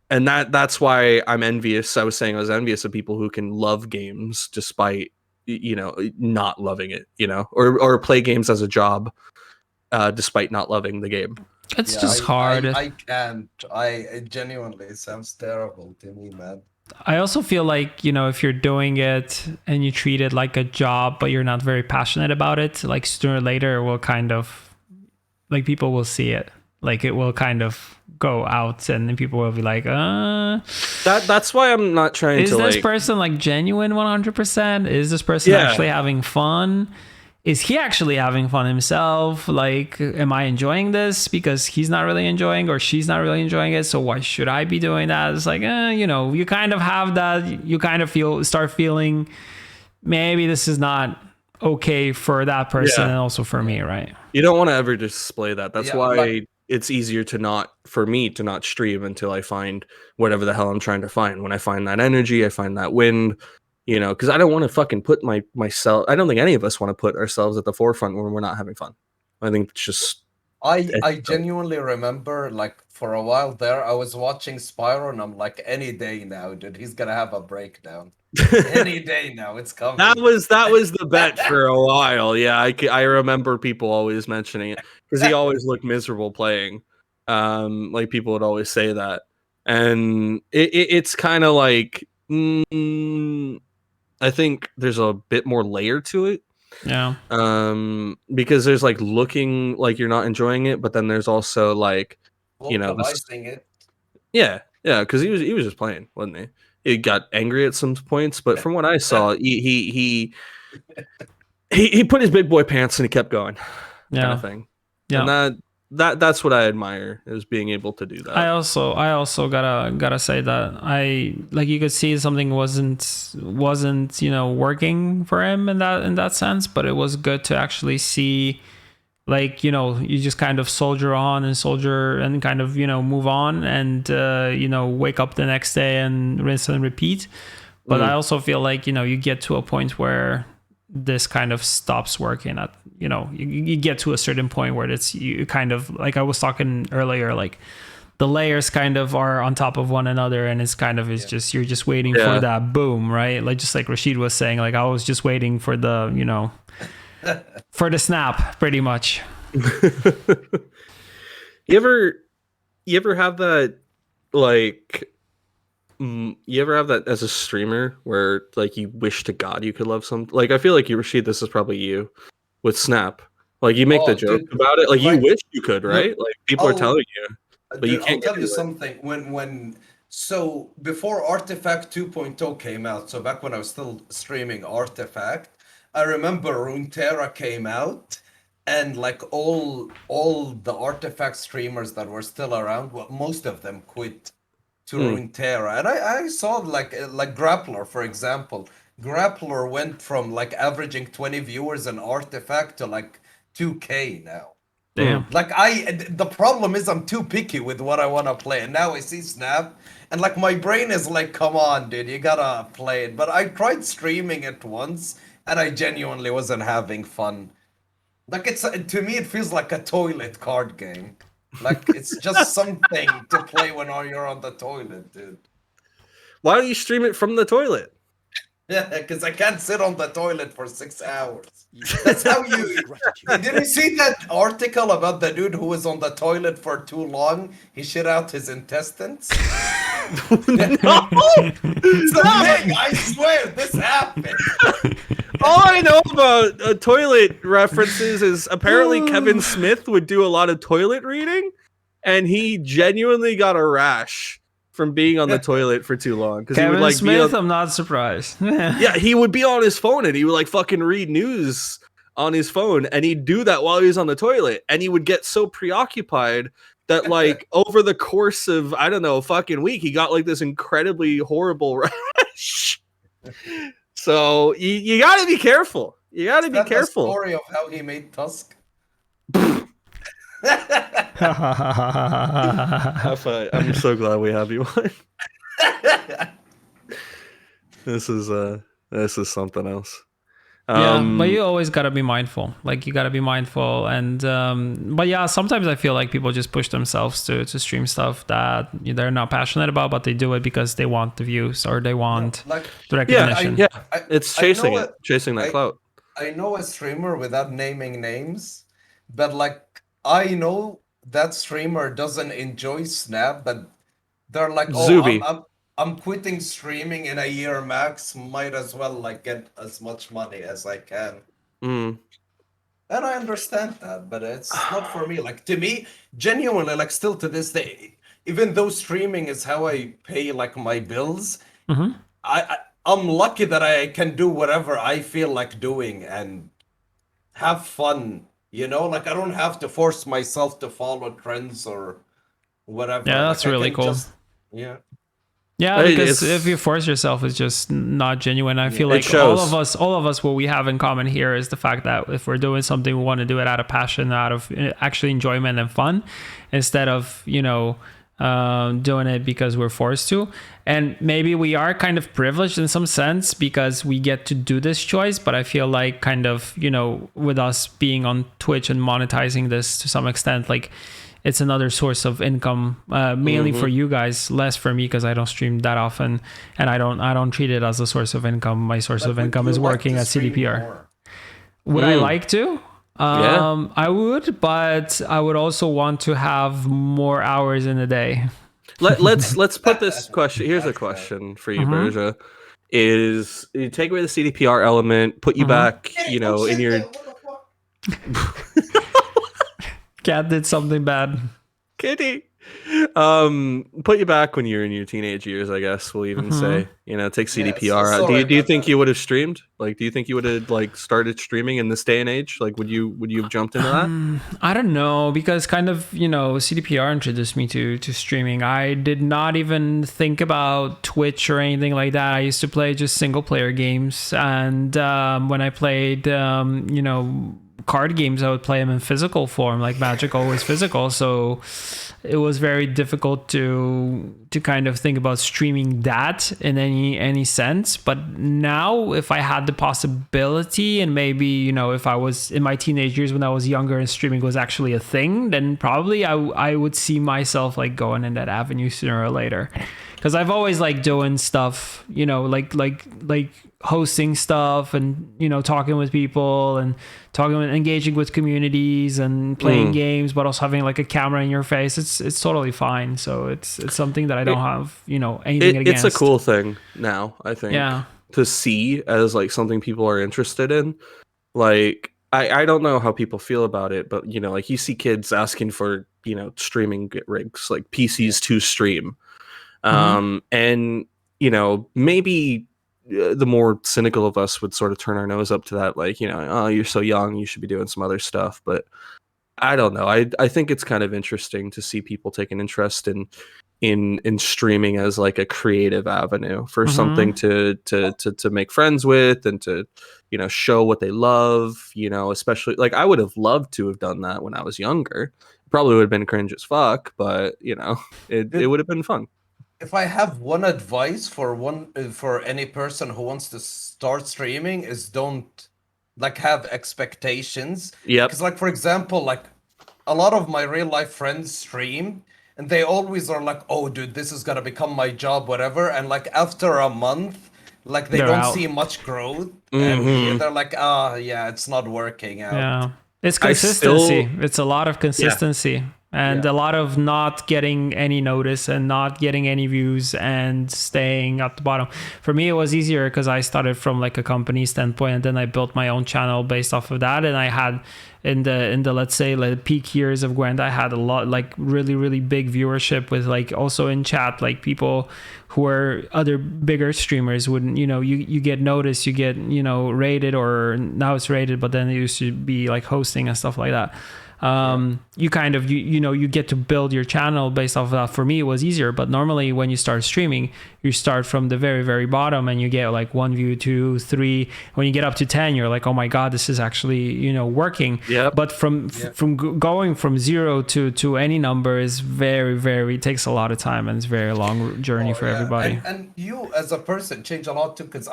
And that's why I'm envious. I was saying I was envious of people who can love games despite, not loving it, or play games as a job, despite not loving the game. It's just hard. I can't. It genuinely sounds terrible to me, man. I also feel like, if you're doing it and you treat it like a job, but you're not very passionate about it, like sooner or later it will kind of, like, people will see it. Like, it will kind of go out and then people will be like, That's why I'm not trying to, is this person like genuine 100%? Is this person actually having fun? Is he actually having fun himself? Like, am I enjoying this because he's not really enjoying, or she's not really enjoying it? So why should I be doing that? It's like, you kind of have that. You kind of start feeling maybe this is not okay for that person and also for me, right? You don't want to ever display that. That's why it's easier for me to not stream until I find whatever the hell I'm trying to find. When I find that energy, I find that wind, you know, because I don't want to fucking put myself. I don't think any of us want to put ourselves at the forefront when we're not having fun. I think it's just. I genuinely remember, like, for a while there, I was watching Spyro, and I'm like, any day now, dude, he's gonna have a breakdown. Any day now, it's coming. That was the bet for a while. Yeah, I remember people always mentioning it because he always looked miserable playing. Like people would always say that, and it's kind of like I think there's a bit more layer to it. Yeah. Because there's like looking like you're not enjoying it, but then there's also like, you know, it. Yeah, because he was just playing, wasn't he? He got angry at some points, but from what I saw, he put his big boy pants and he kept going, kind of thing. Yeah, and that's what I admire, is being able to do that. I also gotta say that I, like, you could see something wasn't you know, working for him in that sense, but it was good to actually see, like, you know, you just kind of soldier on and kind of, you know, move on and you know, wake up the next day and rinse and repeat. But I also feel like, you know, you get to a point where this kind of stops working. At, you know, you get to a certain point where it's, you kind of, like I was talking earlier, like the layers kind of are on top of one another, and it's kind of, just, you're just waiting for that boom, right? Like, just like Rasheed was saying, like I was just waiting for the, you know, for the snap, pretty much. You ever have that, like, you ever have that as a streamer where, like, you wish to God you could love some, like, I feel like you, Rasheed, this is probably you with Snap, like you make the joke about it, like you wish you could, right? Like people are telling you, but you can't. I'll tell you something. So before Artifact 2.0 came out, so back when I was still streaming Artifact, I remember Runeterra came out, and like all the Artifact streamers that were still around, well, most of them quit to Runeterra. And I saw like Grappler, for example. Grappler went from like averaging 20 viewers in Artifact to like 2K now. Damn. Like the problem is I'm too picky with what I want to play, and now I see Snap, and like my brain is like, come on, dude, you gotta play it. But I tried streaming it once, and I genuinely wasn't having fun. Like, it's, to me, it feels like a toilet card game. Like, it's just something to play when you're on the toilet, dude. Why don't you stream it from the toilet? Yeah, because I can't sit on the toilet for 6 hours. That's how you... Did you see that article about the dude who was on the toilet for too long? He shit out his intestines? No! It's a thing! I swear, this happened! All I know about toilet references is apparently Kevin Smith would do a lot of toilet reading, and he genuinely got a rash from being on the toilet for too long. Kevin he would, like, Smith, I'm not surprised. Yeah, he would be on his phone and he would like fucking read news on his phone, and he'd do that while he was on the toilet, and he would get so preoccupied that like over the course of, I don't know, a fucking week, he got like this incredibly horrible rash. So you gotta be careful. You gotta be careful. The story of how he made Tusk. I'm so glad we have you on. This is something else. Yeah, but you always gotta be mindful. Like, you gotta be mindful, and but yeah, sometimes I feel like people just push themselves to stream stuff that they're not passionate about, but they do it because they want the views or they want the recognition. It's chasing that clout. I know a streamer without naming names, but like, I know that streamer doesn't enjoy Snap, but they're like, oh, I'm quitting streaming in a year max. Might as well like get as much money as I can. And I understand that, but it's not for me. Like, to me, genuinely, like, still to this day, even though streaming is how I pay like my bills, I'm lucky that I can do whatever I feel like doing and have fun. You know, like, I don't have to force myself to follow trends or whatever. Yeah, that's really cool. Yeah, because if you force yourself, it's just not genuine. I feel like all of us, what we have in common here is the fact that if we're doing something, we want to do it out of passion, out of actually enjoyment and fun, instead of, you know, doing it because we're forced to. And maybe we are kind of privileged in some sense because we get to do this choice. But I feel like kind of, you know, with us being on Twitch and monetizing this to some extent, like it's another source of income, mainly for you guys, less for me because I don't stream that often, and I don't treat it as a source of income. My source of income is working at CDPR. More? Would I like to? I would, but I would also want to have more hours in a day. Let's put this question. Here's a question for you, Burza. Is you take away the CDPR element, put you back, you know, in your Cat did something bad. Kitty. Put you back when you're in your teenage years, I guess we'll even say, you know, take CDPR out. Do you think you would have streamed? Like, do you think you would have like started streaming in this day and age? Like, would you have jumped into that? I don't know, because kind of, you know, CDPR introduced me to streaming. I did not even think about Twitch or anything like that. I used to play just single player games, and when I played, you know, card games, I would play them in physical form, like Magic always physical. So it was very difficult to kind of think about streaming that in any sense. But now, if I had the possibility, and maybe, you know, if I was in my teenage years when I was younger and streaming was actually a thing, then probably I would see myself like going in that avenue sooner or later. Because I've always liked doing stuff, you know, like hosting stuff, and, you know, talking with people and engaging with communities and playing games, but also having like a camera in your face. It's totally fine. So it's something that I don't have, you know, anything against. It's a cool thing now, I think. Yeah. To see as like something people are interested in. Like, I don't know how people feel about it, but, you know, like you see kids asking for, you know, streaming rigs, like PCs to stream. And, you know, maybe the more cynical of us would sort of turn our nose up to that, like, you know, oh, you're so young, you should be doing some other stuff. But I don't know. I think it's kind of interesting to see people take an interest in streaming as like a creative avenue for something to make friends with, and to, you know, show what they love, you know, especially like I would have loved to have done that when I was younger. Probably would have been cringe as fuck, but, you know, it would have been fun. If I have one advice for any person who wants to start streaming, is don't like have expectations. Yeah. Because like, for example, like a lot of my real life friends stream, and they always are like, oh dude, this is gonna become my job, whatever. And like after a month, like they're don't see much growth. And they're like, yeah, it's not working out. Yeah. It's consistency. It's a lot of consistency. Yeah. And a lot of not getting any notice and not getting any views and staying at the bottom. For me, it was easier because I started from like a company standpoint, and then I built my own channel based off of that. And I had in the let's say like peak years of Gwent, I had a lot, like really, really big viewership with like also in chat, like people who were other bigger streamers wouldn't, you know, you get noticed, you get, you know, rated, or now it's rated, but then it used to be like hosting and stuff like that. You kind of, you know, you get to build your channel based off of that. For me, it was easier, but normally when you start streaming, you start from the very, very bottom, and you get like 1 view, 2, 3. When you get up to 10, you're like, oh my God, this is actually, you know, working. Yeah. But from going from 0 to any number is very, very, takes a lot of time, and it's a very long journey for everybody. And you as a person change a lot too, because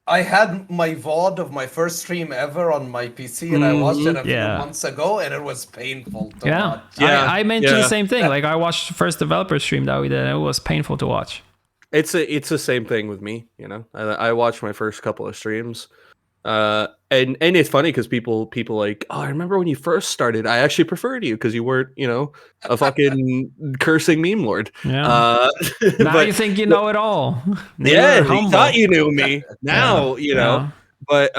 I had my VOD of my first stream ever on my PC, and I watched it a few months ago, and it was painful to watch. Yeah, I mentioned the same thing. Like I watched the first developer stream that we did, and it was painful to watch. It's the same thing with me, you know. I watched my first couple of streams. And it's funny because people like, oh, I remember when you first started, I actually preferred you because you weren't, you know, a fucking cursing meme lord. Yeah. Now you think you know it all. Yeah, you thought you knew me. Now you know. But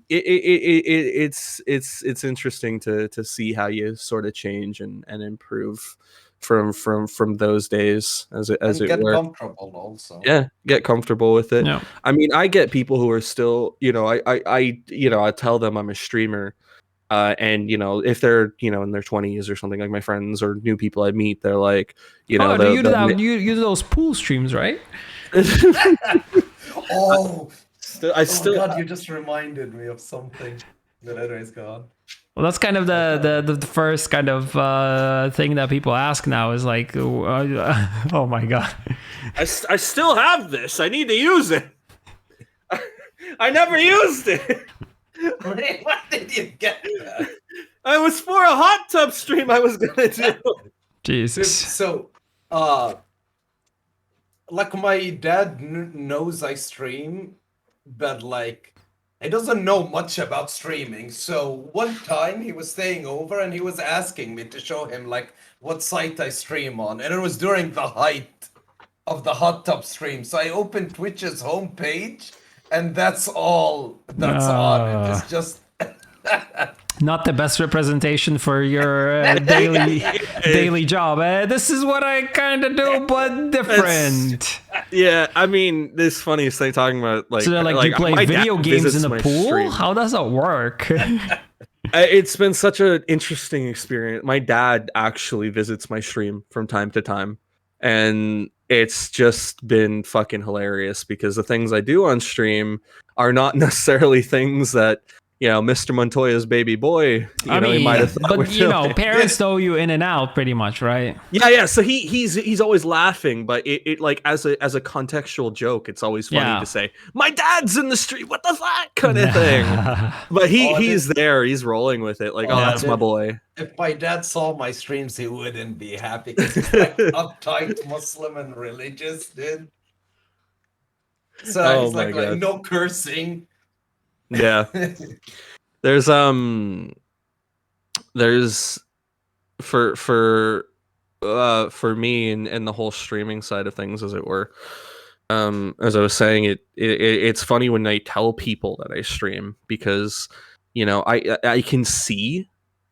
it's interesting to see how you sort of change and improve from those days as it get were. Comfortable also. Yeah, get comfortable with it. Yeah. I mean, I get people who are still, you know, I tell them I'm a streamer, and, you know, if they're, you know, in their 20s or something, like my friends or new people I meet, they're like, you know, you do those pool streams, right? God, you just reminded me of something. But anyways, go on. Well, that's kind of the first kind of thing that people ask now is like, oh my god, I still have this. I need to use it. I never used it. What did you get that? I was for a hot tub stream I was gonna do. Jesus. So, like my dad knows I stream, but like he doesn't know much about streaming. So one time he was staying over and he was asking me to show him like what site I stream on, and it was during the height of the hot tub stream. So I opened Twitch's homepage, and that's all that's on it. It's just not the best representation for your daily job. This is what I kind of do, but different. Yeah, I mean, this funniest thing talking about like, so like you play video games in the pool. Stream. How does that work? It's been such an interesting experience. My dad actually visits my stream from time to time, and it's just been fucking hilarious because the things I do on stream are not necessarily things that, you know, Mr. Montoya's baby boy, he might have thought. But you know, parents throw you in and out pretty much, right? Yeah. So he's always laughing, but it like as a contextual joke, it's always funny to say, "My dad's in the street." What the fuck kind of thing. But he's there, he's rolling with it, like, that's my boy. If my dad saw my streams, he wouldn't be happy because he's like uptight Muslim and religious, dude. So he's like no cursing. Yeah. There's for me and the whole streaming side of things, as it were, as I was saying, it's funny when I tell people that I stream, because, you know, I can see,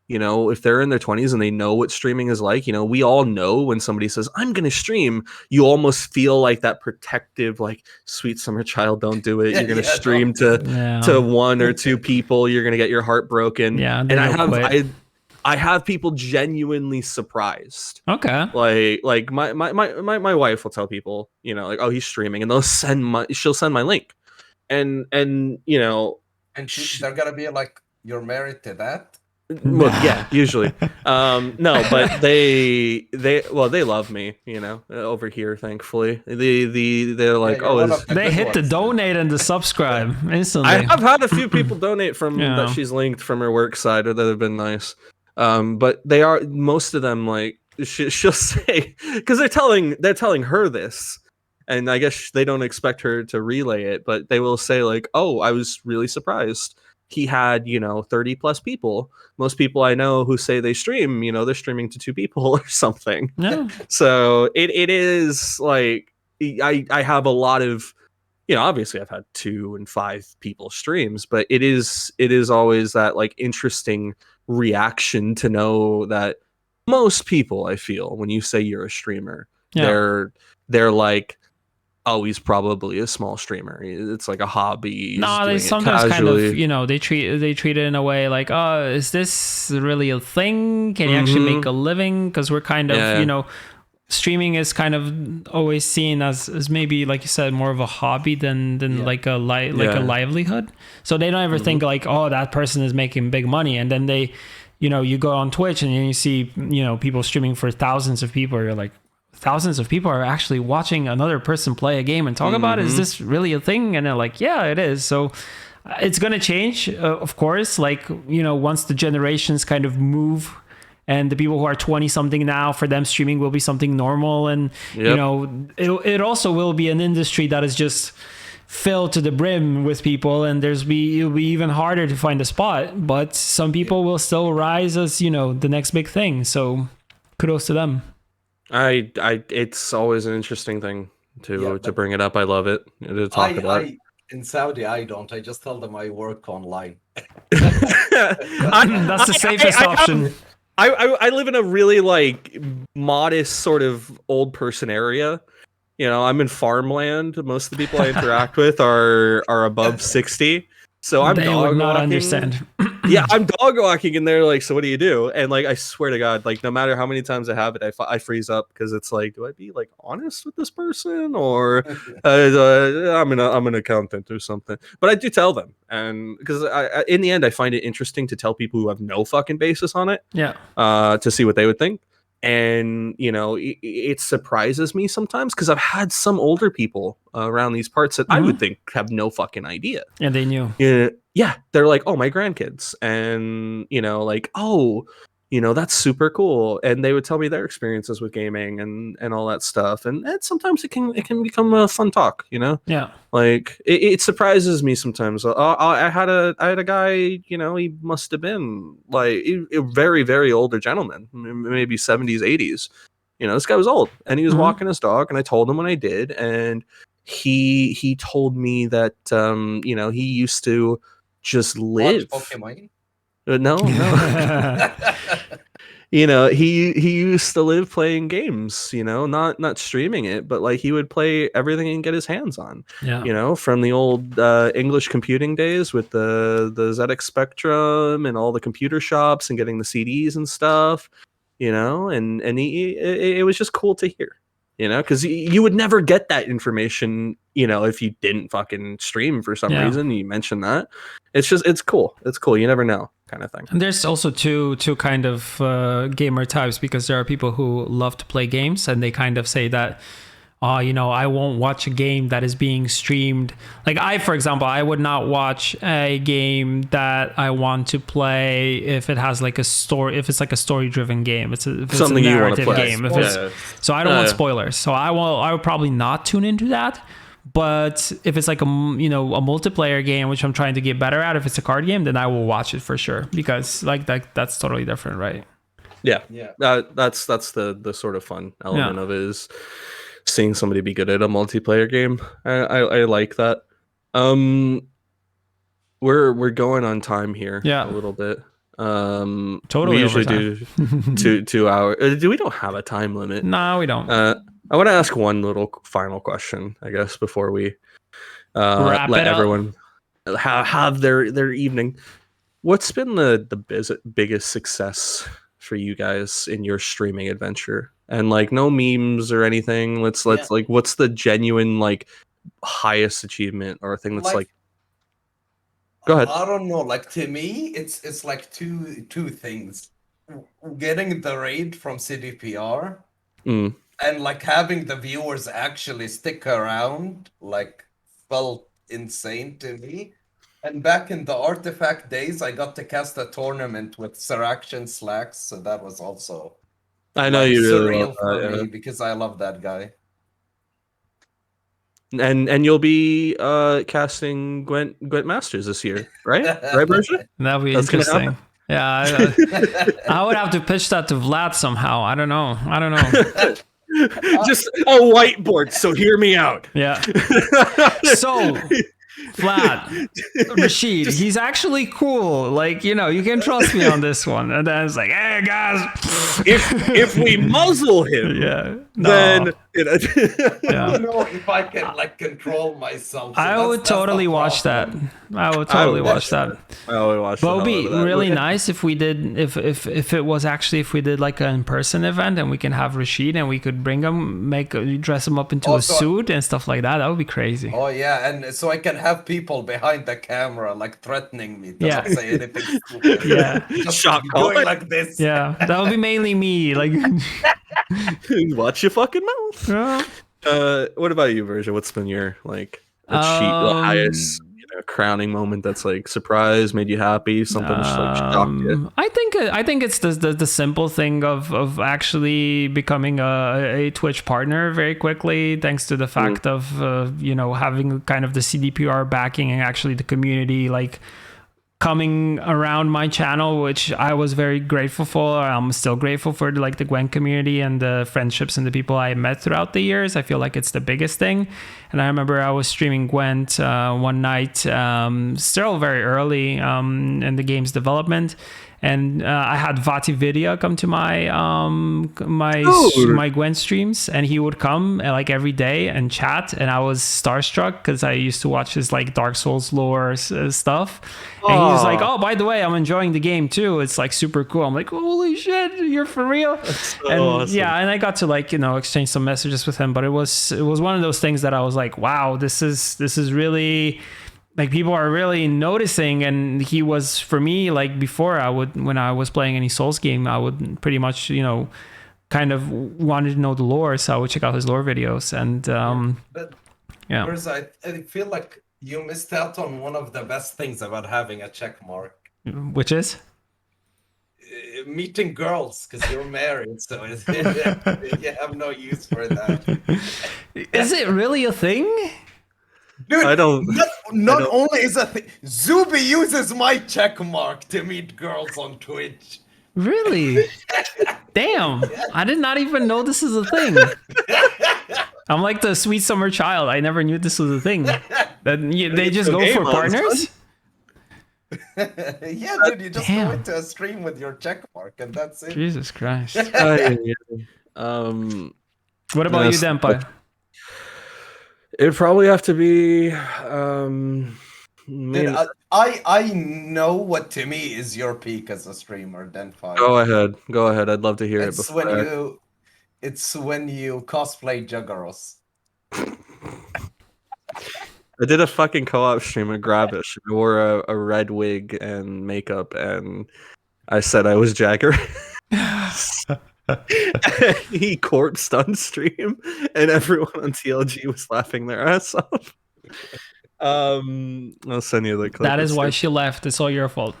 you know, if they're in their 20s and they know what streaming is like, you know, we all know when somebody says, I'm going to stream, you almost feel like that protective, like, sweet summer child, don't do it. You're going to stream to one or two people. You're going to get your heart broken. Yeah. And I have people genuinely surprised. Okay. Like my wife will tell people, you know, like, oh, he's streaming, and she'll send my link. And you know, and they're going to be like, you're married to that? Well, yeah, usually. No, but they love me, you know, over here, thankfully. They're like, they hit the donate and the subscribe instantly. I've had a few people donate from that she's linked from her work side, or that have been nice. But most of them, like, she'll say, because they're telling her this, and I guess they don't expect her to relay it, but they will say like, oh, I was really surprised. He had, you know, 30 plus people. Most people I know who say they stream, you know, they're streaming to 2 people or something. No. So it is like, I have a lot of, you know, obviously I've had 2 and 5 people streams, but it is always that like interesting reaction to know that most people, I feel, when you say you're a streamer, they're like, oh, he's probably a small streamer. It's like a hobby. No, they sometimes kind of, you know, they treat it in a way like, oh, is this really a thing? Can you actually make a living? Because we're kind of, you know, streaming is kind of always seen as maybe, like you said, more of a hobby than like a livelihood. So they don't ever think like, oh, that person is making big money. And then they, you know, you go on Twitch and you see, you know, people streaming for thousands of people. You're like, thousands of people are actually watching another person play a game and talk about it. Is this really a thing? And they're like, yeah, it is. So it's going to change, of course, like, you know, once the generations kind of move, and the people who are 20 something now, for them streaming will be something normal. And, you know, it also will be an industry that is just filled to the brim with people, and it'll be even harder to find a spot, but some people will still rise as, you know, the next big thing. So kudos to them. It's always an interesting thing to bring it up. I love it to talk about. In Saudi, I don't. I just tell them I work online. That's the safest option. I live in a really like modest sort of old person area. You know, I'm in farmland. Most of the people I interact with are above 60. So I'm they dog would not walking. understand. Yeah, I'm dog walking in there, like, so what do you do? And like, I swear to God, like, no matter how many times I have it, I freeze up because it's like, do I be like honest with this person, or I'm an accountant or something? But I do tell them, and because I in the end, I find it interesting to tell people who have no fucking basis on it, to see what they would think. And it surprises me sometimes because I've had some older people around these parts that I would think have no fucking idea. And they knew. Yeah, they're like, oh, my grandkids, and like, oh, that's super cool, and they would tell me their experiences with gaming and all that stuff, and sometimes it can become a fun talk, Yeah. Like it surprises me sometimes. I had a guy, he must have been like a very, very older gentleman, maybe 70s, 80s. This guy was old, and he was walking his dog, and I told him when I did, and he told me that he used to just live. Watch Pokemon? No. He used to live playing games, not streaming it, but like he would play everything and get his hands on. From the old English computing days with the ZX Spectrum and all the computer shops and getting the CDs and stuff, and it was just cool to hear. Because you would never get that information, if you didn't fucking stream for some reason. You mentioned that. It's cool. It's cool. You never know, kind of thing. And there's also two kind of gamer types, because there are people who love to play games and they kind of say that, I won't watch a game that is being streamed. Like for example, I would not watch a game that I want to play if it has like a story, if it's like a story-driven game. If it's something a you want narrative to play. game. So I don't want spoilers. So I would probably not tune into that. But if it's like a multiplayer game, which I'm trying to get better at, if it's a card game, then I will watch it for sure, because like that's totally different, right? Yeah. That's the sort of fun element of it, is seeing somebody be good at a multiplayer game. I like that. We're going on time here a little bit. Totally. We usually do 2 hours. We don't have a time limit. No, we don't. I want to ask one little final question, I guess, before we let everyone have their evening. What's been the biggest success for you guys in your streaming adventure? And like, no memes or anything. Let's like, what's the genuine like highest achievement or thing that's like? Go ahead. I don't know. Like, to me, it's like two things: getting the raid from CDPR, and like having the viewers actually stick around, like, felt insane to me. And back in the Artifact days, I got to cast a tournament with Sir Action Slacks, so that was also you really love for me, because I love that guy. And you'll be casting Gwent Masters this year, right? Right, Burza? That'll be interesting. Yeah, I would have to pitch that to Vlad somehow. I don't know. Just a whiteboard. So hear me out. Yeah. So, Vlad, Rasheed, he's actually cool. Like, you can trust me on this one. And then it's like, hey guys, if we muzzle him, then I don't know if I can like control myself. So I would totally watch that. I would totally watch that. I would watch. But it would be really nice if we did, if we did like an in-person event, and we can have Rasheed and we could bring him, dress him up into a suit and stuff like that. That would be crazy. Oh yeah, and so I can have people behind the camera like threatening me to not say anything stupid. Yeah, just going like this. Yeah, that would be mainly me. Like, watch your fucking mouth. Yeah. What about you, Burza? What's been your like the highest crowning moment that's like surprise, made you happy, something just like shocked you? I think it's the simple thing of actually becoming a Twitch partner very quickly, thanks to the fact of having kind of the CDPR backing and actually the community like coming around my channel, which I was very grateful for. I'm still grateful for like the Gwent community and the friendships and the people I met throughout the years. I feel like it's the biggest thing. And I remember I was streaming Gwent one night, still very early in the game's development. and I had Vatividia come to my Gwen streams, and he would come like every day and chat, and I was starstruck because I used to watch his like Dark Souls lore stuff, and he was like, "Oh, by the way, I'm enjoying the game too. It's like super cool." I'm like, "Holy shit, you're for real!" So and awesome. yeah, and I got to like exchange some messages with him, but it was one of those things that I was like, "Wow, this is really." Like people are really noticing, and he was for me like before when I was playing any Souls game, I would pretty much kind of wanted to know the lore, so I would check out his lore videos. And yeah, Burza, I feel like you missed out on one of the best things about having a check mark, which is meeting girls, because you're married, so you have no use for that. Is it really a thing? Dude, I don't. Not only is a thing, Zuby uses my check mark to meet girls on Twitch. Really? Damn! I did not even know this is a thing. I'm like the sweet summer child. I never knew this was a thing. They just go for partners. Yeah, dude, you just go into a stream with your check mark, and that's it. Jesus Christ. What about you, Denpai? It'd probably have to be. Dude, I know what to me is your peak as a streamer, Denpai. Go ahead. I'd love to hear it. It's when you cosplay Juggaros. I did a fucking co-op stream at Gravish. I wore a red wig and makeup, and I said I was Jagger. He corpsed on stream, and everyone on TLG was laughing their ass off. I'll send you the clip. That is why she left. It's all your fault.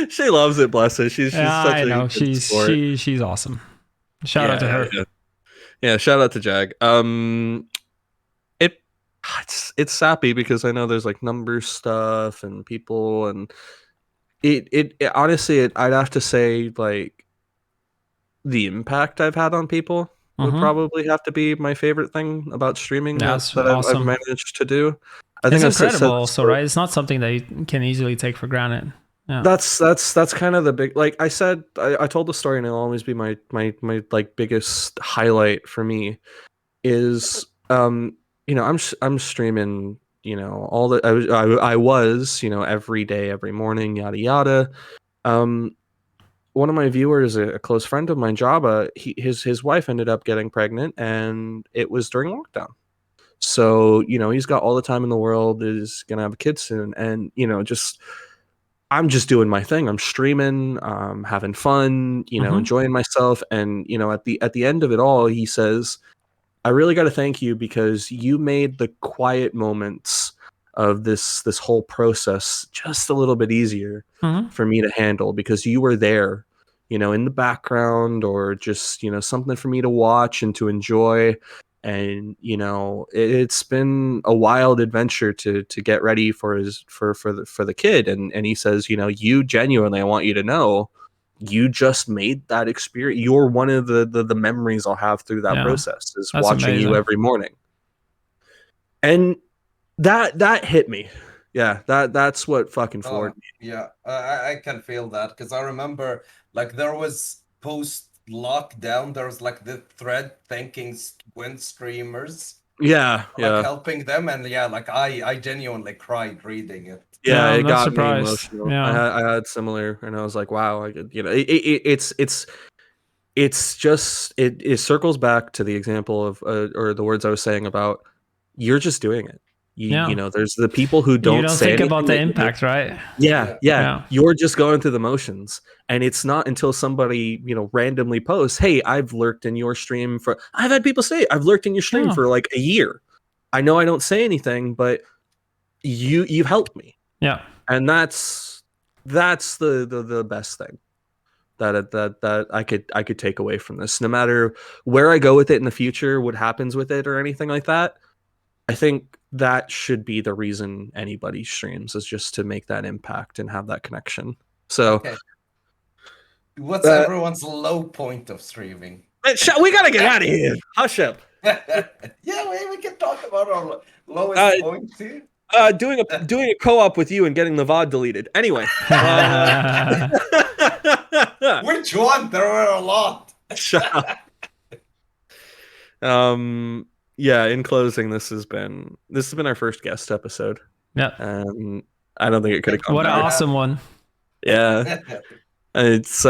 She loves it, bless her. She's such I know. She's awesome. Shout out to her. Yeah, shout out to Jag. It's sappy because I know there's like number stuff and people, and it honestly, I'd have to say like the impact I've had on people would probably have to be my favorite thing about streaming that awesome. I've managed to do. I think it's incredible also, right? It's not something that you can easily take for granted. Yeah. That's kind of the big, like I said, I told the story, and it'll always be my like biggest highlight for me is I'm streaming all the I was every day, every morning, yada yada. One of my viewers, a close friend of mine, Jabba, his wife ended up getting pregnant, and it was during lockdown. So he's got all the time in the world, is gonna have a kid soon, and I'm just doing my thing. I'm streaming, having fun, enjoying myself, and at the end of it all, he says, I really got to thank you because you made the quiet moments of this whole process just a little bit easier for me to handle, because you were there, in the background, or just, something for me to watch and to enjoy. And, it's been a wild adventure to get ready for the kid. And he says, you genuinely, I want you to know, you just made that experience. You're one of the memories I'll have through that process, is watching amazing. You every morning. And that hit me. Yeah, that's what fucking floored me. Yeah, I can feel that, because I remember like there was post-lockdown, there was like the thread thanking Gwent streamers. Yeah, helping them, and I genuinely cried reading it. Yeah, it got me emotional. Yeah. I had similar, and I was like, wow, it circles back to the example of or the words I was saying about you're just doing it. There's the people who don't think about the impact, right? Yeah. You're just going through the motions, and it's not until somebody randomly posts, "Hey, I've lurked in your stream for." I've had people say, "I've lurked in your stream for like a year." I know I don't say anything, but you've helped me. Yeah, and that's the best thing that I could take away from this. No matter where I go with it in the future, what happens with it, or anything like that, I think that should be the reason anybody streams, is just to make that impact and have that connection. So, okay. What's everyone's low point of streaming? We gotta get out of here. Hush up. Yeah, we can talk about our lowest point too. doing a co-op with you and getting the VOD deleted. Anyway. Which one? There were a lot. Shut up. Yeah, in closing, this has been our first guest episode. Yeah. I don't think it could have gone What an better. awesome one. Yeah. It's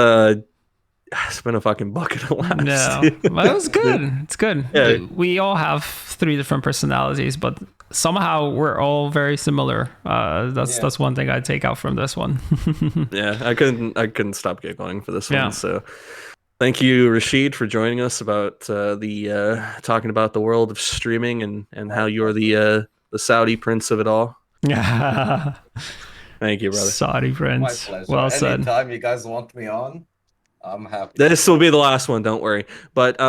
been a fucking bucket of laughs. No, but it was good. It's good. Yeah. We all have 3 different personalities, but somehow we're all very similar. That's one thing I take out from this one. Yeah, I couldn't stop giggling for this one. So thank you, Rasheed, for joining us about talking about the world of streaming and how you're the Saudi prince of it all. Yeah. Thank you, brother. Saudi prince. My pleasure. Well said. Anytime you guys want me on, I'm happy. This will be the last one, don't worry. But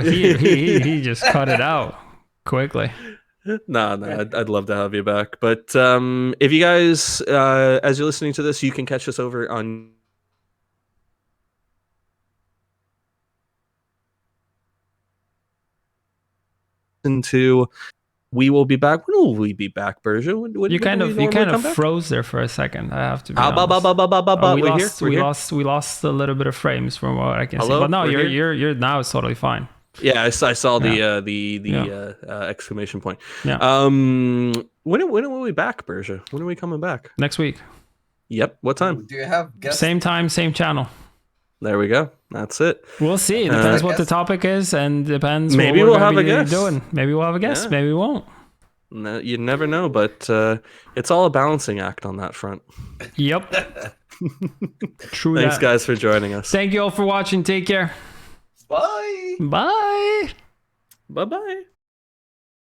he just cut it out quickly. No, I'd love to have you back. But if you guys, as you're listening to this, you can catch us over on into. We will be back. When will we be back, Burza? You kind of froze there for a second. I have to be honest. We lost a little bit of frames from what I can see. But no, you're now it's totally fine. Yeah, I saw the exclamation point. Yeah. When will we back, Burza? When are we coming back? Next week. Yep. What time? Do you have guests? Same time, same channel. There we go. That's it. We'll see. It depends what the topic is, and depends. Maybe what we'll have a guest. Doing. Maybe we'll have a guest. Yeah. Maybe we won't. No, you never know, but it's all a balancing act on that front. Yep. True. Thanks, guys, for joining us. Thank you all for watching. Take care. Bye. Bye. Bye-bye.